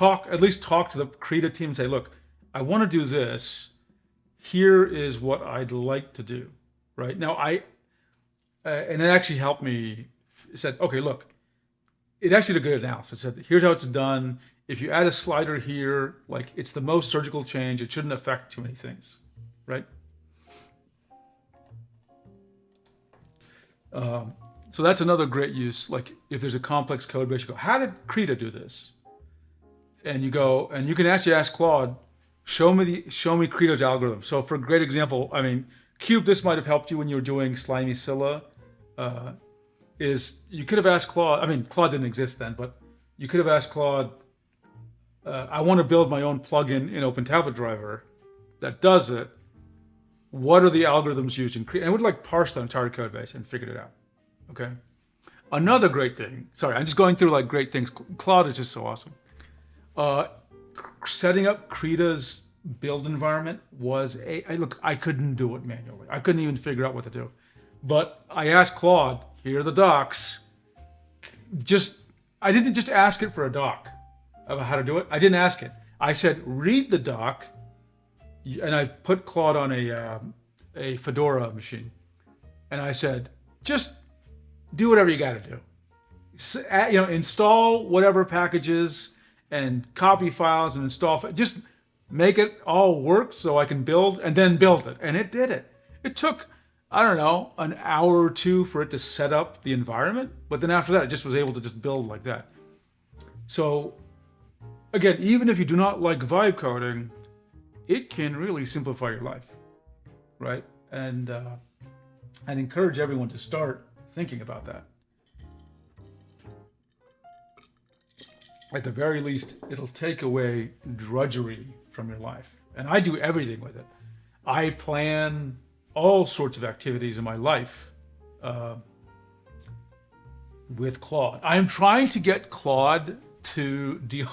at least talk to the Krita team and say, look, I want to do this. Here is what I'd like to do, right? Now, and it actually helped me. It said, okay, look, it actually did a good analysis. It said, here's how it's done. if you add a slider here, like it's the most surgical change. It shouldn't affect too many things, right? So that's another great use. Like if there's a complex code base, you go, how did Krita do this? And you go, and you can actually ask Claude, show me Krita's algorithm. So for a great example, I mean, Cube, this might have helped you when you were doing Slimy Scylla, is you could have asked Claude, I mean, Claude didn't exist then, but you could have asked Claude, I want to build my own plugin in OpenTabletDriver that does it. What are the algorithms used in Krita? And it would like parse the entire code base and figured it out. Okay. Another great thing. Sorry, I'm just going through like great things. Claude is just so awesome. Setting up Krita's build environment was look, I couldn't do it manually. I couldn't even figure out what to do. But I asked Claude, here are the docs. I didn't just ask it for a doc about how to do it. I didn't ask it. I said, read the doc. And I put Claude on a Fedora machine. And I said, just do whatever you got to do. Install whatever packages and copy files and install. Just make it all work so I can build and then build it. And it did it. It took, I don't know, an hour or two for it to set up the environment. But then after that, it just was able to just build like that. So again, even if you do not like vibe coding, it can really simplify your life, right? And I'd encourage everyone to start thinking about that. At the very least, it'll take away drudgery from your life. And I do everything with it. I plan all sorts of activities in my life with Claude. I'm trying to get Claude to deal...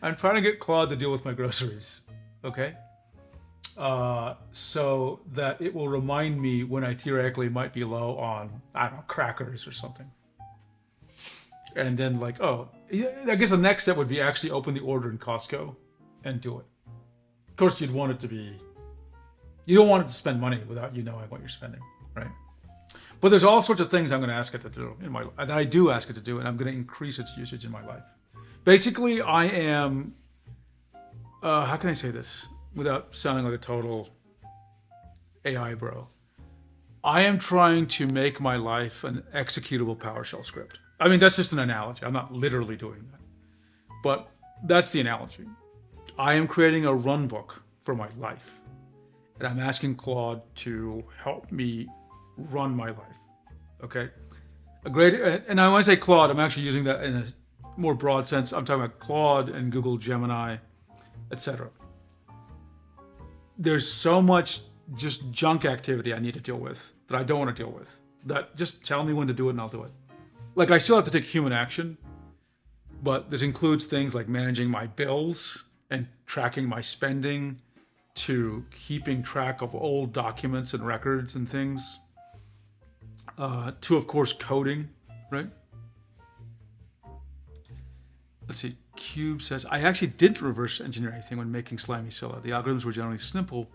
I'm trying to get Claude to deal with my groceries, okay? So that it will remind me when I theoretically might be low on, I don't know, crackers or something. And then like, oh, I guess the next step would be actually open the order in Costco and do it. Of course, you'd want it to be, you don't want it to spend money without you knowing what you're spending, right? But there's all sorts of things I'm going to ask it to do that I do ask it to do, and I'm going to increase its usage in my life. Basically, I am, how can I say this without sounding like a total AI bro? I am trying to make my life an executable PowerShell script. I mean, that's just an analogy. I'm not literally doing that. But that's the analogy. I am creating a run book for my life. And I'm asking Claude to help me run my life. Okay? And when I say Claude, I'm actually using that in a more broad sense. I'm talking about Claude and Google Gemini, etc. There's so much just junk activity I need to deal with that I don't want to deal with. That just tell me when to do it and I'll do it. Like I still have to take human action, but this includes things like managing my bills and tracking my spending, to keeping track of old documents and records and things, to of course coding, right? Let's see, Cube says, I actually didn't reverse engineer anything when making Slimy Scylla. The algorithms were generally simple,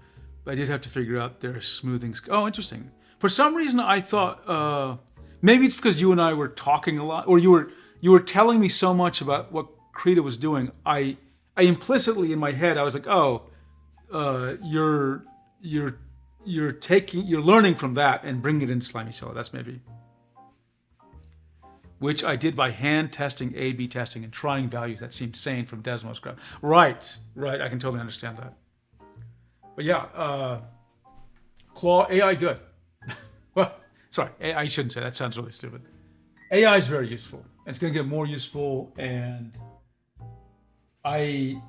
but I did have to figure out their smoothing. Oh, interesting. For some reason, I thought, maybe it's because you and I were talking a lot, or you were telling me so much about what Krita was doing. I implicitly in my head, I was like, oh, you're learning from that and bringing it into Slimy Scylla. That's maybe. Which I did by hand testing, A/B testing, and trying values that seemed sane from Desmos graph. Right. I can totally understand that. But yeah, Claude, AI good. Well, sorry, I shouldn't say that. Sounds really stupid. AI is very useful. It's going to get more useful, and I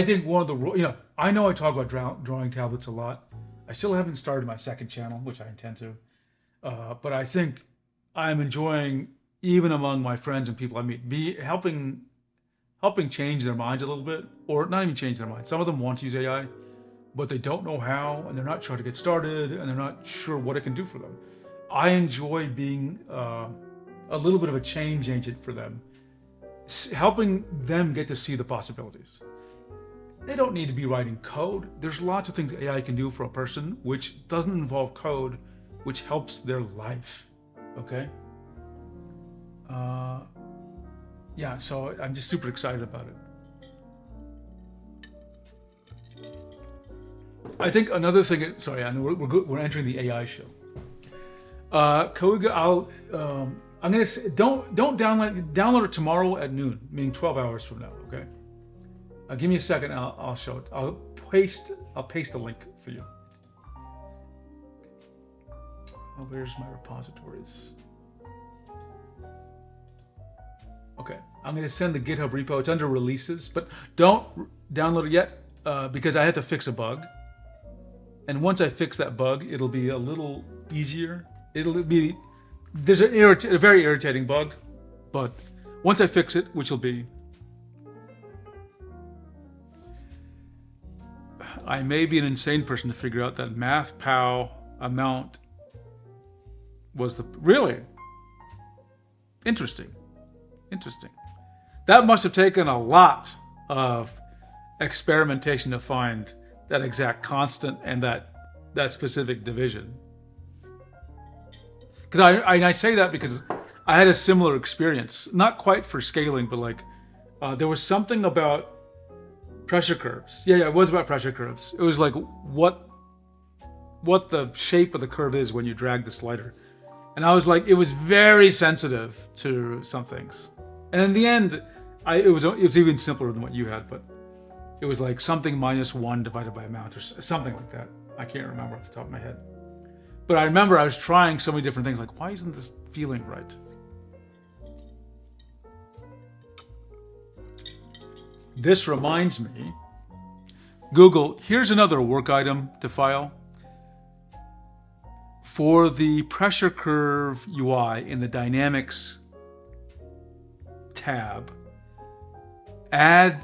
think one of the, I know I talk about drawing tablets a lot. I still haven't started my second channel, which I intend to. But I think I'm enjoying, even among my friends and people I meet, helping change their minds a little bit, or not even change their minds. Some of them want to use AI, but they don't know how, and they're not sure how to get started, and they're not sure what it can do for them. I enjoy being a little bit of a change agent for them, helping them get to see the possibilities. They don't need to be writing code. There's lots of things AI can do for a person which doesn't involve code, which helps their life. Okay? yeah, so I'm just super excited about it. I think another thing. Sorry, I know we're entering the AI show. Koga, I'm gonna say, don't download it tomorrow at noon, meaning 12 hours from now. Okay. Give me a second. I'll show it. I'll paste a link for you. Oh, where's my repositories? Okay, I'm gonna send the GitHub repo. It's under releases, but don't download it yet because I had to fix a bug. And once I fix that bug, it'll be a little easier. There's a very irritating bug, but once I fix it, which will be, I may be an insane person to figure out that math_pow amount was really interesting. That must have taken a lot of experimentation to find that exact constant and that specific division. Because I say that because I had a similar experience, not quite for scaling, but like there was something about pressure curves. Yeah, it was about pressure curves. It was like what the shape of the curve is when you drag the slider. And I was like, it was very sensitive to some things. And in the end, it was even simpler than what you had, but it was like something -1 divided by amount or something like that. I can't remember off the top of my head. But I remember I was trying so many different things, like, why isn't this feeling right? This reminds me, Google, here's another work item to file. For the pressure curve UI in the Dynamics tab, add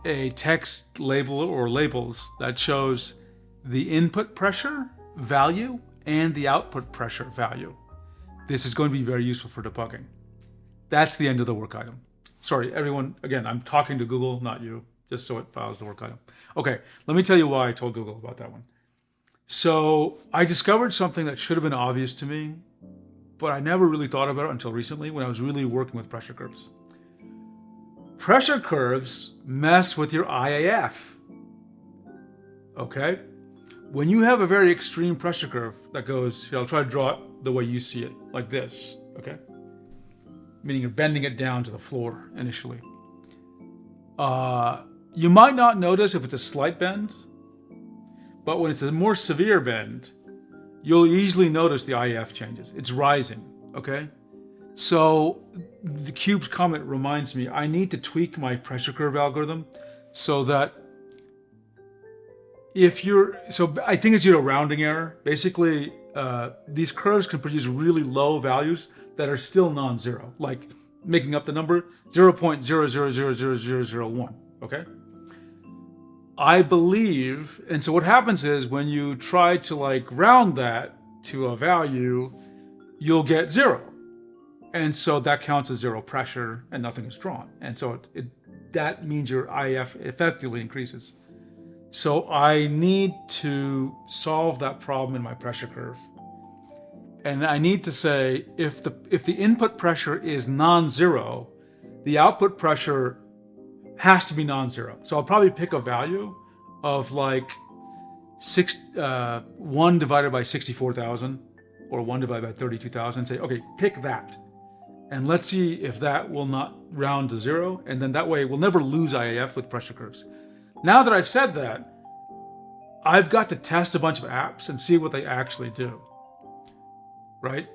a text label or labels that shows the input pressure value and the output pressure value. This is going to be very useful for debugging. That's the end of the work item. Sorry, everyone. Again, I'm talking to Google, not you, just so it files the work item. Okay, let me tell you why I told Google about that one. So I discovered something that should have been obvious to me, but I never really thought about it until recently when I was really working with pressure curves. Pressure curves mess with your IAF. Okay? When you have a very extreme pressure curve that goes, here, I'll try to draw it the way you see it, like this, okay? Meaning you're bending it down to the floor initially. You might not notice if it's a slight bend, but when it's a more severe bend, you'll easily notice the IAF changes. It's rising, okay? So the cube's comment reminds me, I need to tweak my pressure curve algorithm so that so I think it's due to rounding error. Basically, these curves can produce really low values that are still non-zero, like making up the number 0.00000001, okay? I believe, and so what happens is when you try to like round that to a value, you'll get 0. And so that counts as 0 pressure and nothing is drawn. And so that means your IF effectively increases. So I need to solve that problem in my pressure curve. And I need to say, if the input pressure is non-zero, the output pressure has to be non-zero. So I'll probably pick a value of like 1 divided by 64,000 or 1 divided by 32,000 and say, okay, pick that. And let's see if that will not round to 0. And then that way we'll never lose IAF with pressure curves. Now that I've said that, I've got to test a bunch of apps and see what they actually do. Right?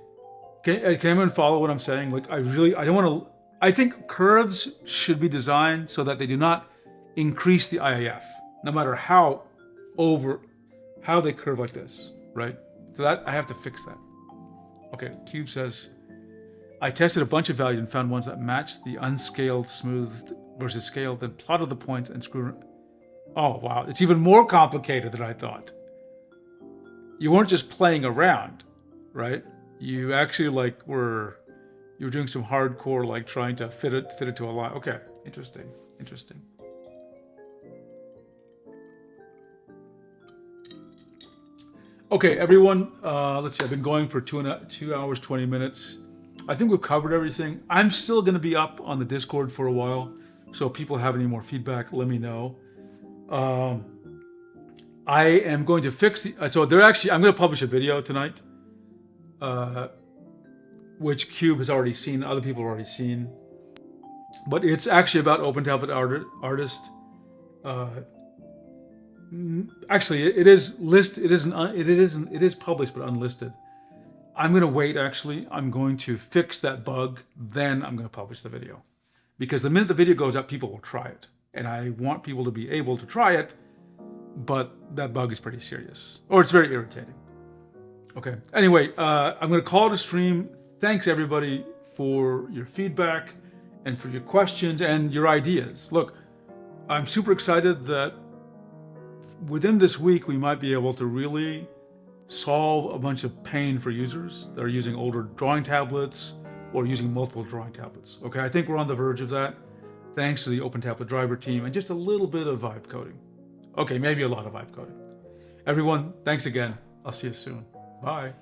Can anyone follow what I'm saying? Like, I don't want to. I think curves should be designed so that they do not increase the IAF, no matter how they curve like this, right? So that I have to fix that. Okay, Cube says, I tested a bunch of values and found ones that matched the unscaled, smoothed versus scaled, then plotted the points and screwed. Oh wow, it's even more complicated than I thought. You weren't just playing around, right? You actually you were doing some hardcore, like trying to fit it to a line. Okay, interesting. Okay, everyone, let's see, I've been going for 2 hours, 20 minutes. I think we've covered everything. I'm still going to be up on the Discord for a while, so if people have any more feedback, let me know. I am going to fix the. So they're actually. I'm going to publish a video tonight, which Cube has already seen. Other people have already seen, but it's actually about OpenTabletArtist. Actually, it is listed. It isn't. It isn't. It is published but unlisted. I'm going to wait. Actually, I'm going to fix that bug. Then I'm going to publish the video, because the minute the video goes up, people will try it, and I want people to be able to try it. But that bug is pretty serious, or it's very irritating. Okay. Anyway, I'm going to call it a stream. Thanks everybody for your feedback and for your questions and your ideas. Look, I'm super excited that within this week we might be able to really solve a bunch of pain for users that are using older drawing tablets or using multiple drawing tablets. Okay, I think we're on the verge of that, thanks to the OpenTablet driver team and just a little bit of vibe coding. Okay, maybe a lot of vibe coding. Everyone, thanks again. I'll see you soon. Bye.